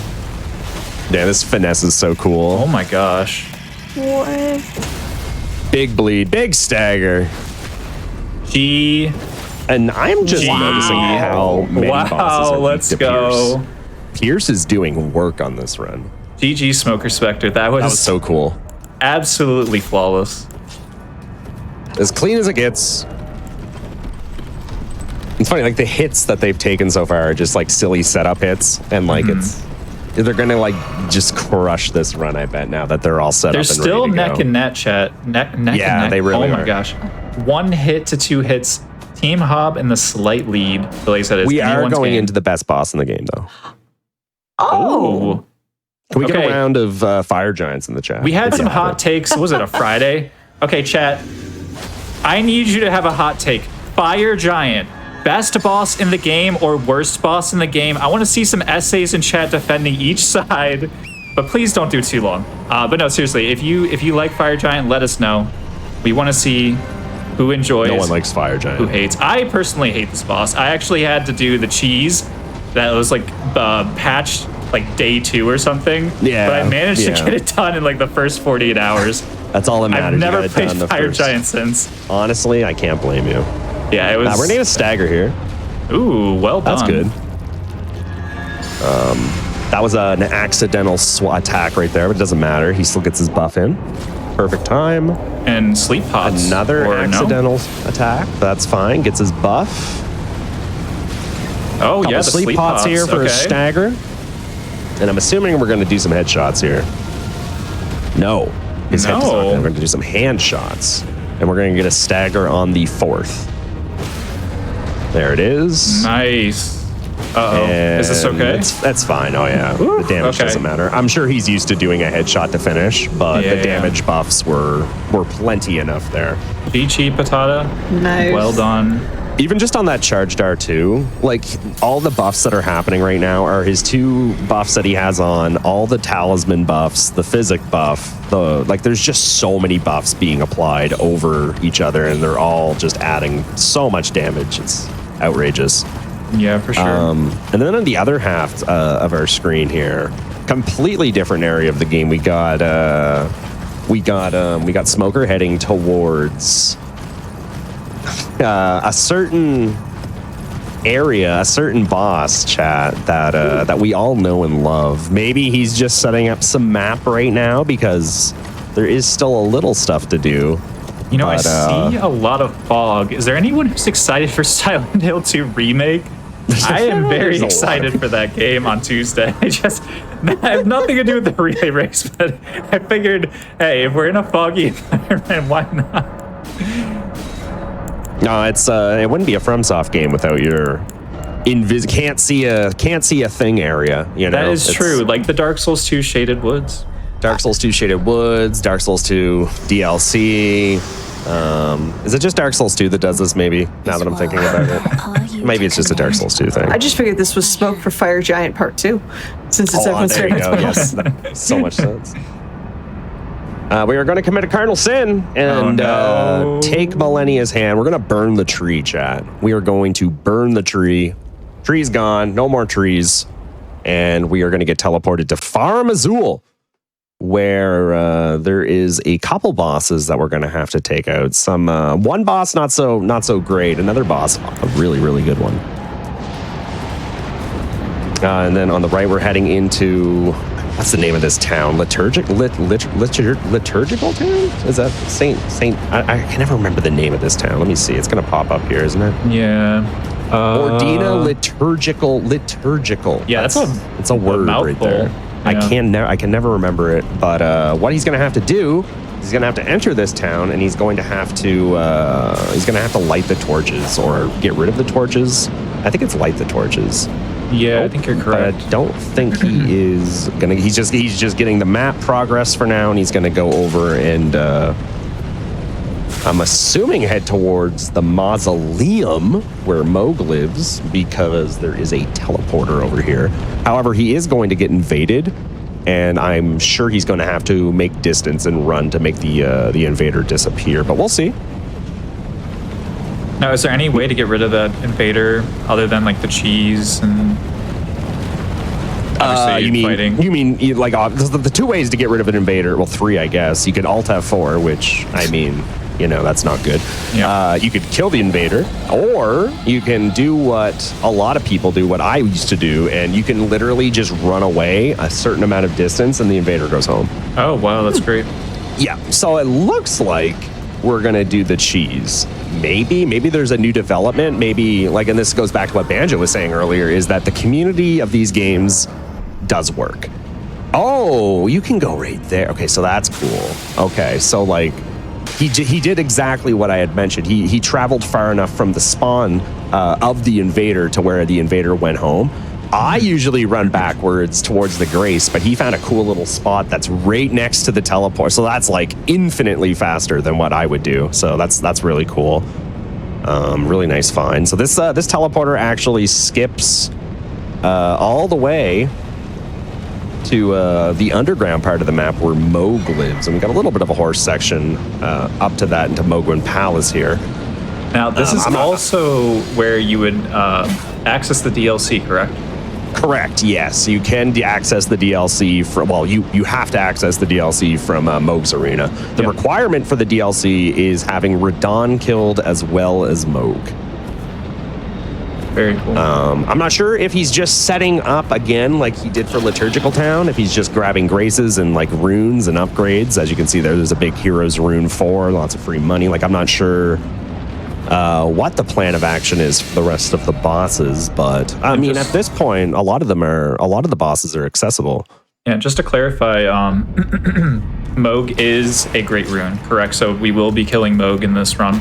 Yeah, this finesse is so cool. Oh my gosh. What? Big bleed, big stagger. G. And I'm just noticing how many bosses are weak let's to go. Pierce is doing work on this run. GG Smoker Spectre. That was so cool. Absolutely flawless. As clean as it gets. It's funny, like the hits that they've taken so far are just like silly setup hits, and like they're gonna like just crush this run. I bet now that they're all set They're up and still ready to neck go. and neck, chat. Neck and neck. they really Oh my are. gosh. 1 hit to 2 hits. Team Hob in the slight lead. Like I said, it's We are anyone's going game. into the best boss in the game, though. Oh. Ooh. Can we get Okay. a round of fire giants in the chat? We had If some you have hot it. takes. Was it a Friday? Okay, chat. I need you to have a hot take. Fire Giant. Best boss in the game or worst boss in the game? I want to see some essays in chat defending each side, but please don't do too long. But no, seriously, if you like Fire Giant, let us know. We want to see who enjoys. No one likes fire giant. Who hates. I personally hate this boss. I actually had to do the cheese that was like patched like day 2 or something. Yeah, But I managed to yeah. get it done in like the first 48 hours. That's all that matters. I've You never got it played done the Fire first. Giant since. Honestly, I can't blame you. Yeah, it was. We're gonna need a stagger here. Ooh, well done. That's good. That was an accidental attack right there, but it doesn't matter. He still gets his buff in. Perfect time. And sleep pots. Another accidental attack. That's fine. Gets his buff. Oh, yeah, the sleep pots here for a stagger. And I'm assuming we're going to do some headshots here. No. His head is not. We're going to do some hand shots. And we're going to get a stagger on the 4th. There it is. Nice. Uh-oh. Is this okay? That's fine. Oh, yeah. Ooh, the damage doesn't matter. I'm sure he's used to doing a headshot to finish, but the damage buffs were plenty enough there. Peachy patata. Nice. Well done. Even just on that charged R2, like all the buffs that are happening right now are his 2 buffs that he has on, all the talisman buffs, the physic buff, there's just so many buffs being applied over each other, and they're all just adding so much damage. It's outrageous. Yeah, for sure. And then on the other half of our screen here, completely different area of the game. We got Smoker heading towards a certain area, a certain boss, chat, that we all know and love. Maybe he's just setting up some map right now because there is still a little stuff to do. You know, I see a lot of fog. Is there anyone who's excited for Silent Hill 2 Remake? I am very excited for that game on Tuesday. I have nothing to do with the relay race, but I figured, hey, if we're in a foggy environment, why not? No, it wouldn't be a FromSoft game without your can't see a thing area. You know, that is true. Like the Dark Souls 2 Shaded Woods. Dark Souls 2 Shaded Woods, Dark Souls 2 DLC. Is it just Dark Souls 2 that does this, maybe, now that I'm thinking about it? Maybe it's just a Dark Souls 2 thing. I just figured this was Smoke for Fire Giant Part 2, since it's everyone's there you favorite go. Yes, that makes so much sense. We are going to commit a cardinal sin and take Millennia's hand. We're going to burn the tree, chat. We are going to burn the tree. Tree's gone. No more trees. And we are going to get teleported to Farum Azula, where there is a couple bosses that we're going to have to take out. One boss not so great. Another boss, a really, really good one. And then on the right, we're heading into, what's the name of this town? Liturgical town? Is that Saint? I can never remember the name of this town. Let me see. It's going to pop up here, isn't it? Yeah. Ordina liturgical. Yeah, it's a word right there. Yeah. I can never remember it. But what he's going to have to do, he's going to have to enter this town, and he's going to have to light the torches or get rid of the torches. I think it's light the torches. Yeah, I think you're correct. But I don't think he is gonna. He's just getting the map progress for now, and he's gonna go over and I'm assuming head towards the mausoleum where Moog lives, because there is a teleporter over here. However, he is going to get invaded, and I'm sure he's going to have to make distance and run to make the invader disappear. But we'll see. Now, is there any way to get rid of that invader other than like the cheese and you mean like the 2 ways to get rid of an invader? Well, 3, I guess. You could Alt F4, which I mean, you know, that's not good. Yeah. You could kill the invader, or you can do what a lot of people do, what I used to do, and you can literally just run away a certain amount of distance, and the invader goes home. Oh wow, that's great. Yeah. So it looks like we're gonna do the cheese. Maybe there's a new development. Maybe, like, and this goes back to what Banjo was saying earlier, is that the community of these games does work. Oh, you can go right there. Okay, so that's cool. Okay, so like he did exactly what I had mentioned. He traveled far enough from the spawn of the invader to where the invader went home. I usually run backwards towards the Grace, but he found a cool little spot that's right next to the teleport. So that's like infinitely faster than what I would do. So that's really cool. Really nice find. So this teleporter actually skips all the way to the underground part of the map where Moog lives. And we got a little bit of a horse section up to that into Mogwin Palace here. Now, this is also where you would access the DLC, correct? Correct, yes. You can access the DLC from, well, you have to access the DLC from Moog's Arena. The requirement for the DLC is having Radon killed as well as Moog. Very cool. I'm not sure if he's just setting up again like he did for Liturgical Town, if he's just grabbing graces and like runes and upgrades. As you can see there's a big Heroes Rune 4, lots of free money. Like I'm not sure what the plan of action is for the rest of the bosses, but I mean at this point a lot of the bosses are accessible. Yeah, just to clarify, Moog is a great rune, correct? So we will be killing Moog in this run?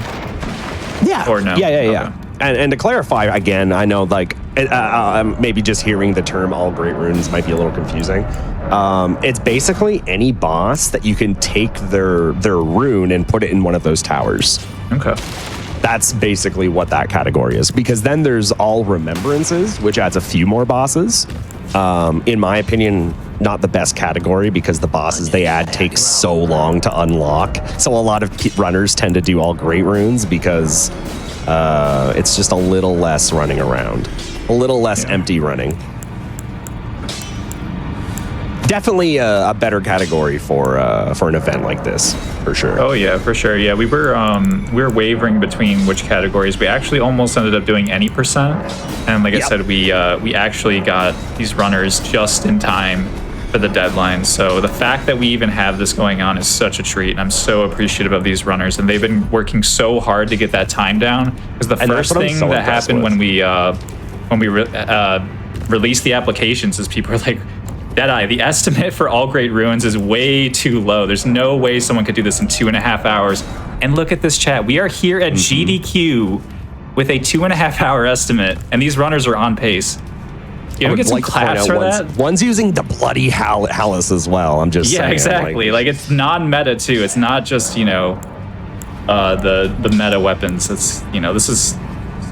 Yeah. Or no? Yeah. Okay. And to clarify, again, I know like maybe just hearing the term all great runes might be a little confusing. It's basically any boss that you can take their rune and put it in one of those towers. Okay. That's basically what that category is. Because then there's all remembrances, which adds a few more bosses. In my opinion, not the best category because the bosses they add take so long to unlock. So a lot of runners tend to do all great runes because it's just a little less running around, a little less empty running. Definitely a better category for an event like this, for sure. Oh yeah, for sure. Yeah, we were wavering between which categories. We actually almost ended up doing any percent, and like I said, we actually got these runners just in time for the deadline. So the fact that we even have this going on is such a treat, and I'm so appreciative of these runners. And they've been working so hard to get that time down. Because the first thing that happened when we released the applications is people are like, Deadeye, the estimate for all great ruins is way too low. There's no way someone could do this in 2.5 hours. And look at this chat. We are here at GDQ with a 2.5 hour estimate, and these runners are on pace. You know, get some claps for that. One's using the bloody Hallis as well. I'm just saying. Yeah, exactly. Like it's non-meta too. It's not just, you know, the meta weapons. It's, you know, this is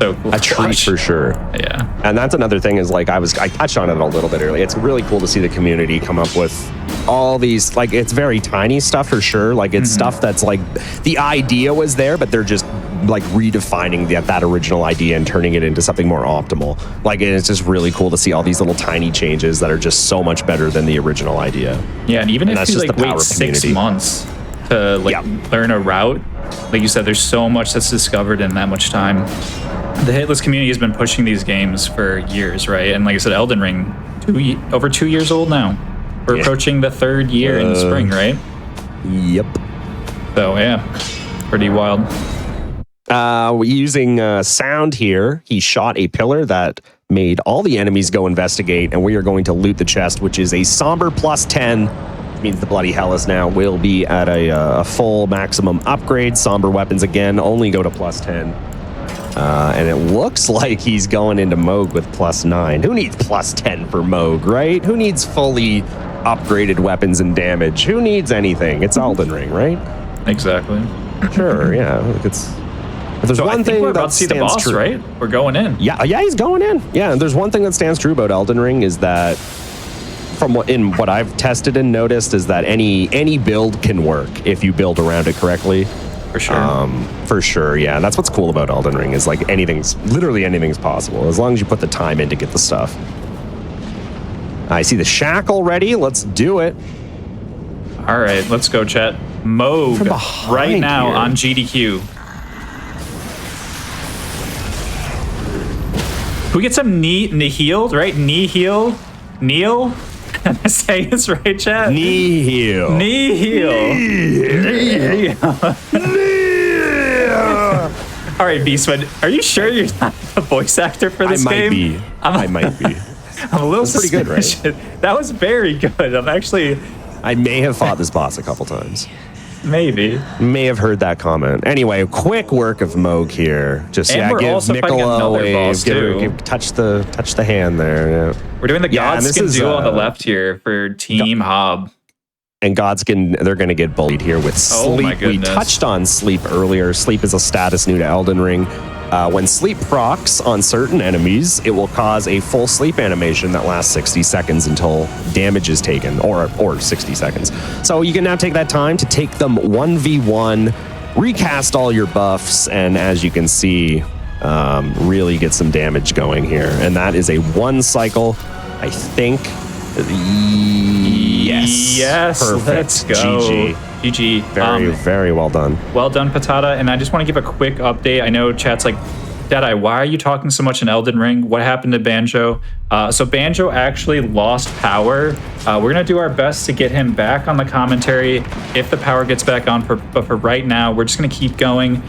so cool. A treat for sure. Yeah. And that's another thing is like I touched on it a little bit earlier. It's really cool to see the community come up with all these, like, it's very tiny stuff for sure. Like it's stuff that's like the idea was there, but they're just like redefining that original idea and turning it into something more optimal. Like it's just really cool to see all these little tiny changes that are just so much better than the original idea. Yeah, and even if you like wait 6 months to like learn a route, like you said, there's so much that's discovered in that much time. The Hitless community has been pushing these games for years, right? And like I said, Elden Ring, over 2 years old now. We're approaching the 3rd year in the spring, right? Yep. So yeah, pretty wild. Using sound here, he shot a pillar that made all the enemies go investigate, and we are going to loot the chest, which is a somber +10. Which means the Bloody Hellas now will be at a full maximum upgrade. Somber weapons again only go to +10. And it looks like he's going into Moog with +9. Who needs +10 for Moog, right? Who needs fully upgraded weapons and damage? Who needs anything? It's Elden Ring, right? Exactly. Sure, yeah. If there's one thing we're about to see the boss, true, right? We're going in. Yeah, he's going in. Yeah, and there's one thing that stands true about Elden Ring is that from what I've tested and noticed is that any build can work if you build around it correctly. For sure. For sure, yeah. That's what's cool about Elden Ring is like literally anything's possible as long as you put the time in to get the stuff. I see the shack already. Let's do it. All right, let's go, chat. Moog right now here on GDQ. Can we get some knee healed, right? Knee heal? Neil? Am I saying this right, chat? Knee heal. Knee heal. Knee heal. All right, Beastman, are you sure you're not the voice actor for this game? I might be. I'm a little pretty good, right? suspicious. That was very good. I may have fought this boss a couple times. Maybe. May have heard that comment. Anyway, quick work of Moog here. Just and give Nicola a wave. Touch the hand there. Yeah. We're doing the Godskin duo on the left here for Team Hob. And Godskin, they're going to get bullied here with Sleep. My goodness. We touched on Sleep earlier. Sleep is a status new to Elden Ring. When Sleep procs on certain enemies, it will cause a full sleep animation that lasts 60 seconds until damage is taken, or 60 seconds. So you can now take that time to take them 1v1, recast all your buffs, and as you can see, really get some damage going here. And that is a 1 cycle, I think. Yes. Perfect. Let's go. GG. Very well done. Well done, Patata. And I just want to give a quick update. I know chat's like, Deadeye, why are you talking so much in Elden Ring? What happened to Banjo? So Banjo actually lost power. We're going to do our best to get him back on the commentary if the power gets back on. But for right now, we're just going to keep going.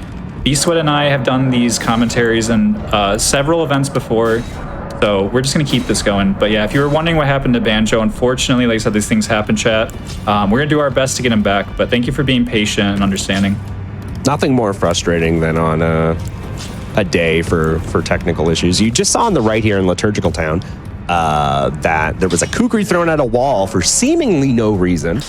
Beastwood and I have done these commentaries in several events before. So we're just going to keep this going. But yeah, if you were wondering what happened to Banjo, unfortunately, like I said, these things happen, chat. We're going to do our best to get him back. But thank you for being patient and understanding. Nothing more frustrating than on a day for technical issues. You just saw on the right here in Liturgical Town that there was a kukri thrown at a wall for seemingly no reason.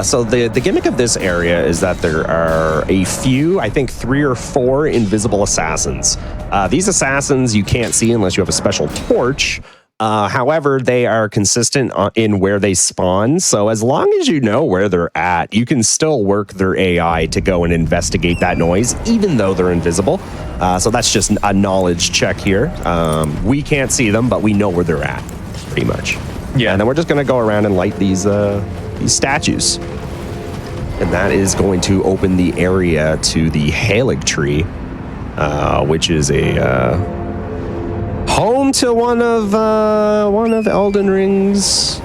So the gimmick of this area is that there are a few, I think 3 or 4 invisible assassins. These assassins you can't see unless you have a special torch. However, they are consistent in where they spawn. So as long as you know where they're at, you can still work their AI to go and investigate that noise, even though they're invisible. So that's just a knowledge check here. We can't see them, but we know where they're at, pretty much. Yeah. And then we're just going to go around and light these statues. And that is going to open the area to the Halig tree, which is a home to one of Elden Ring's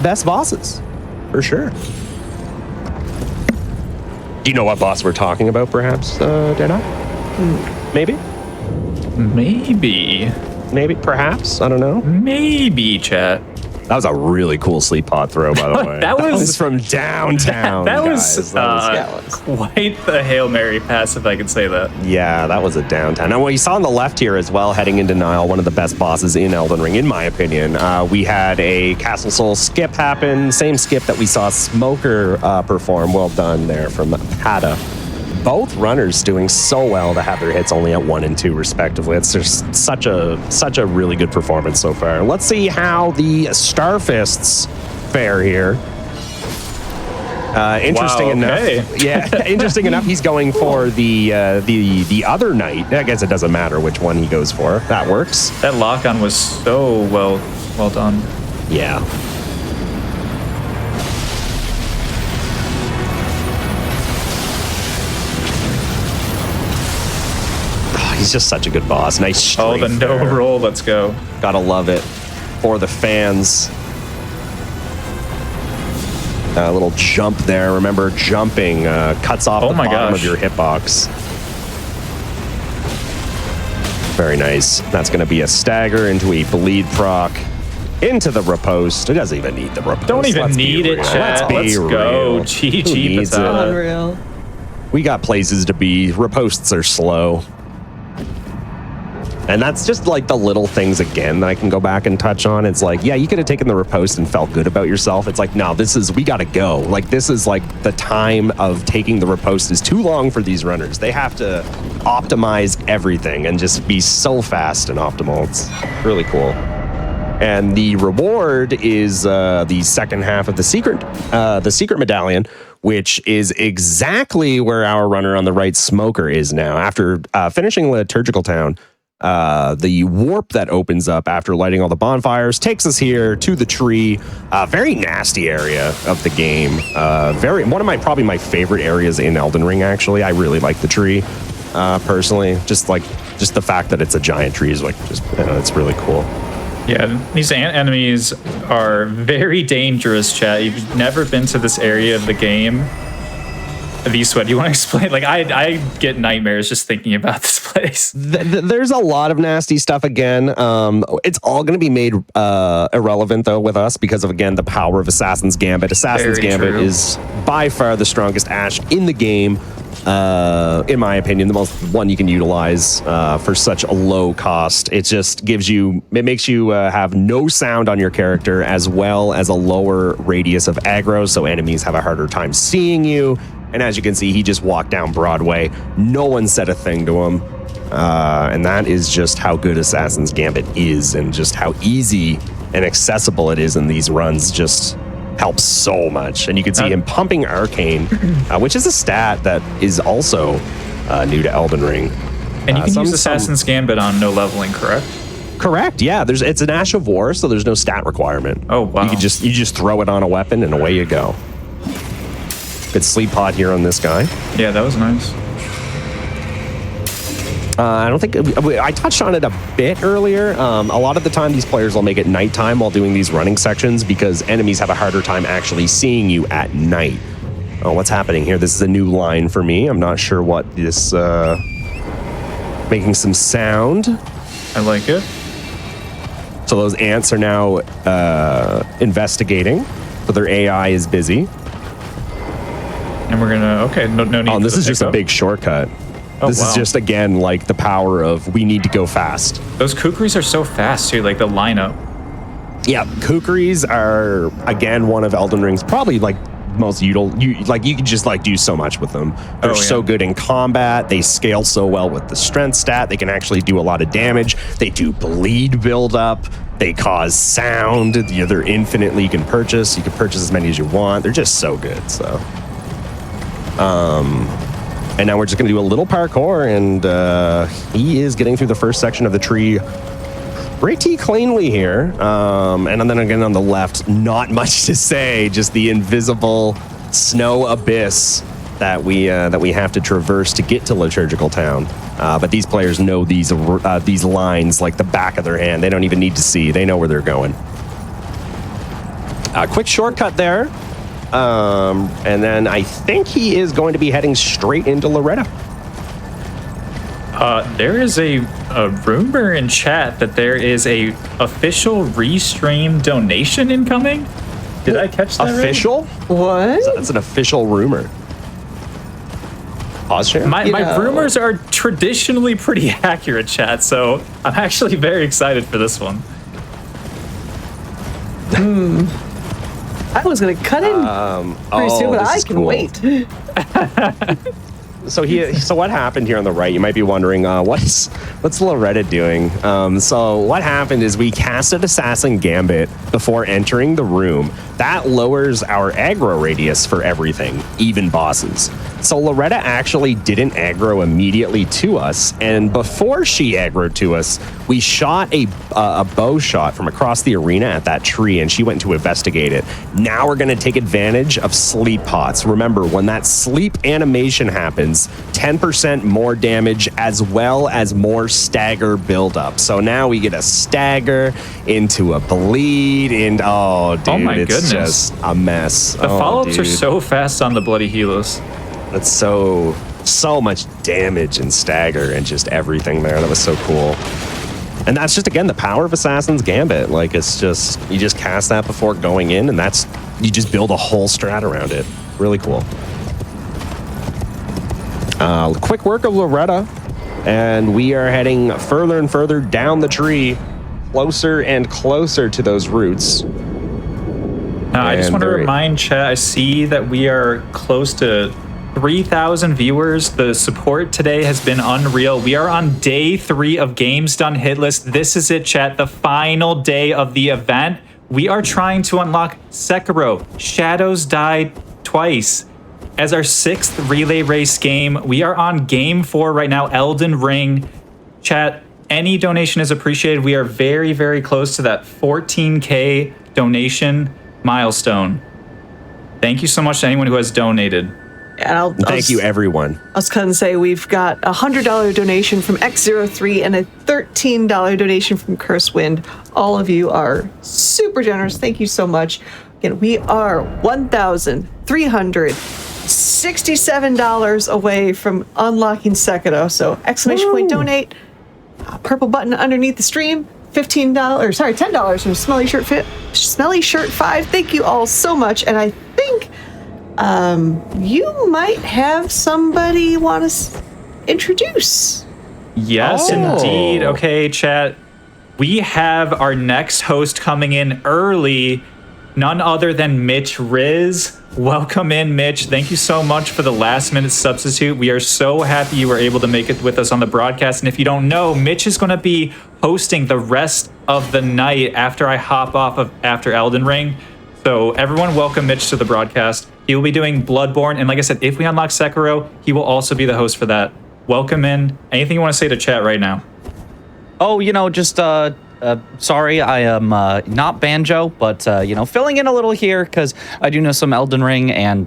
best bosses, for sure. Do you know what boss we're talking about, perhaps, Deadeye? Maybe? Maybe, perhaps? I don't know. Maybe, chat. That was a really cool sleep pod throw, by the way. that was from downtown. That was quite the Hail Mary pass, if I could say that. Yeah, that was a downtown. Now, what you saw on the left here as well, heading into Nile, one of the best bosses in Elden Ring, in my opinion. We had a Castle Soul skip happen, same skip that we saw Smoker perform. Well done there from Pata. Both runners doing so well to have their hits only at 1 and 2 respectively. It's just such a really good performance so far. Let's see how the Starfists fare here. Interesting enough. Yeah, interesting enough. He's going for the other knight. I guess it doesn't matter which one he goes for. That works. That lock-on was so well done. Yeah. He's just such a good boss. Nice strength. Oh, the no roll. Let's go. Gotta love it. For the fans. A little jump there. Remember, jumping cuts off the bottom of your hitbox. Very nice. That's going to be a stagger into a bleed proc. Into the riposte. It doesn't even need the riposte. Don't even need it, chat. Let's go. GG, Patata. Unreal. We got places to be. Ripostes are slow. And that's just like the little things again that I can go back and touch on. It's like, yeah, you could have taken the riposte and felt good about yourself. It's like, no, we got to go. Like, this is like the time of taking the riposte is too long for these runners. They have to optimize everything and just be so fast and optimal. It's really cool. And the reward is the second half of the secret medallion, which is exactly where our runner on the right, Smoker, is now. After finishing Liturgical Town, the warp that opens up after lighting all the bonfires takes us here to the tree. Very nasty area of the game. One of probably my favorite areas in Elden Ring, actually. I really like the tree, personally. Just the fact that it's a giant tree is like, it's really cool. Yeah, these ant enemies are very dangerous, chat. You've never been to this area of the game. V-Sweat, do you want to explain? Like, I get nightmares just thinking about this place. There's a lot of nasty stuff again. It's all going to be made irrelevant, though, with us because of, again, the power of Assassin's Gambit. Assassin's Gambit is by far the strongest Ashe in the game. In my opinion, the most one you can utilize for such a low cost. It just makes you have no sound on your character as well as a lower radius of aggro, so enemies have a harder time seeing you. And as you can see, he just walked down Broadway. No one said a thing to him. And that is just how good Assassin's Gambit is, and just how easy and accessible it is in these runs. Just helps so much. And you can see him pumping Arcane, which is a stat that is also new to Elden Ring. And you can use Assassin's Gambit on no leveling, correct? Correct, yeah. It's an Ash of War, so there's no stat requirement. Oh, wow. You just throw it on a weapon and away you go. Good sleep pod here on this guy. Yeah, that was nice. I don't think I touched on it a bit earlier. A lot of the time, these players will make it nighttime while doing these running sections because enemies have a harder time actually seeing you at night. Oh, what's happening here? This is a new line for me. I'm not sure what this... making some sound. I like it. So those ants are now investigating. So their AI is busy. And we're gonna... Okay, no need. Oh, this is just a big shortcut. This is just, again, like the power of we need to go fast. Those kukris are so fast, too, like the lineup. Yeah, kukris are, again, one of Elden Ring's probably, like, most you can just, like, do so much with them. They're so good in combat. They scale so well with the strength stat. They can actually do a lot of damage. They do bleed buildup. They cause sound. They're infinitely you can purchase. You can purchase as many as you want. They're just so good, so... And now we're just going to do a little parkour, and he is getting through the first section of the tree pretty cleanly here. And then again on the left, not much to say, just the invisible snow abyss that we have to traverse to get to Liturgical Town. But these players know these lines like the back of their hand. They don't even need to see. They know where they're going. Quick shortcut there. And then I think he is going to be heading straight into Loretta. There is a rumor in chat that there is a official restream donation incoming. Did I catch that official? Right? What? That's an official rumor. Pause share? My rumors are traditionally pretty accurate, chat, so I'm actually very excited for this one. I was going to cut in pretty soon, but I can wait. So what happened here on the right? You might be wondering, what's Loretta doing? So what happened is we casted Assassin Gambit before entering the room. That lowers our aggro radius for everything, even bosses. So Loretta actually didn't aggro immediately to us, and before she aggroed to us, we shot a bow shot from across the arena at that tree, and she went to investigate it. Now we're going to take advantage of sleep pots. Remember, when that sleep animation happens, 10% more damage as well as more stagger buildup. So now we get a stagger into a bleed, and oh, dude, it's just a mess. The follow-ups are so fast on the Bloody Helos. That's so much damage and stagger and just everything there. That was so cool. And that's just, again, the power of Assassin's Gambit. Like, it's just, you just cast that before going in, and that's, you just build a whole strat around it. Really cool. Quick work of Loretta, and we are heading further and further down the tree, closer and closer to those roots. I just want to remind chat, I see that we are close to 3,000 viewers. The support today has been unreal. We are on day 3 of Games Done Hitless. This is it, chat, the final day of the event. We are trying to unlock Sekiro, Shadows Die Twice, as our 6th relay race game. We are on game 4 right now, Elden Ring. Chat, any donation is appreciated. We are very, very close to that 14K donation milestone. Thank you so much to anyone who has donated. And Thank you, everyone. I was going to say we've got a $100 donation from X03 and a $13 donation from Curse Wind. All of you are super generous. Thank you so much. Again, we are $1,367 away from unlocking Sekiro. So exclamation point donate, purple button underneath the stream. $10 from Smelly Shirt 5. Thank you all so much. And I think you might have somebody want to introduce. Yes, indeed. Okay, chat. We have our next host coming in early, none other than Mitch Riz. Welcome in, Mitch. Thank you so much for the last-minute substitute. We are so happy you were able to make it with us on the broadcast. And if you don't know, Mitch is going to be hosting the rest of the night after I hop off of after Elden Ring. So everyone welcome Mitch to the broadcast. He will be doing Bloodborne. And like I said, if we unlock Sekiro, he will also be the host for that. Welcome in. Anything you want to say to chat right now? Oh, just sorry, I am not Banjo, but filling in a little here because I do know some Elden Ring, and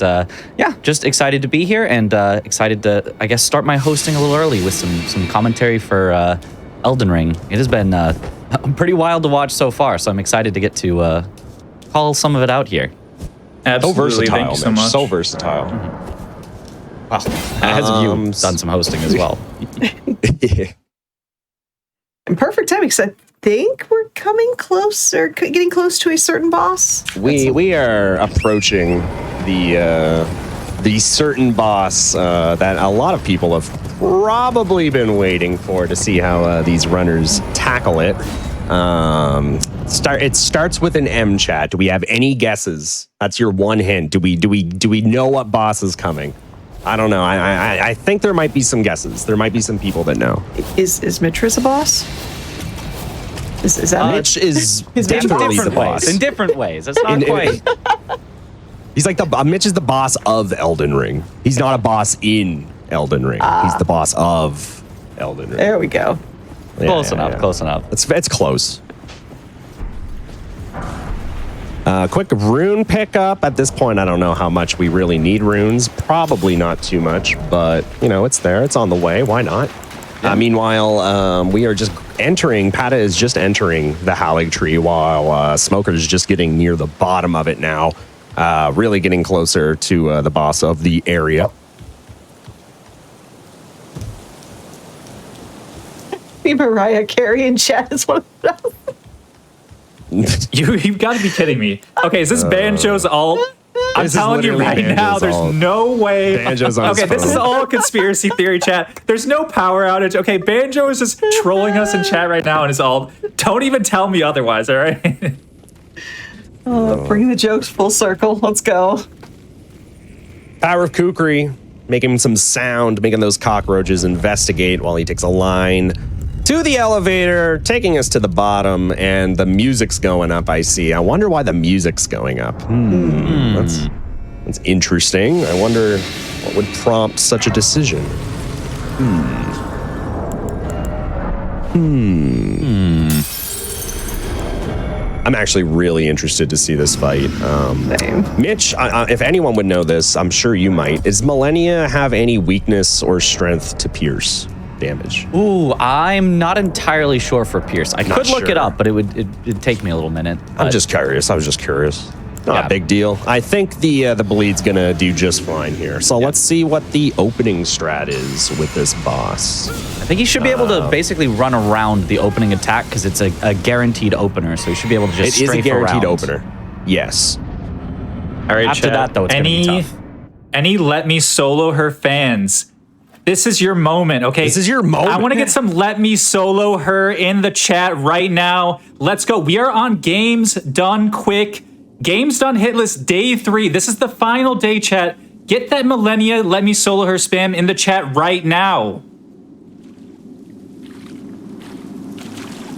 just excited to be here and excited to, I guess, start my hosting a little early with some commentary for Elden Ring. It has been pretty wild to watch so far, so I'm excited to get to call some of it out here. Absolutely, so versatile, thank you so much. So versatile. Well, as of you, done some hosting as well. And perfect timing, because I think we're coming close or getting close to a certain boss. We are approaching the certain boss that a lot of people have probably been waiting for to see how these runners tackle it. It starts with an M, chat. Do we have any guesses? That's your one hint. Do we know what boss is coming? I don't know. I think there might be some guesses. There might be some people that know. Is Mitris a boss? Is that Mitch is definitely the boss. In different ways. That's not quite. He's like Mitch is the boss of Elden Ring. He's not a boss in Elden Ring. He's the boss of Elden Ring. There we go. Close enough. It's close. Quick rune pickup. At this point, I don't know how much we really need runes. Probably not too much, but it's there. It's on the way. Why not? Yeah. Meanwhile, we are just entering. Pata is just entering the Halig tree, while Smoker is just getting near the bottom of it now. Really getting closer to the boss of the area. Mariah Carey in chat is one of those. You've got to be kidding me. Okay, is this Banjo's alt? I'm telling you right now, there's no way. Banjo's on okay, this is all conspiracy theory chat. There's no power outage. Okay, Banjo is just trolling us in chat right now in his alt. Don't even tell me otherwise, all right? Bring the jokes full circle. Let's go. Power of Kukri, making some sound, making those cockroaches investigate while he takes a line to the elevator, taking us to the bottom, and the music's going up, I see. I wonder why the music's going up. That's interesting. I wonder what would prompt such a decision. I'm actually really interested to see this fight. Mitch, if anyone would know this, I'm sure you might. Does Millennia have any weakness or strength to pierce damage? Ooh, I'm not entirely sure for Pierce. I could look it up, but it'd take me a little minute. I'm just curious. I was just curious. Not a big deal. I think the bleed's gonna do just fine here. So let's see what the opening strat is with this boss. I think he should be able to basically run around the opening attack because it's a guaranteed opener. So he should be able to just strafe around. It is a guaranteed opener. Yes. All right, after that, though, it's gonna be tough. Any Let Me Solo Her fans, this is your moment, okay? This is your moment. I want to get some Let Me Solo Her in the chat right now. Let's go. We are on Games Done Quick. Games Done Hitless Day 3. This is the final day, chat. Get that Millennia Let Me Solo Her spam in the chat right now.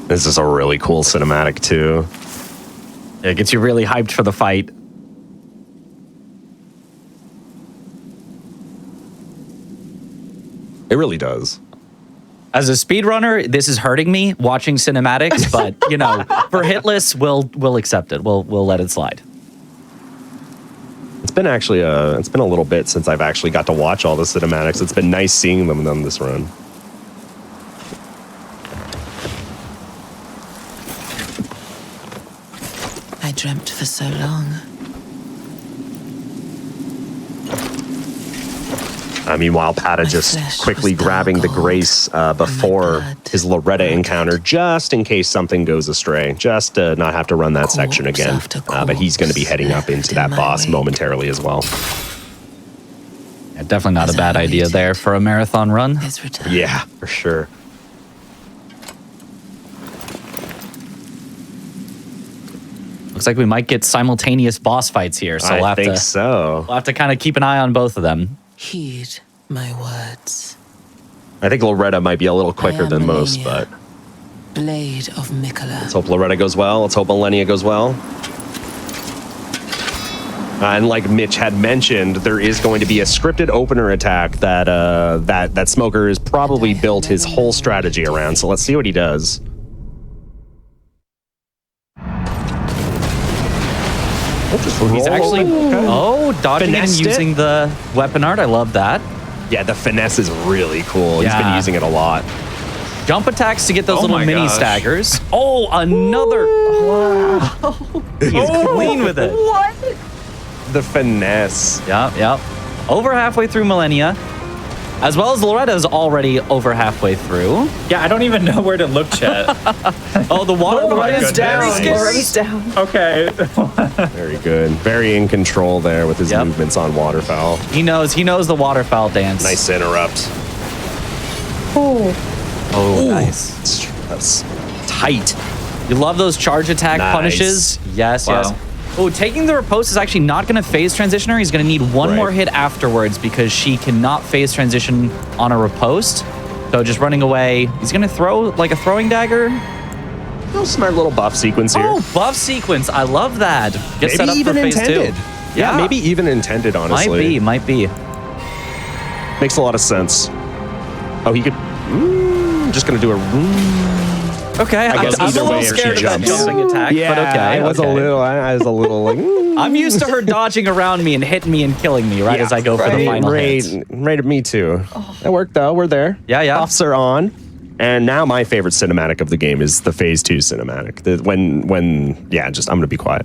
This is a really cool cinematic, too. It gets you really hyped for the fight. It really does. As a speedrunner, this is hurting me watching cinematics, but for Hitless, we'll accept it. We'll let it slide. It's been actually it's been a little bit since I've actually got to watch all the cinematics. It's been nice seeing them on this run. I dreamt for so long. Meanwhile, Pata just quickly grabbing the Grace before his Loretta encounter, just in case something goes astray, just to not have to run that section again. But he's going to be heading up into that boss momentarily as well. Yeah, definitely not a bad idea there for a marathon run. Yeah, for sure. Looks like we might get simultaneous boss fights here, so I think so. We'll have to kind of keep an eye on both of them. Heed my words. I think Loretta might be a little quicker than most, but Blade of Mikola. Let's hope Loretta goes well. Let's hope Millennia goes well. And like Mitch had mentioned, there is going to be a scripted opener attack that that Smoker has probably built his whole strategy around. So let's see what he does. He's actually dodging and using the weapon art. I love that. Yeah, the finesse is really cool. He's been using it a lot. Jump attacks to get those little mini staggers. Oh, another. Wow. He's clean with it. What? The finesse. Yep. Over halfway through Millennia. As well as Loretta is already over halfway through. Yeah, I don't even know where to look, chat. Oh, the water Loretta's down. goodness. Loretta's down. Okay. Very good. Very in control there with his movements on waterfowl. He knows the waterfowl dance. Nice interrupt. Oh, nice. That's tight. You love those charge attack punishes? Yes. Oh, taking the riposte is actually not going to phase transition her. He's going to need one more hit afterwards because she cannot phase transition on a riposte. So just running away. He's going to throw like a throwing dagger. Oh, smart little buff sequence here. Oh, buff sequence. I love that. Get set up even for phase intended. 2. Yeah, maybe even intended, honestly. Might be. Makes a lot of sense. Oh, he could... just going to do a... Okay, I guess I'm a either little way, if she scared of that jumps. jumping attack, but okay. I was a little like... I'm used to her dodging around me and hitting me and killing me as I go for the final hits. Right, me too. That worked though. We're there. Yeah. Buffs are on. And now my favorite cinematic of the game is the Phase 2 cinematic. I'm going to be quiet.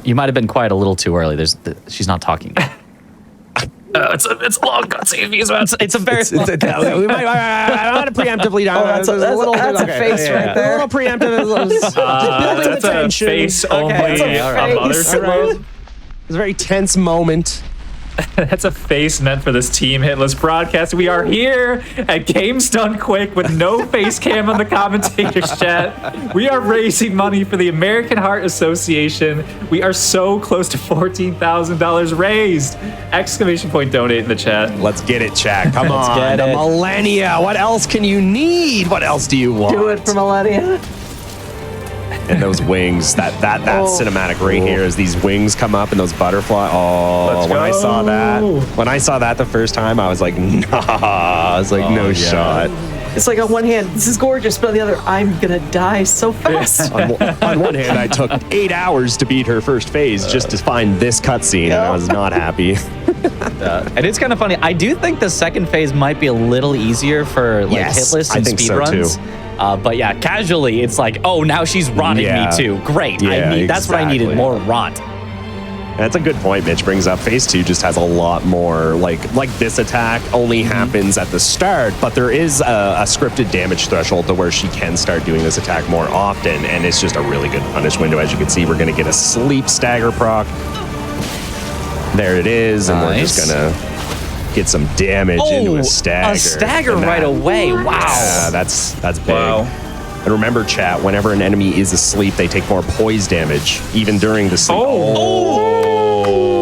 You might have been quiet a little too early. She's not talking. It's a long cutscene. It's a very. I want to preemptively down. That's a face right there. A little preemptive. That's a face only. A mother. It's a very tense moment. That's a face meant for this Team Hitless broadcast. We are here at Games Done Quick with no face cam on the commentators chat. We are raising money for the American Heart Association. We are so close to $14,000 raised. Exclamation point donate in the chat. Let's get it, chat. Come Let's on. get The it. millennia. What else can you need? What else do you want? Do it for Millennia. And those wings, that cinematic right here, as these wings come up and those butterfly. Let's when go. I saw that the first time, I was like, nah. I was like, no shot. It's like on one hand, this is gorgeous, but on the other, I'm gonna die so fast. On one hand, I took 8 hours to beat her first phase just to find this cutscene, and I was not happy. And it's kind of funny. I do think the second phase might be a little easier for Hitless and speedruns. But yeah, casually, it's like, oh, now she's rotting me too. Great. That's what I needed, more rot. That's a good point Mitch brings up. Phase 2 just has a lot more, like this attack only happens at the start, but there is a scripted damage threshold to where she can start doing this attack more often, and it's just a really good punish window. As you can see, we're going to get a sleep stagger proc. There it is, and we're just going to get some damage into a stagger. A stagger right away. Wow. Yeah, that's big. Wow. And remember, chat, whenever an enemy is asleep, they take more poise damage, even during the sleep.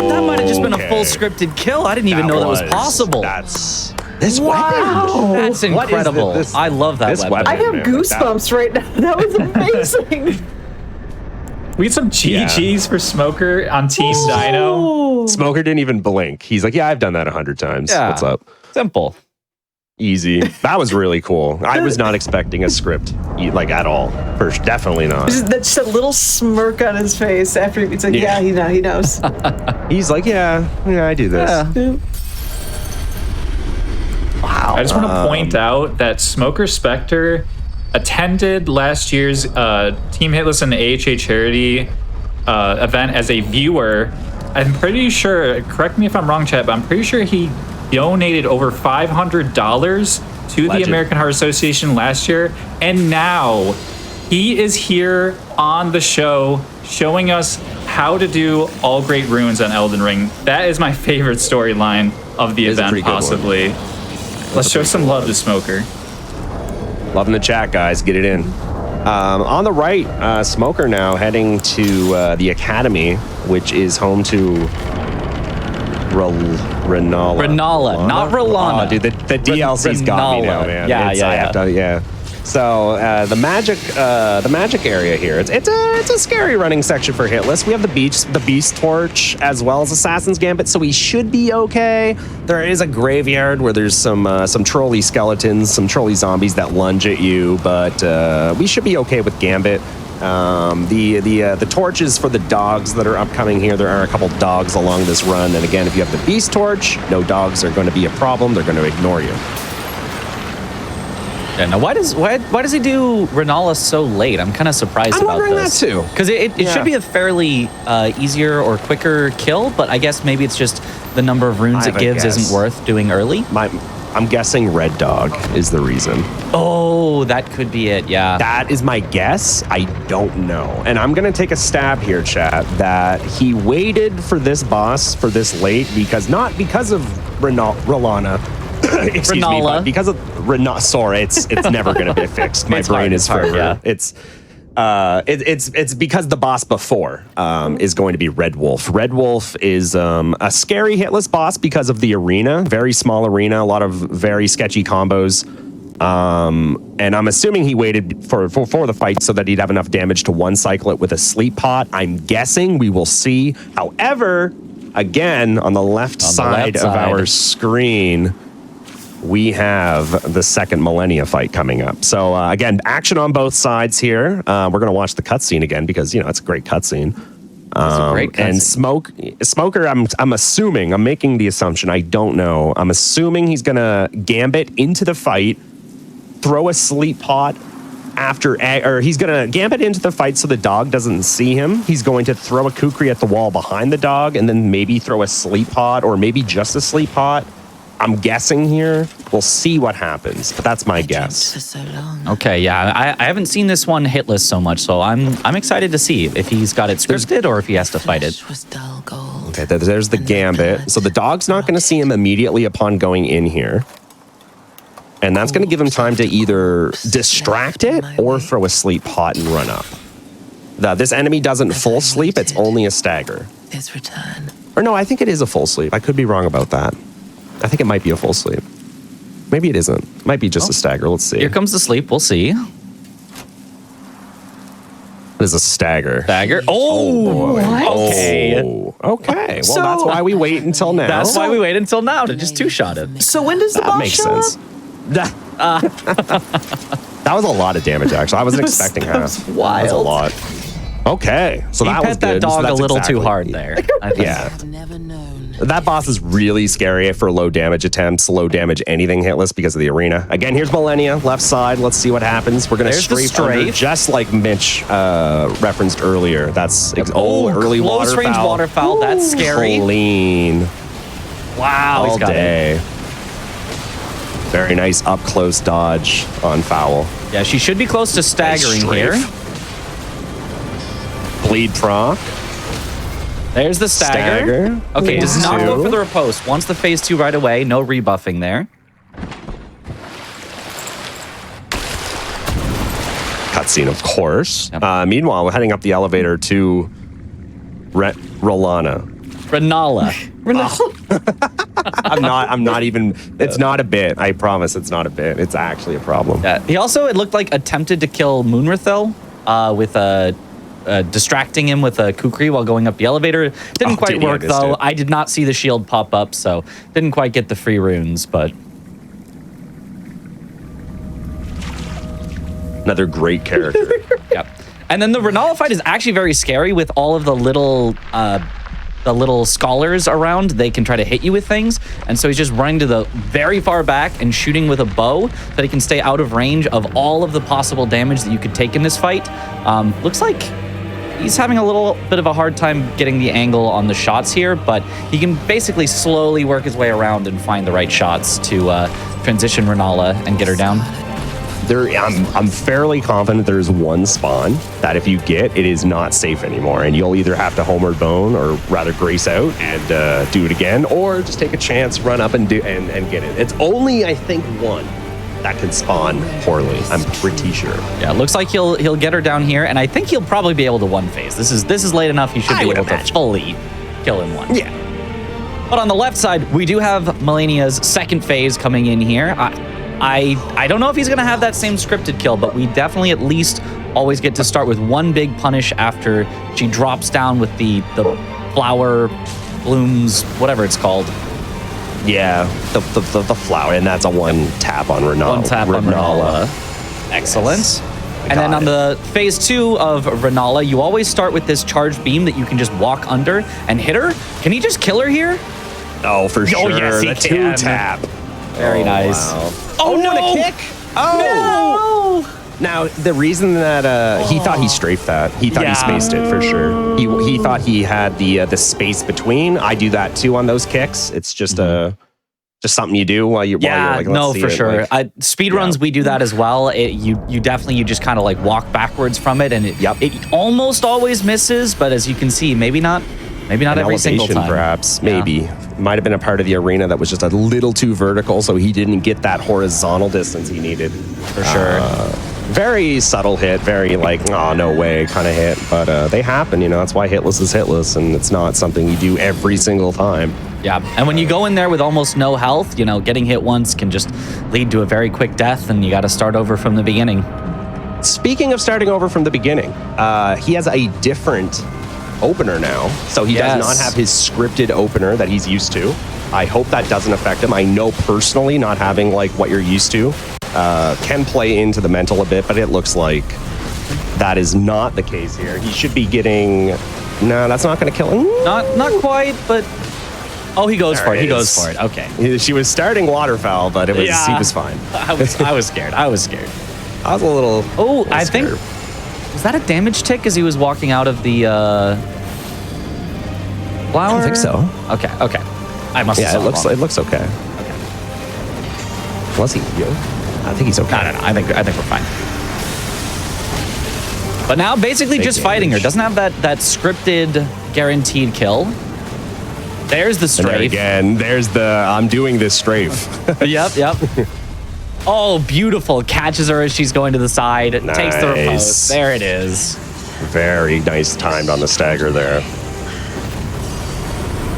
That might have just been a full scripted kill. I didn't even know that was possible. That's this Wow. weapon. That's incredible. I love that weapon. I have goosebumps right now. That was amazing. We had some GGs for Smoker on Team Dino. Smoker didn't even blink. He's like, yeah, I've done that 100 times. Yeah. What's up? Simple. Easy. That was really cool. I was not expecting a script, at all. First, definitely not. That's just a little smirk on his face after he's like, he knows. He's like, yeah, I do this. Yeah. Wow. I just want to point out that Smoker Spectre attended last year's Team Hitless and the AHA charity event as a viewer. I'm pretty sure, correct me if I'm wrong, chat, but I'm pretty sure he donated over $500 to the American Heart Association last year. And now he is here on the show showing us how to do all great runes on Elden Ring. That is my favorite storyline of the event, possibly. Let's show some love to Smoker. Loving the chat, guys. Get it in. On the right, Smoker now heading to the Academy, which is home to Renala. Not Rolana. Oh, dude, the DLC's got me now, man. Yeah. So the magic area here. It's a scary running section for Hitless. We have the beast torch as well as Assassin's Gambit, so we should be okay. There is a graveyard where there's some trolley skeletons, some trolley zombies that lunge at you, but we should be okay with Gambit. The torches for the dogs that are upcoming here. There are a couple dogs along this run, and again, if you have the beast torch, no dogs are going to be a problem. They're going to ignore you. Yeah, now why does he do Renala so late? I'm kind of surprised about this. I'm wondering that too. Because it should be a fairly easier or quicker kill, but I guess maybe it's just the number of runes it gives isn't worth doing early. I'm guessing Red Dog is the reason. Oh, that could be it, yeah. That is my guess. I don't know. And I'm going to take a stab here, chat, that he waited for this boss for this late not because of Rolana. Excuse me, but because of sorry, it's never going to be fixed. My brain is forever. Yeah. It's because the boss before is going to be Red Wolf. Red Wolf is a scary hitless boss because of the arena, very small arena, a lot of very sketchy combos. And I'm assuming he waited for the fight so that he'd have enough damage to one cycle it with a sleep pot. I'm guessing we will see. However, again, on the left side of our screen, we have the second Millennia fight coming up. So again, action on both sides here. We're going to watch the cutscene again because, it's a great cutscene. And Smoker, I'm assuming, I'm making the assumption, I don't know. I'm assuming he's going to gambit into the fight, throw a sleep pot or he's going to gambit into the fight so the dog doesn't see him. He's going to throw a kukri at the wall behind the dog and then maybe throw a sleep pot or maybe just a sleep pot. I'm guessing here. We'll see what happens, but that's my guess. For so long. Okay, yeah, I haven't seen this one hitless so much, so I'm excited to see if he's got it scripted or if he has to fight it. Was dull gold. Okay, there's the gambit. So the dog's not going to see him immediately upon going in here. And that's going to give him time to either distract it or throw a sleep pot and run up. This enemy doesn't full sleep, it's only a stagger. His return. Or no, I think it is a full sleep. I could be wrong about that. I think it might be a full sleep. Maybe it isn't. It might be just a stagger. Let's see. Here comes the sleep. We'll see. It is a stagger. Stagger. Oh, okay. Oh, okay. Well, that's why we wait until now. That's why we wait until now to just two-shot it. So when does the boss makes show sense. up? That was a lot of damage, actually. I wasn't expecting half. That's wild. That was a lot. Okay, so that was good. That dog So that's a little exactly- too hard there. I think. Yeah. I've never known. That boss is really scary for low damage attempts, low damage anything hitless because of the arena. Again, here's Millennia, left side. Let's see what happens. We're going to strafe under, just like Mitch referenced earlier. That's early close range waterfowl. That's scary. Clean. Wow, All day. Very nice up close dodge on foul. Yeah, she should be close to staggering here. Bleed proc. There's the stagger. Okay, does not go for the riposte. Wants the phase 2 right away. No rebuffing there. Cutscene, of course. Yep. Meanwhile, we're heading up the elevator to Rolana. Renala. I'm not even, it's not a bit. I promise it's not a bit. It's actually a problem. Yeah. He also, it looked like, attempted to kill Moonrathil with a distracting him with a kukri while going up the elevator. Didn't quite work, though. I did not see the shield pop up, so didn't quite get the free runes, but... Another great character. Yep. And then the Renala fight is actually very scary with all of the little scholars around. They can try to hit you with things, and so he's just running to the very far back and shooting with a bow so that he can stay out of range of all of the possible damage that you could take in this fight. Looks like he's having a little bit of a hard time getting the angle on the shots here, but he can basically slowly work his way around and find the right shots to transition Renala and get her down. I'm fairly confident there's one spawn that if you get, it is not safe anymore, and you'll either have to homeward bone or rather grace out and do it again, or just take a chance, run up and get it. It's only, I think, one that can spawn poorly. I'm pretty sure. Yeah, it looks like he'll get her down here, and I think he'll probably be able to one phase. This is late enough. He should be able to fully kill in one. Yeah. But on the left side, we do have Millennia's second phase coming in here. I don't know if he's going to have that same scripted kill, but we definitely at least always get to start with one big punish after she drops down with the flower blooms, whatever it's called. Yeah, the flower, and that's a one tap on Renala. One tap on Renala. Excellent. Yes. And then on the phase 2 of Renala, you always start with this charged beam that you can just walk under and hit her. Can he just kill her here? Oh, for sure. Yes, he the can. 2-tap. Very nice. Wow. Oh, no! And a kick. Oh! No! Now, the reason that he thought he strafed that, he thought he spaced it for sure. He thought he had the space between. I do that too on those kicks. It's just just something you do while you're like, let's see for it, sure. like- Speed runs, we do that as well. You definitely just kind of like walk backwards from it, and it almost always misses. But as you can see, maybe not every single time. Perhaps, maybe. Might have been a part of the arena that was just a little too vertical, so he didn't get that horizontal distance he needed. For sure. Very subtle hit, very like, oh, no way kind of hit. But they happen, that's why Hitless is Hitless, and it's not something you do every single time. Yeah, and when you go in there with almost no health, getting hit once can just lead to a very quick death, and you got to start over from the beginning. Speaking of starting over from the beginning, he has a different opener now, so he does not have his scripted opener that he's used to. I hope that doesn't affect him. I know personally not having like what you're used to can play into the mental a bit, but it looks like that is not the case here. He should be getting... No, that's not going to kill him. Not quite, but... Oh, he goes for it. He goes for it. Okay. She was starting waterfowl, but he was fine. I was scared. I was scared. I was a little... Oh, I think... Was that a damage tick as he was walking out of the flower? I don't think so. Okay. I must have it looks okay. Okay. Was he? I think he's okay. No. I think we're fine. But now basically just fighting her. Doesn't have that scripted guaranteed kill. There's the strafe. And again, there's the I'm doing this strafe. Yep. Oh, beautiful. Catches her as she's going to the side. Nice. Takes the repose. There it is. Very nice timed on the stagger there.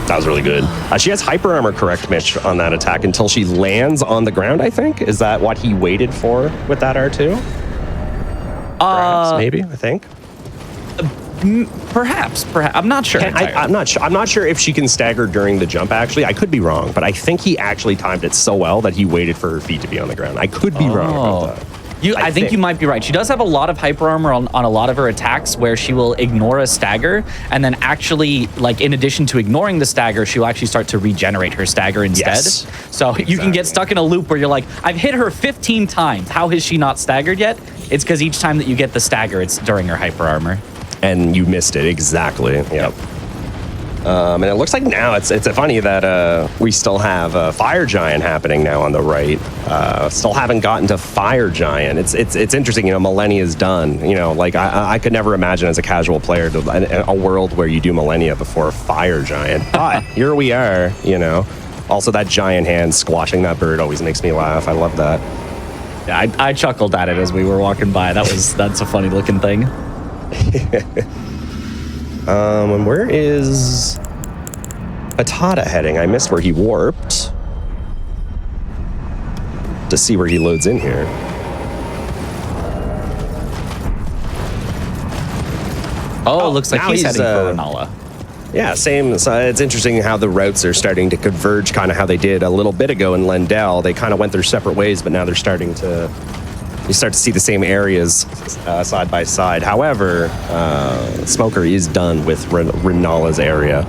That was really good. She has hyper armor, correct, Mitch, on that attack until she lands on the ground, I think. Is that what he waited for with that R2? Perhaps, maybe, I think. Perhaps. I'm not sure. I'm not sure if she can stagger during the jump, actually. I could be wrong, but I think he actually timed it so well that he waited for her feet to be on the ground. I could be wrong about that. I think you might be right. She does have a lot of hyper armor on a lot of her attacks where she will ignore a stagger and then actually, like, in addition to ignoring the stagger, she'll actually start to regenerate her stagger instead. Yes, so exactly. You can get stuck in a loop where you're like, I've hit her 15 times. How has she not staggered yet? It's because each time that you get the stagger, it's during her hyper armor. And you missed it, exactly. Yep. And it looks like now it's funny that we still have Fire Giant happening now on the right. Still haven't gotten to Fire Giant. It's interesting, Millennia's done. Like I could never imagine as a casual player a world where you do Millennia before Fire Giant. But here we are. Also that giant hand squashing that bird always makes me laugh. I love that. Yeah, I chuckled at it as we were walking by. That's a funny looking thing. And where is Patata heading? I missed where he warped. To see where he loads in here. Oh, it looks like he's heading for Renala. Yeah, same. So it's interesting how the routes are starting to converge, kind of how they did a little bit ago in Lendell. They kind of went their separate ways, but now they're starting to... You start to see the same areas side by side. However, Smoker is done with Renala's area.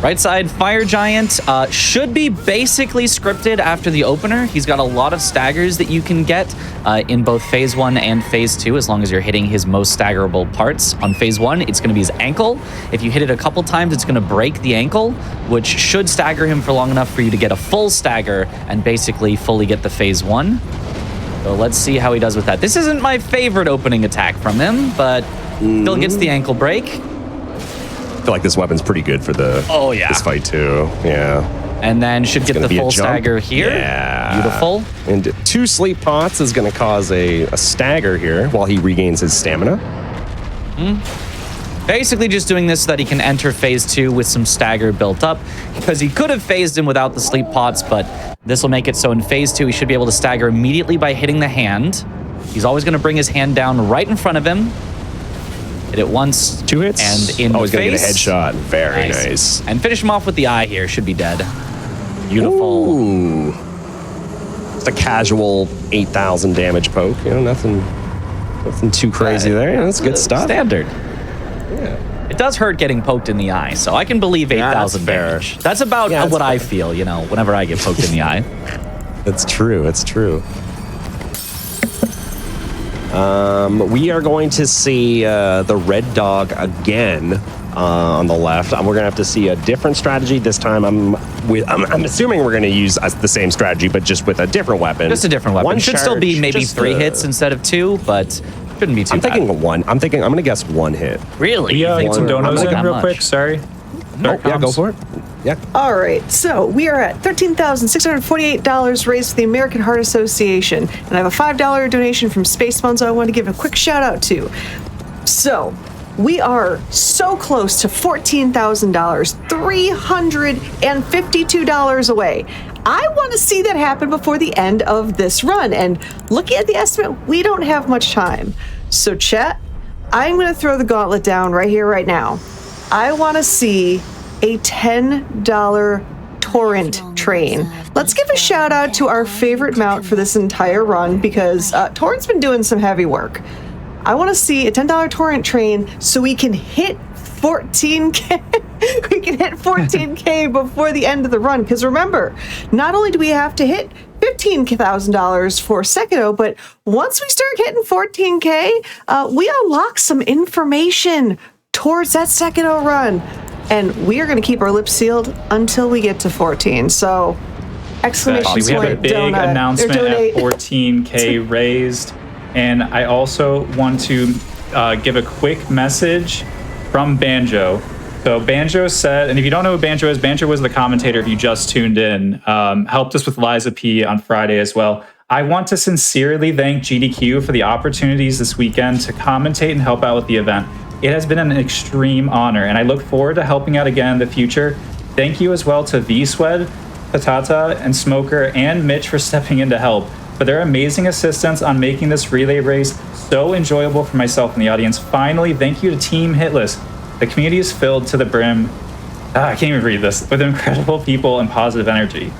Right side, Fire Giant should be basically scripted after the opener. He's got a lot of staggers that you can get in both Phase 1 and Phase 2, as long as you're hitting his most staggerable parts. On Phase 1, it's going to be his ankle. If you hit it a couple times, it's going to break the ankle, which should stagger him for long enough for you to get a full stagger and basically fully get the Phase 1. So let's see how he does with that. This isn't my favorite opening attack from him, but still gets the ankle break. I feel like this weapon's pretty good for this fight too. Yeah. And then should get the full stagger here. Yeah. Beautiful. And 2 sleep pots is going to cause a stagger here while he regains his stamina. Basically just doing this so that he can enter phase 2 with some stagger built up, because he could have phased him without the sleep pots, but this will make it so in phase 2 he should be able to stagger immediately by hitting the hand. He's always going to bring his hand down right in front of him. Hit it once. 2 hits. And in he's going to get a face. headshot. Very nice. And finish him off with the eye here. Should be dead. Beautiful. Ooh. Just a casual 8,000 damage poke. You know, nothing too crazy there. That's good stuff. Standard. It does hurt getting poked in the eye, so I can believe 8,000 damage. That's about what I feel, you know, whenever I get poked in the eye. That's true. It's true. We are going to see the red dog again on the left. We're going to have to see a different strategy this time. I'm assuming we're going to use the same strategy, but just with a different weapon. Just a different weapon. Should still be maybe 3 hits instead of 2, but shouldn't be too bad. I'm thinking 1. I'm going to guess 1 hit. Really? Yeah, get some donos in real quick. Sorry. Oh, yeah, go for it. Yeah. All right, so we are at $13,648 raised for the American Heart Association, and I have a $5 donation from Space Bones I want to give a quick shout out to. So we are so close to $14,000, $352 away. I want to see that happen before the end of this run, and looking at the estimate, we don't have much time. So chat, I'm going to throw the gauntlet down right here, right now. I want to see a $10 torrent train. Let's give a shout out to our favorite mount for this entire run, because Torrent's been doing some heavy work. I want to see a $10 torrent train so we can hit 14K. We can hit 14K before the end of the run, because remember, not only do we have to hit $15,000 for Sekiro, but once we start hitting 14K, we unlock some information towards that Sekiro run. And we are going to keep our lips sealed until we get to 14. So, exclamation we have a point, big announcement at donate. 14K raised. And I also want to give a quick message from Banjo. So Banjo said, and if you don't know who Banjo is, Banjo was the commentator if you just tuned in, helped us with Liza P on Friday as well. I want to sincerely thank GDQ for the opportunities this weekend to commentate and help out with the event. It has been an extreme honor, and I look forward to helping out again in the future. Thank you as well to V-Swed, Patata, and Smoker, and Mitch for stepping in to help, for their amazing assistance on making this relay race so enjoyable for myself and the audience. Finally, thank you to Team Hitless. The community is filled to the brim, I can't even read this, with incredible people and positive energy,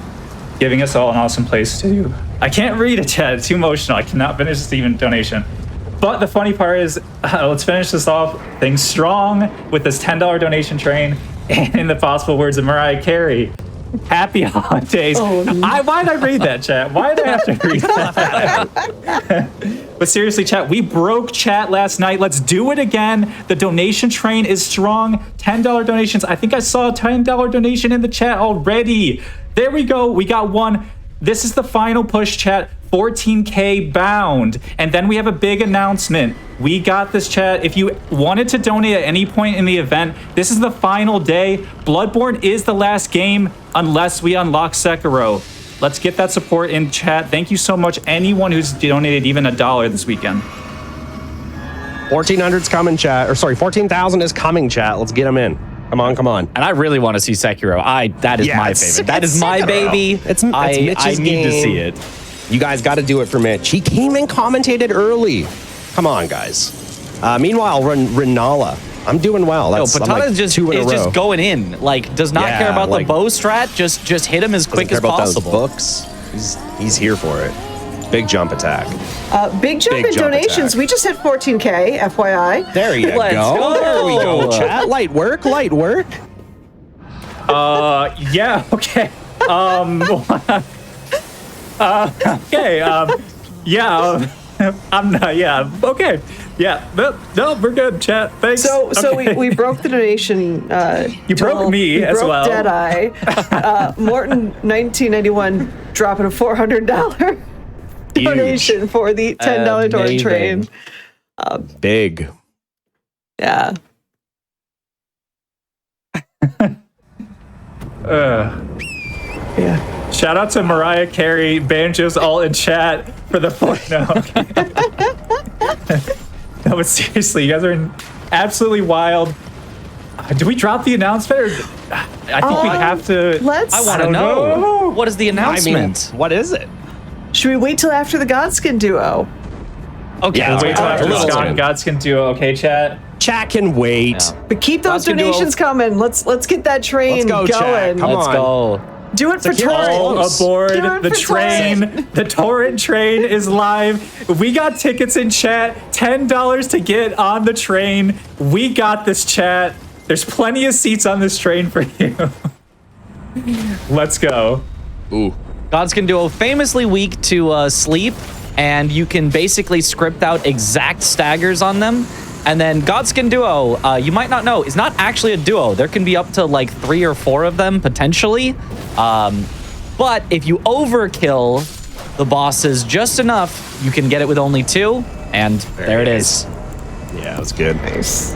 giving us all an awesome place to... I can't read it, Chad. It's too emotional. I cannot finish this even donation. But the funny part is, let's finish this off things strong with this $10 donation train, and in the possible words of Mariah Carey, happy holidays. Oh, no. Why did I read that, chat? Why did I have to read that? But seriously, chat, we broke chat last night. Let's do it again. The donation train is strong. $10 donations. I think I saw a $10 donation in the chat already. There we go. We got one. This is the final push, chat. 14K bound. And then we have a big announcement. We got this, chat. If you wanted to donate at any point in the event, this is the final day. Bloodborne is the last game unless we unlock Sekiro. Let's get that support in chat. Thank you so much, anyone who's donated even $1 this weekend. 1,400's coming, chat. Or sorry, 14,000 is coming, chat. Let's get them in. Come on, come on. And I really want to see Sekiro. That is my favorite. That is my baby. It's I Mitch's need to game. see it. You guys got to do it for Mitch. He came and commentated early. Come on, guys. Meanwhile, Renala. I'm doing well. No, That's I'm Patata like just 2 in a is row. just going in. Like, does not Yeah, care about like- the bow strat. Just hit him as quick Doesn't care as about those possible. books. He's here for it. Big jump attack. Big jump Big in jump donations. attack. We just hit 14K, FYI. There you Let's go. There we go, chat. Light work, light work. Yeah, okay. Okay, yeah, I'm not, yeah, okay. Yeah, no, we're good, chat. Thanks. So Okay. we broke the donation. You broke me we as broke well. Deadeye. Morton, 1991, dropping a $400 donation for the $10 torrent train. Big. Yeah. Yeah. Shout out to Mariah Carey, Banjo's all in chat for the no. Okay. No, but seriously, you guys are in. Absolutely wild. Do we drop the announcement? Or I think we have to. I want to know. What is the announcement? I mean, what is it? Should we wait till after the Godskin duo? Okay, Yeah, let's wait till after little Scott bit. and Godskin duo. Okay, chat. Chat can wait. Yeah. But keep those Godskin duo. donations coming. Let's get that train Let's go, chat. going. Come Let's on. go. Do it for Secure Torrent. All aboard Do it the for train. Torrent. The Torrent train is live. We got tickets in chat. $10 to get on the train. We got this, chat. There's plenty of seats on this train for you. Let's go. Ooh. Godskin Duo famously weak to sleep, and you can basically script out exact staggers on them. And then Godskin Duo, you might not know, is not actually a duo. There can be up to like 3 or 4 of them potentially. But if you overkill the bosses just enough, you can get it with only 2. And there it is. Yeah, that's good. Nice.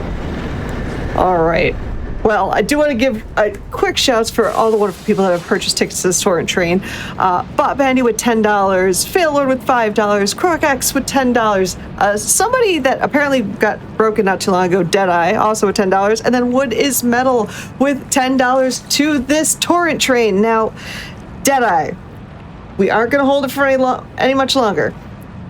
All right. Well, I do want to give a quick shout for all the wonderful people that have purchased tickets to this Torrent train. Bot Bandy with $10, Failord with $5, Crocax with $10, somebody that apparently got broken not too long ago, Deadeye, also with $10, and then Wood is Metal with $10 to this Torrent train. Now, Deadeye, we aren't going to hold it for any much longer.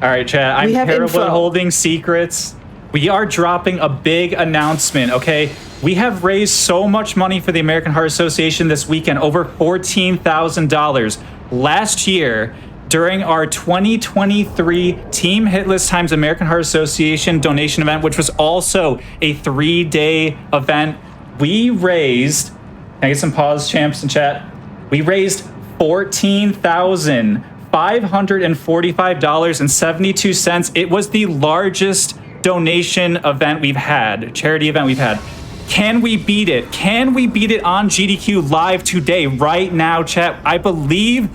All right, chat. I'm We have terrible info. at holding secrets. We are dropping a big announcement, okay? We have raised so much money for the American Heart Association this weekend, over $14,000. Last year, during our 2023 Team Hitless times American Heart Association donation event, which was also a 3-day event, we raised, can I get some pause, champs in chat? We raised $14,545.72. It was the largest donation event we've had, charity event we've had. Can we beat it? Can we beat it on GDQ live today, right now, chat? I believe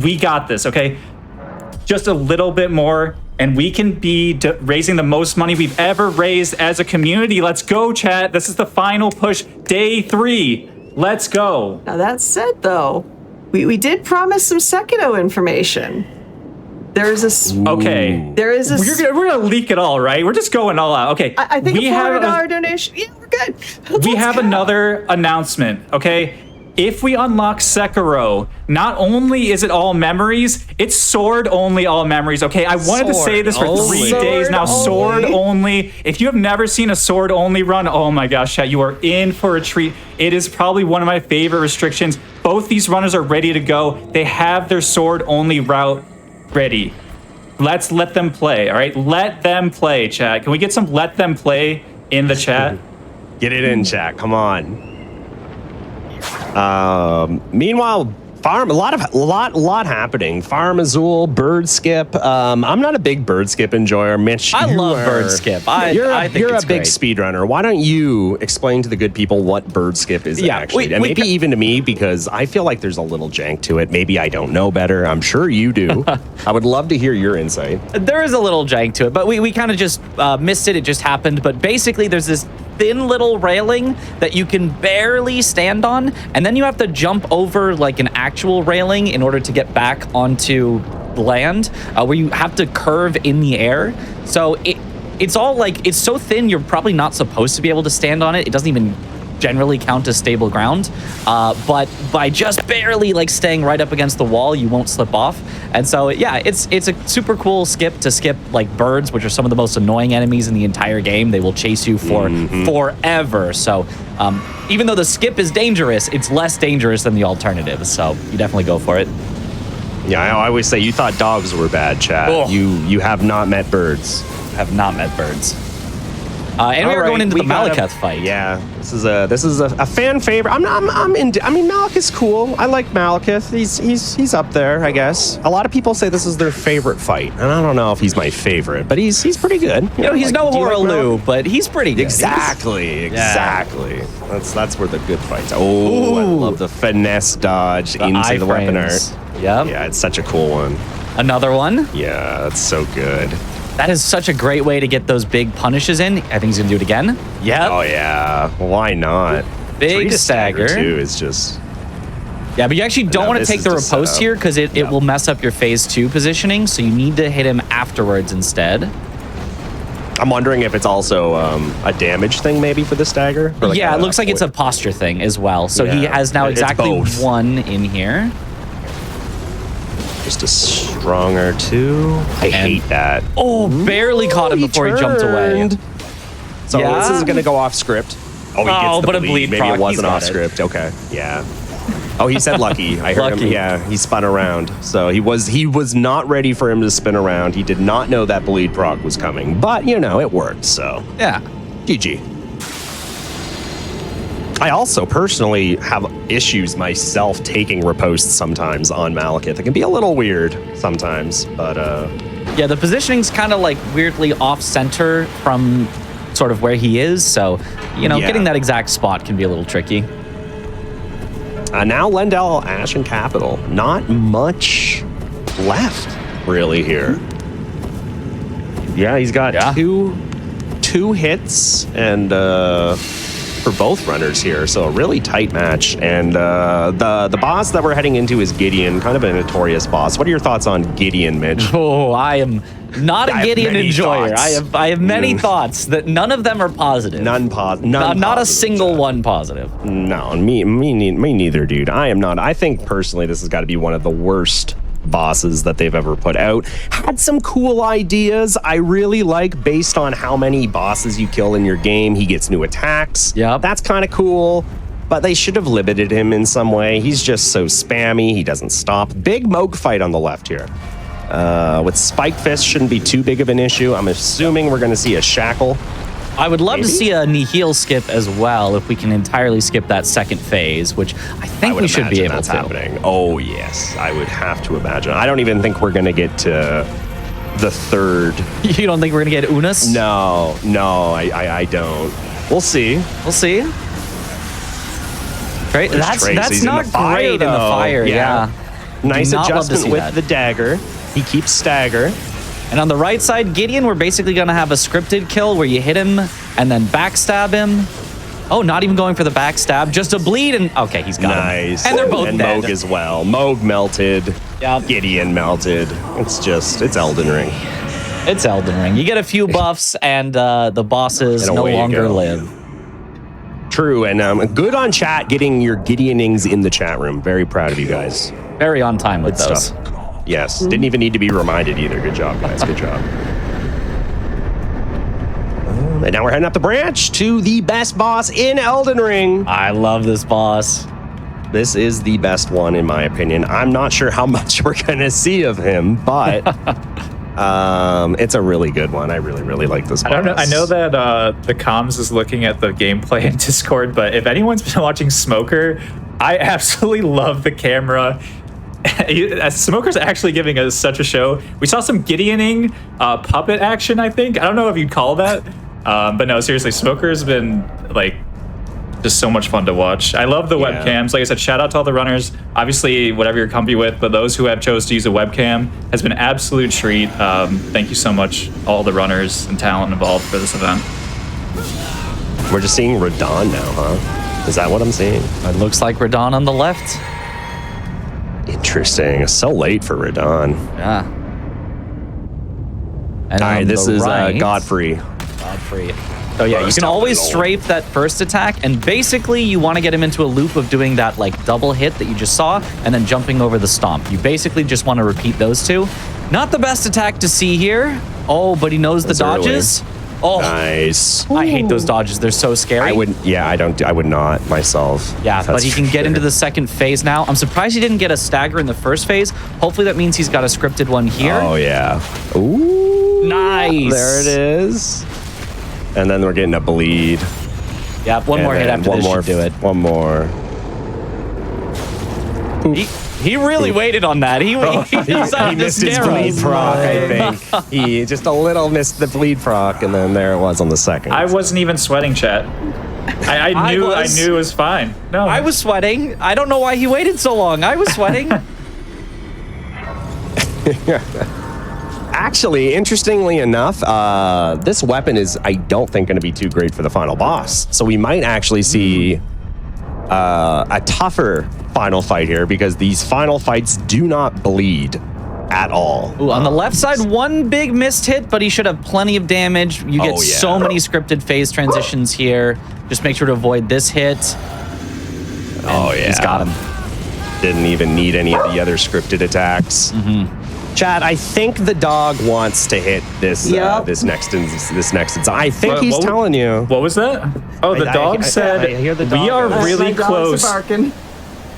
we got this, okay? Just a little bit more, and we can be raising the most money we've ever raised as a community. Let's go, chat. This is the final push, day 3. Let's go. Now, that said, though, we did promise some Sekiro information. There is a We're gonna leak it all, right? We're just going all out. Okay. I think a $400 donation. Yeah, we're good. We have another announcement, okay? If we unlock Sekiro, not only is it all memories, it's sword only all memories, okay? I wanted to say this for 3 days now, sword only. If you have never seen a sword only run, oh my gosh, chat, you are in for a treat. It is probably one of my favorite restrictions. Both these runners are ready to go. They have their sword only route ready. Let's let them play, all right? Let them play, chat. Can we get some let them play in the chat? Get it in, chat. Come on. Meanwhile, farm, a lot happening. Farm Azul, bird skip. I'm not a big bird skip enjoyer. Mitch, I love bird skip. You're I think a it's big great. speedrunner. Why don't you explain to the good people what bird skip is actually? And maybe even to me, because I feel like there's a little jank to it. Maybe I don't know better. I'm sure you do. I would love to hear your insight. There is a little jank to it, but we kind of just missed it. It just happened. But basically, there's this thin little railing that you can barely stand on, and then you have to jump over like an actual railing in order to get back onto land, where you have to curve in the air. So it's all like, it's so thin, you're probably not supposed to be able to stand on it. It doesn't even generally count as stable ground, but by just barely like staying right up against the wall, you won't slip off. And so yeah, it's a super cool skip to skip like birds, which are some of the most annoying enemies in the entire game. They will chase you for forever. So even though the skip is dangerous, it's less dangerous than the alternative. So you definitely go for it. Yeah, I always say you thought dogs were bad, chat. Oh. You have not met birds. Have not met birds. And we are going into the Malekith fight. Yeah, this is a fan favorite. I mean, Malekith's cool. I like Malekith. He's up there, I guess. A lot of people say this is their favorite fight, and I don't know if he's my favorite, but he's pretty good. You know, he's no Horaloo, but he's pretty good. Exactly. That's where the good fights are. Oh, I love the finesse dodge into the weapon art. Yep. Yeah, it's such a cool one. Another one. Yeah, that's so good. That is such a great way to get those big punishes in. I think he's going to do it again. Yep. Oh, yeah. Why not? Big stagger. Too, is just... Yeah, but you actually don't want to take the riposte here because it will mess up your phase 2 positioning, so you need to hit him afterwards instead. I'm wondering if it's also a damage thing maybe for the stagger. Or Yeah, it looks like it's a posture thing as well. So he Yeah, has now it's exactly both. 1 in here. Just a stronger 2. I hate that. Oh, barely caught him before he jumped away. turned. So Yeah? this is going to go off script. Oh, he Oh, gets the but a bleed. bleed Maybe proc. it He's wasn't got off it. script. Okay, yeah. Oh, he said lucky. I heard Lucky. him. Yeah, he spun around. So he was not ready for him to spin around. He did not know that bleed proc was coming. But, you know, it worked. So Yeah. GG. I also personally have issues myself taking riposte sometimes on Malekith. It can be a little weird sometimes, but Yeah, the positioning's kind of like weirdly off center from sort of where he is. So, you know, Yeah. getting that exact spot can be a little tricky. now Lendell, Ashen Capital. Not much left really here. Yeah, he's got two hits and for both runners here, so a really tight match. And the boss that we're heading into is Gideon, kind of a notorious boss. What are your thoughts on Gideon, Mitch? Oh, I am not I a have Gideon many enjoyer. thoughts. I have many thoughts that none of them are positive. None positive. Not a single one positive. No, me neither, dude. I am not. I think personally, this has got to be one of the worst bosses that they've ever put out. Had some cool ideas I really like based on how many bosses you kill in your game. He gets new attacks. Yep. That's kind of cool. But they should have limited him in some way. He's just so spammy. He doesn't stop. Big Moog fight on the left here. With Spike Fist shouldn't be too big of an issue. I'm assuming we're going to see a Shackle. I would love to Maybe? see a Nihil skip as well if we can entirely skip that second phase, which I think we should be able that's to. happening. Oh, yes. I would have to imagine. I don't even think we're going to get to the third. You don't think we're going to get Unas? No, I don't. We'll see. We'll see. Great. There's That's Trace. He's in not the fire, great in the though. fire. Yeah. Nice Do not love to adjustment see with that. the dagger. He keeps stagger. And on the right side, Gideon, we're basically going to have a scripted kill where you hit him and then backstab him. Oh, not even going for the backstab, just a bleed and okay, he's got Nice. him. And they're both and dead. Moog as well. Moog melted. Yep. Gideon melted. It's Elden Ring. It's Elden Ring. You get a few buffs and the bosses And no away you longer go. live. True, and good on chat getting your Gideonings in the chat room. Very proud of you guys. Very on time with Good those. stuff. Yes, didn't even need to be reminded either. Good job, guys. Good job. And now we're heading up the branch to the best boss in Elden Ring. I love this boss. This is the best one, in my opinion. I'm not sure how much we're going to see of him, but it's a really good one. I really like this boss. I don't know. I know that the comms is looking at the gameplay in Discord, but if anyone's been watching Smoker, I absolutely love the camera. Smoker's actually giving us such a show. We saw some Gideoning puppet action, I think. I don't know if you'd call that. But no, seriously, Smoker's been like just so much fun to watch. I love the webcams. Like I said, shout out to all the runners. Obviously, whatever you're comfy with, but those who have chose to use a webcam has been an absolute treat. Thank you so much, all the runners and talent involved for this event. We're just seeing Radon now, huh? Is that what I'm seeing? It looks like Radon on the left. Interesting. It's so late for Radon. Yeah. And All right, on this the is right, Godfrey. Godfrey. So yeah, you First can always elbow. strafe that first attack, and basically you want to get him into a loop of doing that like double hit that you just saw, and then jumping over the stomp. You basically just want to repeat those two. Not the best attack to see here. Oh, but he knows the That's early. dodges. Oh, Nice. I hate those dodges. They're so scary. I would not myself. Yeah, but That's he can for get into sure. the second phase now. I'm surprised he didn't get a stagger in the first phase. Hopefully that means he's got a scripted one here. Oh yeah. Ooh. Nice. There it is. And then we're getting a bleed. Yeah, one more hit after one this more, should do it. One more. He really waited on that. He decided to missed his scare bleed us. proc, I think. He just a little missed the bleed proc, and then there it was on the second. I wasn't even sweating, chat. I knew it was fine. No, I was sweating. I don't know why he waited so long. I was sweating. Actually, interestingly enough, this weapon is, I don't think, going to be too great for the final boss. So we might actually see a tougher final fight here, because these final fights do not bleed at all. Ooh, on the left side, one big missed hit, but he should have plenty of damage. You get so many scripted phase transitions here. Just make sure to avoid this hit. He's got him. Didn't even need any of the other scripted attacks. Chad, I think the dog wants to hit this this next. I think he's telling you. What was that? Oh, the dog said, I hear the dog. we are really close. Barking.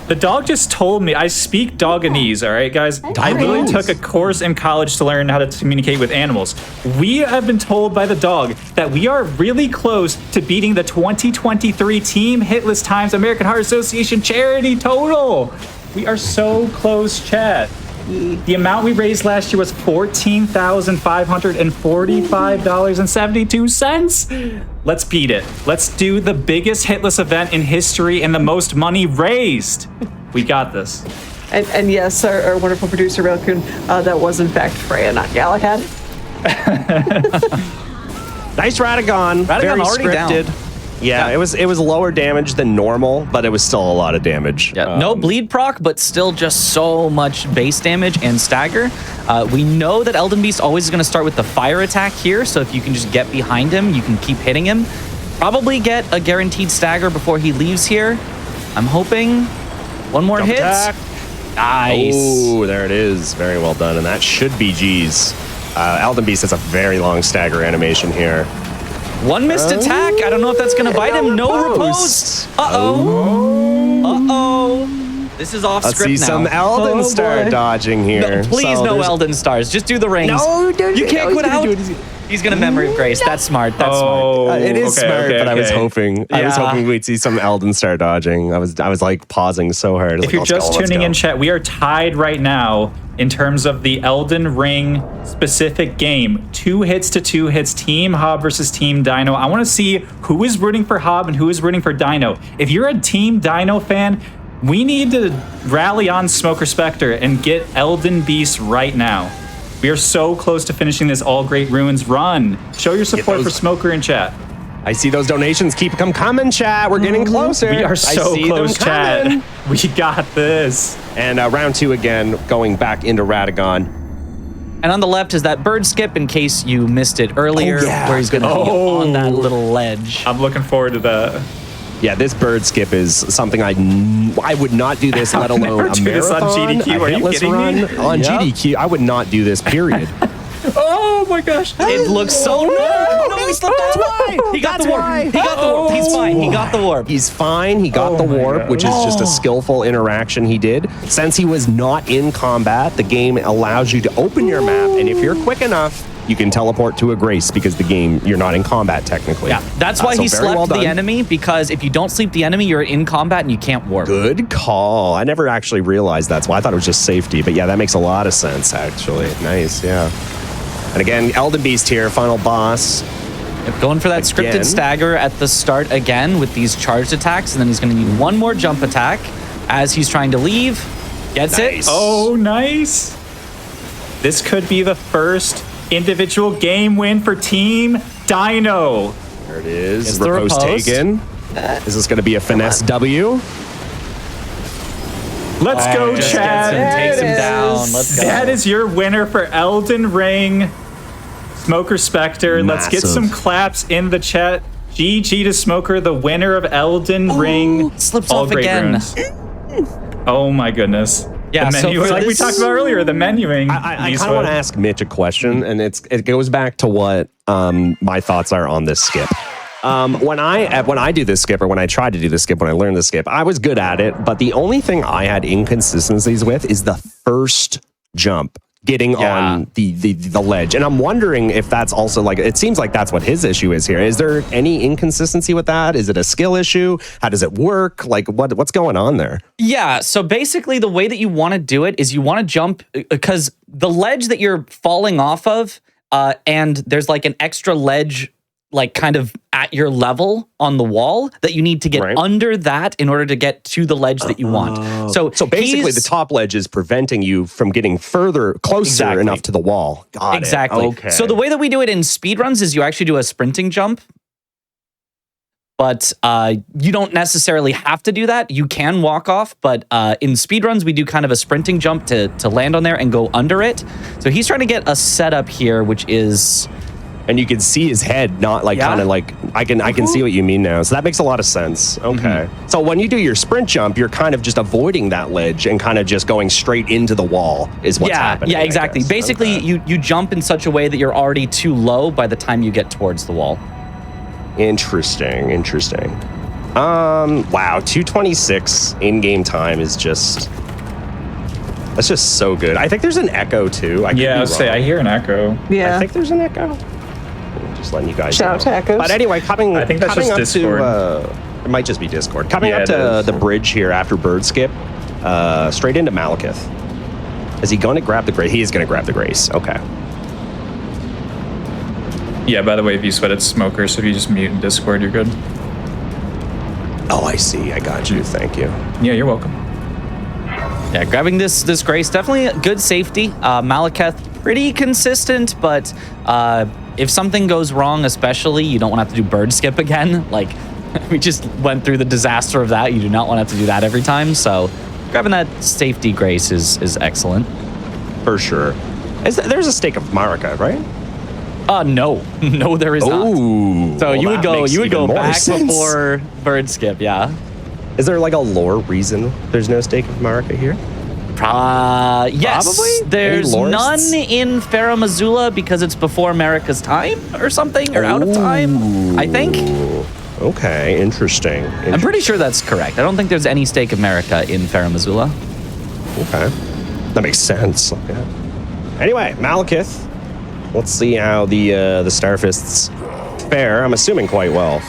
The dog just told me, I speak doganese, all right, guys? I literally took a course in college to learn how to communicate with animals. We have been told by the dog that we are really close to beating the 2023 Team Hitless Times American Heart Association charity total. We are so close, chat. The amount we raised last year was $14,545.72. Let's beat it. Let's do the biggest hitless event in history and the most money raised. We got this. And yes, our wonderful producer, Ralcoon, that was in fact Freya, not Galahad. Nice Radagon. Very already scripted. down. Yeah, it was lower damage than normal, but it was still a lot of damage. Yeah, no bleed proc, but still just so much base damage and stagger. We know that Elden Beast always is going to start with the fire attack here, so if you can just get behind him, you can keep hitting him. Probably get a guaranteed stagger before he leaves here. I'm hoping. One more hit. Attack. Nice. Oh, there it is. Very well done, and that should be G's. Elden Beast has a very long stagger animation here. One missed attack. I don't know if that's going to bite him. No repose. Uh-oh. This is off Let's script see now. some Elden Star dodging here. No, please, no Elden Stars. Just do the rings. No, you can't quit out. He's going to Memory of Grace. That's smart. That's smart. It is smart, but I was hoping Yeah. we'd see some Elden Star dodging. I was like pausing so hard. If you're just tuning in, chat, we are tied right now in terms of the Elden Ring specific game. 2 hits to 2 hits, Team Hob versus Team Dino. I want to see who is rooting for Hob and who is rooting for Dino. If you're a Team Dino fan, we need to rally on Smoker Spectre and get Elden Beast right now. We are so close to finishing this All Great Ruins run. Show your support for Smoker in chat. I see those donations keep coming, chat. We're getting closer. We are so close, chat. We got this. And round 2 again, going back into Radagon. And on the left is that bird skip in case you missed it earlier, where he's going to be on that little ledge. I'm looking forward to that. Yeah, this bird skip is something I would not do this, let alone a marathon, on GDQ. Are you kidding me? On GDQ, I would not do this, period. Oh my gosh. It looks so no, he slipped. That's why. He got the warp. He got the warp. He's fine. He got the warp. He's fine. He got the warp, which is just a skillful interaction he did. Since he was not in combat, the game allows you to open your map, and if you're quick enough, you can teleport to a grace because the game, you're not in combat technically. Yeah, that's why he slept the enemy, because if you don't sleep the enemy, you're in combat and you can't warp. Good call. I never actually realized that's why. I thought it was just safety, but yeah, that makes a lot of sense actually. Nice, yeah. And again, Elden Beast here, final boss. Yep, going for that scripted stagger at the start again with these charged attacks, and then he's going to need one more jump attack as he's trying to leave. Gets it. Oh, nice. This could be the first individual game win for Team Dino. There it is. Repose taken. Is this going to be a finesse W? Let's go, Chad. Takes him down. Let's go. That is your winner for Elden Ring. Smoker Spectre. Let's get some claps in the chat. GG to Smoker, the winner of Elden Ring. Slips All off Great again. Runes. Oh my goodness. Yeah, the menu, like we talked about earlier, the menuing. I kind of want to ask Mitch a question, and it goes back to what my thoughts are on this skip. When I do this skip, or when I try to do this skip, when I learned this skip, I was good at it, but the only thing I had inconsistencies with is the first jump getting on the ledge. And I'm wondering if that's also like, it seems like that's what his issue is here. Is there any inconsistency with that? Is it a skill issue? How does it work? Like what's going on there? Yeah, so basically the way that you want to do it is you want to jump, because the ledge that you're falling off of, and there's like an extra ledge like kind of at your level on the wall that you need to get under that in order to get to the ledge that you want. So basically the top ledge is preventing you from getting closer enough to the wall. Got it. Okay. So the way that we do it in speedruns is you actually do a sprinting jump. but you don't necessarily have to do that. You can walk off, but in speedruns, we do kind of a sprinting jump to land on there and go under it. So he's trying to get a setup here, which is... And you can see his head, not like kind of like, I can see what you mean now. So that makes a lot of sense. Okay. So when you do your sprint jump, you're kind of just avoiding that ledge and kind of just going straight into the wall is what's happening. Yeah, exactly. Basically, you jump in such a way that you're already too low by the time you get towards the wall. Interesting. Wow, 226 in-game time is just... That's just so good. I think there's an echo too. I hear an echo. Yeah. I think there's an echo. Just letting you guys Shout out to echoes. But anyway, I think that's just Discord. It might just be Discord. Coming up to the bridge here after Bird Skip, straight into Malekith. Is he going to grab the Grace? He is going to grab the Grace. Okay. Yeah, by the way, if you sweat, it's Smoker, so if you just mute in Discord, you're good. Oh, I see. I got you. Thank you. Yeah, you're welcome. Yeah, grabbing this Grace, definitely good safety. Malekith, pretty consistent, but if something goes wrong, especially, you don't want to have to do Bird Skip again. Like, we just went through the disaster of that. You do not want to have to do that every time, so grabbing that safety Grace is excellent. For sure. There's a stake of Marika, right? No, there is not. So you would go back before Bird Skip, yeah. Is there like a lore reason there's no stake of Marika here? Yes. Probably. There's none in Farum Azula because it's before Marika's time or something, or out of time, I think. Okay, interesting. I'm pretty sure that's correct. I don't think there's any stake of Marika in Farum Azula. Okay. That makes sense. Okay. Anyway, Malekith. Let's see how the Starfists fare. I'm assuming quite well.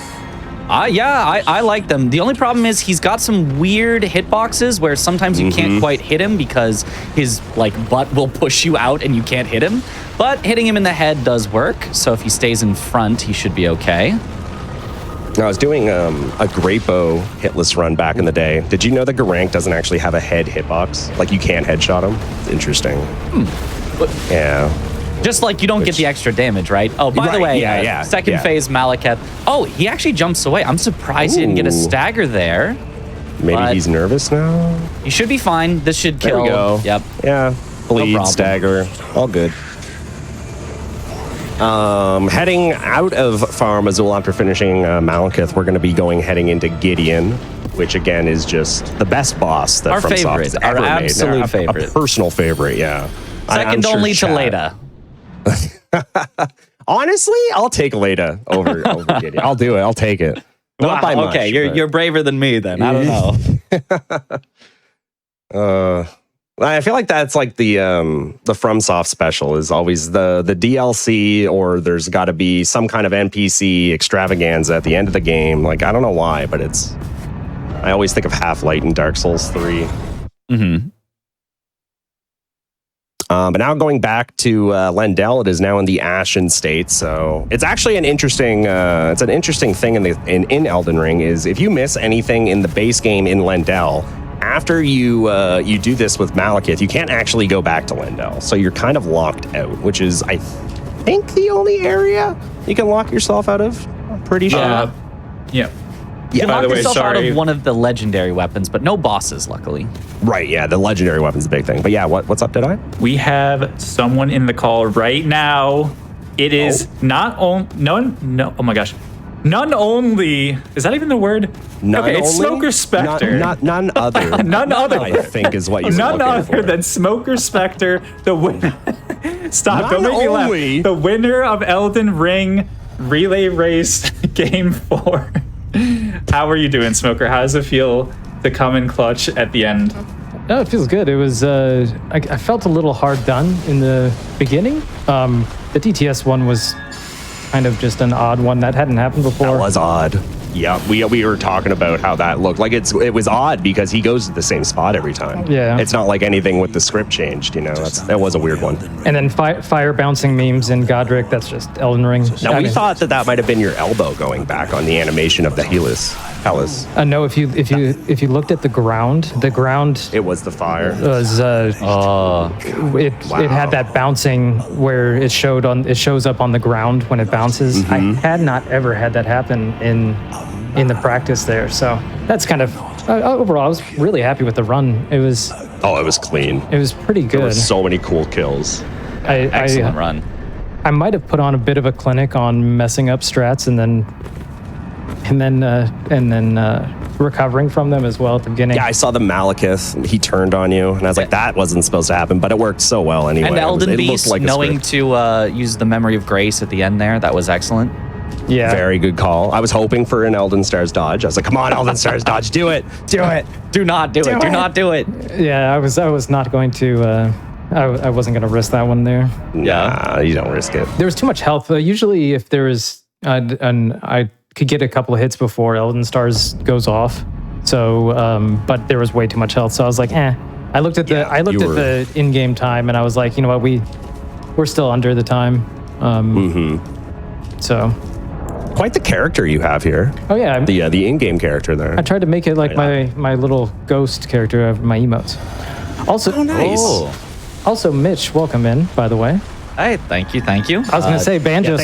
Yeah, I like them. The only problem is he's got some weird hitboxes where sometimes you can't quite hit him because his butt will push you out and you can't hit him. But hitting him in the head does work. So if he stays in front, he should be okay. I was doing a Great Bow hitless run back in the day. Did you know that Garank doesn't actually have a head hitbox? Like, you can't headshot him? It's interesting. Yeah. Just like you don't get the extra damage, right? Oh, by the way, second phase Malekith. Oh, he actually jumps away. I'm surprised he didn't get a stagger there. Maybe he's nervous now? He should be fine. This should kill. There we go. Yep. Yeah. Bleed, stagger, all good. Heading out of Farum Azula after finishing Malekith, we're going to be heading into Gideon, which again is just the best boss that our FromSoft has ever made. Absolute favorite. A personal favorite, yeah. Second only to Leda. Honestly, I'll take Leda over Gideon. I'll do it. I'll take it. Not by much. Okay, you're braver than me then. I don't know. I feel like that's like the FromSoft special is always the DLC, or there's got to be some kind of NPC extravaganza at the end of the game. Like, I don't know why, but I always think of Half-Light and Dark Souls 3. Mm-hmm. But now going back to Lendel, it is now in the Ashen state. So it's actually an interesting thing in Elden Ring is if you miss anything in the base game in Lendel, after you do this with Malekith, you can't actually go back to Lendel. So you're kind of locked out, which is, I think, the only area you can lock yourself out of. I'm pretty sure. Yeah. You can lock yourself out of one of the legendary weapons, but no bosses, luckily. Right, yeah, the legendary weapon's a big thing. But yeah, what's up, Deadeye? We have someone in the call right now. It is not only... No, oh my gosh. None only... Is that even the word? It's Smoker Spectre. None other. None other. I think is what you're None looking other for. than Smoker Spectre, the winner... Stop, don't make me laugh. The winner of Elden Ring Relay Race Game 4. How are you doing, Smoker? How does it feel to come in clutch at the end? No, it feels good. It was, I felt a little hard done in the beginning. The DTS one was kind of just an odd one that hadn't happened before. That was odd. Yeah, we were talking about how that looked. Like it was odd because he goes to the same spot every time. Yeah. It's not like anything with the script changed, you know. That was a weird one. And then fire bouncing memes in Godric, that's just Elden Ring. Now we thought that might have been your elbow going back on the animation of the Hellas. No, if you looked at the ground it was the fire. Was it had that bouncing where it shows up on the ground when it bounces. I had not ever had that happen in in the practice there. So that's kind of overall. I was really happy with the run. It was clean. It was pretty good. There were so many cool kills. Excellent run. I might have put on a bit of a clinic on messing up strats and then recovering from them as well at the beginning. Yeah, I saw the Malekith. He turned on you, and I was like, that wasn't supposed to happen, but it worked so well anyway. And Elden Beast like knowing to use the Memory of Grace at the end there, that was excellent. Yeah. Very good call. I was hoping for an Elden Stars dodge. I was like, come on, Elden Stars dodge, do it. Do not do it. Do not do it. Yeah, I was not going to. I wasn't going to risk that one there. Nah, you don't risk it. There was too much health. Usually, if there was, I could get a couple of hits before Elden Stars goes off. So, but there was way too much health. So I was like, I looked at the in-game time, and I was like, you know what, we're still under the time. So. Quite the character you have here. Oh yeah, the in-game character there. I tried to make it like my little ghost character of my emotes. Also, nice. Also, Mitch, welcome in. By the way. Hey, thank you. I was gonna say Banjo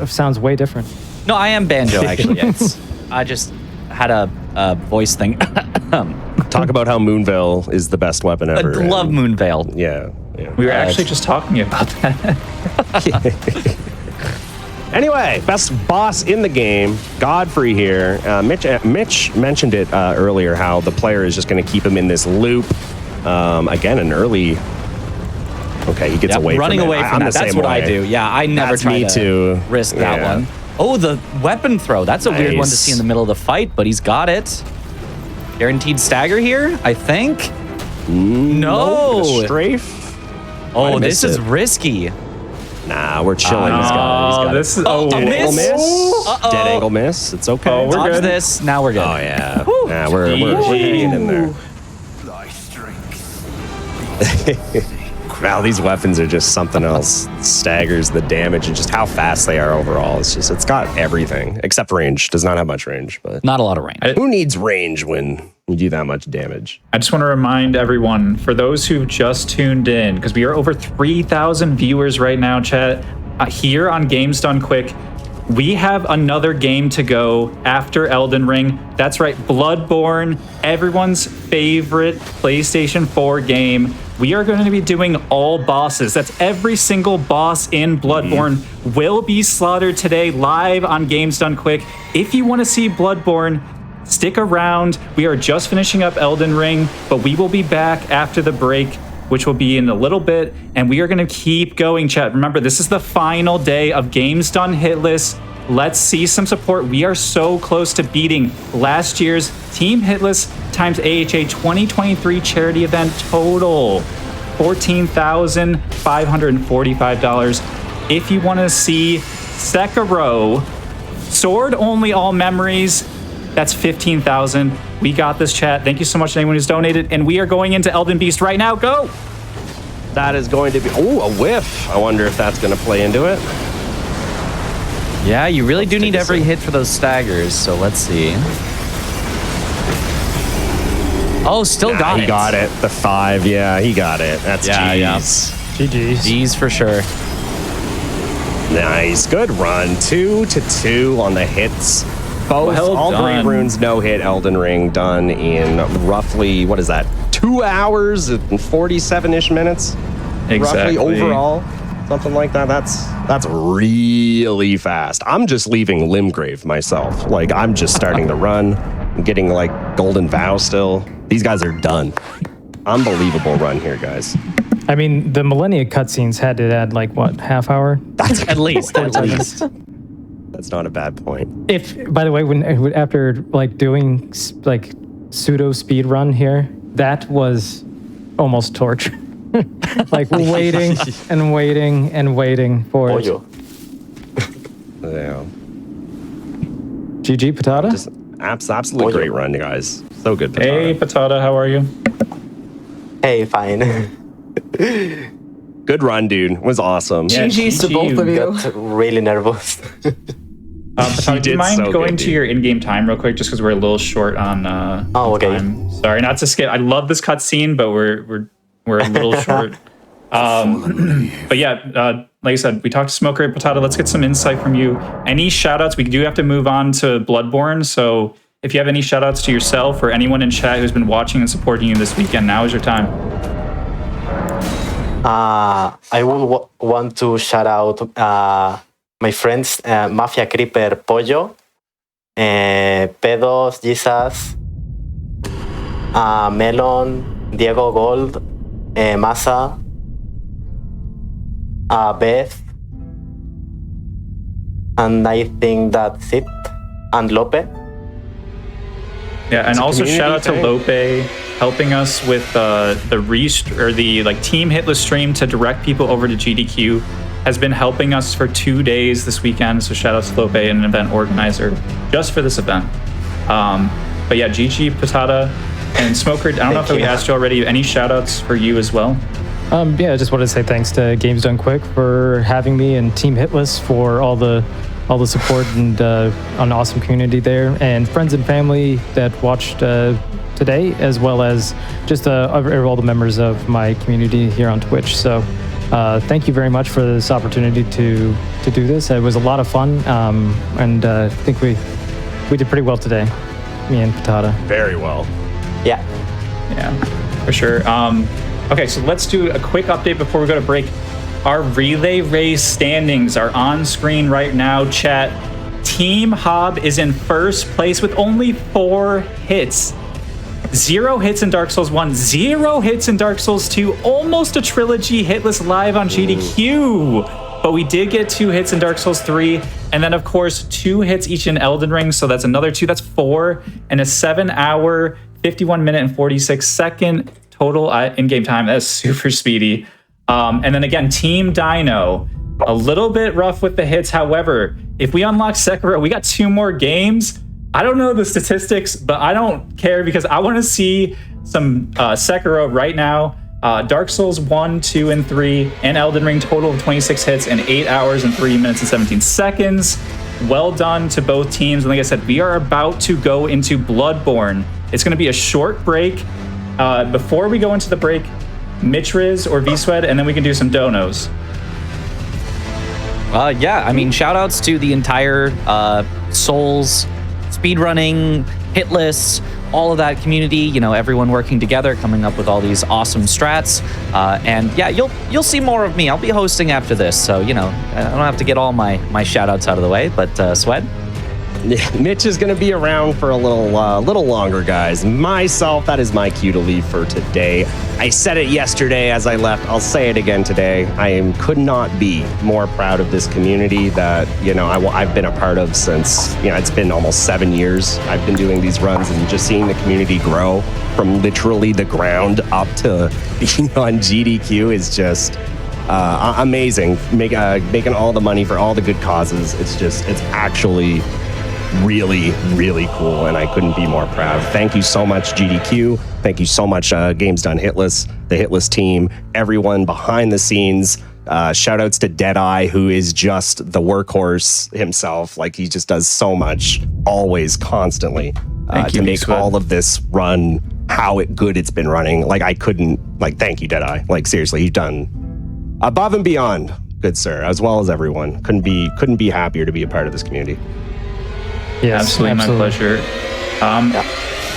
sounds way different. No, I am Banjo actually. I just had a voice thing. Talk about how Moonveil is the best weapon ever. I love Moonveil. Yeah. We were actually just talking about that. Anyway, best boss in the game, Godfrey here. Mitch mentioned it earlier, how the player is just going to keep him in this loop. Again, an early... Okay, he gets away running from it. away from that. That's what I do. Yeah, I never try to risk that one. Oh, the weapon throw. That's a weird one to see in the middle of the fight, but he's got it. Guaranteed stagger here, I think. No. Strafe. Oh, this is risky. Nah, we're chilling. This is miss. Dead angle miss. It's okay. Oh, we're Dodge good. this. Now we're good. Oh yeah. Nah, we're hanging in there. Wow, these weapons are just something else. Staggers the damage and just how fast they are overall. It's got everything except range. Does not have much range, but not a lot of range. Who needs range when you do that much damage? I just want to remind everyone, for those who just tuned in, because we are over 3,000 viewers right now, chat, here on Games Done Quick. We have another game to go after Elden Ring. That's right, Bloodborne, everyone's favorite PlayStation 4 game. We are going to be doing all bosses. That's every single boss in Bloodborne will be slaughtered today live on Games Done Quick. If you want to see Bloodborne, stick around. We are just finishing up Elden Ring, but we will be back after the break, which will be in a little bit, and we are going to keep going, chat. Remember, this is the final day of Games Done Hitless. Let's see some support. We are so close to beating last year's Team Hitless times AHA 2023 charity event total, $14,545. If you want to see Sekiro, sword only all memories, that's $15,000. We got this, chat. Thank you so much to anyone who's donated. And we are going into Elden Beast right now. Go! That is going to be... Oh, a whiff. I wonder if that's going to play into it. Yeah, you really do need every hit for those staggers. So let's see. Oh, still got it. He got it. The 5. Yeah, he got it. That's G's. GG's. G's for sure. Nice. Good run. 2-2 on the hits. Both, all done. 3 runes, no hit. Elden Ring done in roughly, what is that? 2 hours and 47-ish minutes? Exactly. Roughly overall. Something like that. That's really fast. I'm just leaving Limgrave myself. Like, I'm just starting the run. I'm getting, like, Golden Vow still. These guys are done. Unbelievable run here, guys. I mean, the Millennia cutscenes had to add, like, what, half hour? That's At least. That's not a bad point. If, by the way, after like doing like pseudo speed run here, that was almost torture. Like waiting and waiting and waiting for it. Yeah. GG Patata. Just absolutely great run, you guys. So good. Patata. Hey, Patata, how are you? Hey, fine. Good run, dude. It was awesome. Yeah, GG's to both of you. Got really nervous. Patata, do you mind going to your in-game time real quick, just because we're a little short on okay. time? Sorry, not to skip. I love this cutscene, but we're a little short. But yeah, like I said, we talked to Smoker and Patata. Let's get some insight from you. Any shout outs? We do have to move on to Bloodborne. So if you have any shout outs to yourself or anyone in chat who's been watching and supporting you this weekend, now is your time. I would want to shout out my friends, Mafia Creeper Pollo, Pedos, Jesus, Melon, Diego Gold, Masa, Beth, and I think that's it, and Lope. Yeah, and also shout out to Lope helping us with the Team Hitless stream to direct people over to GDQ. Has been helping us for 2 days this weekend. So shout out to Lope, an event organizer just for this event. But yeah, GG, Patata, and Smoker. I don't know if we asked you already. Any shout outs for you as well? Yeah, I just wanted to say thanks to Games Done Quick for having me and Team Hitless for all the support and an awesome community there, and friends and family that watched today, as well as just all the members of my community here on Twitch. So thank you very much for this opportunity to do this. It was a lot of fun, and I think we did pretty well today, me and Patata. Very well. Yeah, for sure. Okay, so let's do a quick update before we go to break. Our relay race standings are on screen right now, chat. Team Hob is in first place with only 4 hits. 0 hits in Dark Souls 1, 0 hits in Dark Souls 2, almost a trilogy hitless live on GDQ. But we did get 2 hits in Dark Souls 3, and then of course 2 hits each in Elden Ring, so that's another 2, that's 4, and a 7-hour, 51 minute and 46 second total in-game time. That's super speedy. And then again, Team Dino, a little bit rough with the hits. However, if we unlock Sekiro, we got 2 more games. I don't know the statistics, but I don't care because I want to see some Sekiro right now. Dark Souls 1, 2, and 3, and Elden Ring, total of 26 hits and 8 hours and 3 minutes and 17 seconds. Well done to both teams. And like I said, we are about to go into Bloodborne. It's going to be a short break. Before we go into the break, Mitriz or V-Swed, and then we can do some donos. Yeah, I mean, shout outs to the entire Souls, speedrunning, Hitless, all of that community, you know, everyone working together, coming up with all these awesome strats. And yeah, you'll see more of me. I'll be hosting after this, so, you know, I don't have to get all my shout outs out of the way, but Swed? Yeah, Mitch is going to be around for a little longer, guys. Myself, that is my cue to leave for today. I said it yesterday as I left. I'll say it again today. Could not be more proud of this community that, you know, I've been a part of since, you know, it's been almost 7 years. I've been doing these runs, and just seeing the community grow from literally the ground up to being on GDQ is just amazing. Making all the money for all the good causes. It's actually really, really cool, and I couldn't be more proud. Thank you so much, GDQ. Thank you so much, Games Done Hitless, the Hitless team, everyone behind the scenes. Shout outs to Deadeye, who is just the workhorse himself. Like, he just does so much, always, constantly, to make all of this run how good it's been running. Like, I couldn't, like, thank you, Deadeye. Like, seriously, you've done above and beyond, good sir, as well as everyone. Couldn't be happier to be a part of this community. Yes, absolutely, my pleasure.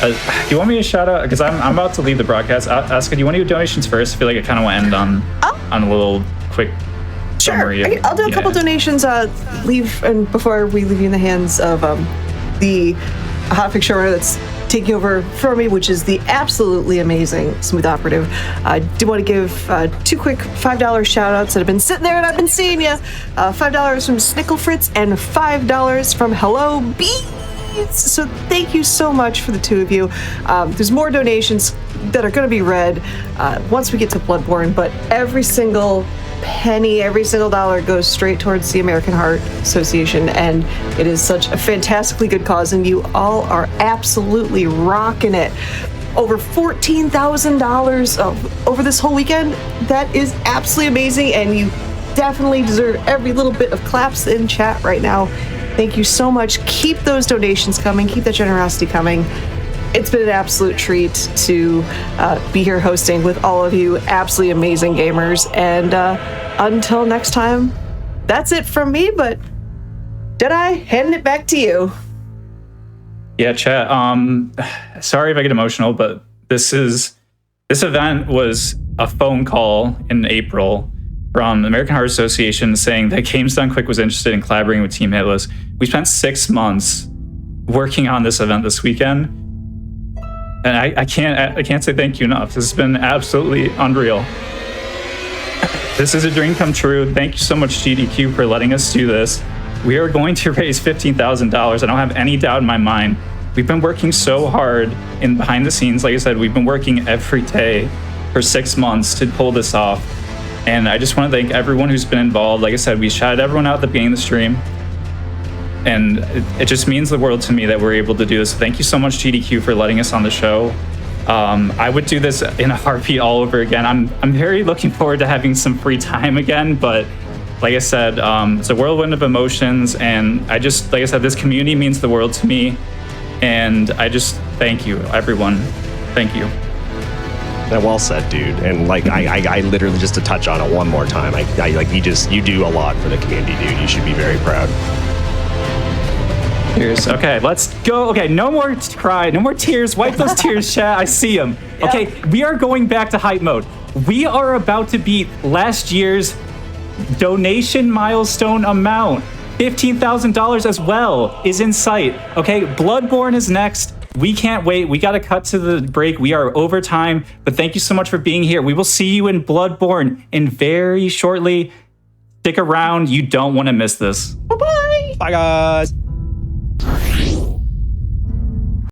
Do you want me to shout out? Because I'm about to leave the broadcast. Asuka, do you want to do donations first? I feel like I kind of want to end on a little quick summary. Sure. I'll do a couple donations. Before we leave you in the hands of the hotfix showrunner that's taking over for me, which is the absolutely amazing Smooth Operative. I do want to give 2 quick $5 shout outs that have been sitting there and I've been seeing you. $5 from Snickle Fritz and $5 from Hello Bees. So thank you so much for the 2 of you. There's more donations that are going to be read once we get to Bloodborne, but every single penny, every single dollar goes straight towards the American Heart Association, and it is such a fantastically good cause, and you all are absolutely rocking it. Over $14,000 over this whole weekend. That is absolutely amazing, and you definitely deserve every little bit of claps in chat right now. Thank you so much. Keep those donations coming. Keep that generosity coming. It's been an absolute treat to be here hosting with all of you absolutely amazing gamers. And until next time, that's it from me, but Deadeye, handing it back to you. Yeah, chat. Sorry if I get emotional, but this event was a phone call in April from the American Heart Association saying that Games Done Quick was interested in collaborating with Team Hitless. We spent 6 months working on this event this weekend, and I can't say thank you enough. This has been absolutely unreal. This is a dream come true. Thank you so much, GDQ, for letting us do this. We are going to raise $15,000. I don't have any doubt in my mind. We've been working so hard in behind the scenes. Like I said, we've been working every day for 6 months to pull this off. And I just want to thank everyone who's been involved. Like I said, we shouted everyone out at the beginning of the stream. And it just means the world to me that we're able to do this. Thank you so much, GDQ, for letting us on the show. I would do this in a heartbeat all over again. I'm very looking forward to having some free time again, but like I said, it's a whirlwind of emotions, and like I said, this community means the world to me, and I just thank you, everyone. Thank you. Yeah, well said, dude. And like, I literally, just to touch on it one more time, you do a lot for the community, dude. You should be very proud. Cheers. Okay, let's go. Okay, no more cry, no more tears. Wipe those tears, chat. I see them. Okay, we are going back to hype mode. We are about to beat last year's donation milestone amount. $15,000 as well is in sight. Okay, Bloodborne is next. We can't wait. We got to cut to the break. We are over time, but thank you so much for being here. We will see you in Bloodborne in very shortly. Stick around. You don't want to miss this. Bye-bye. Bye, guys.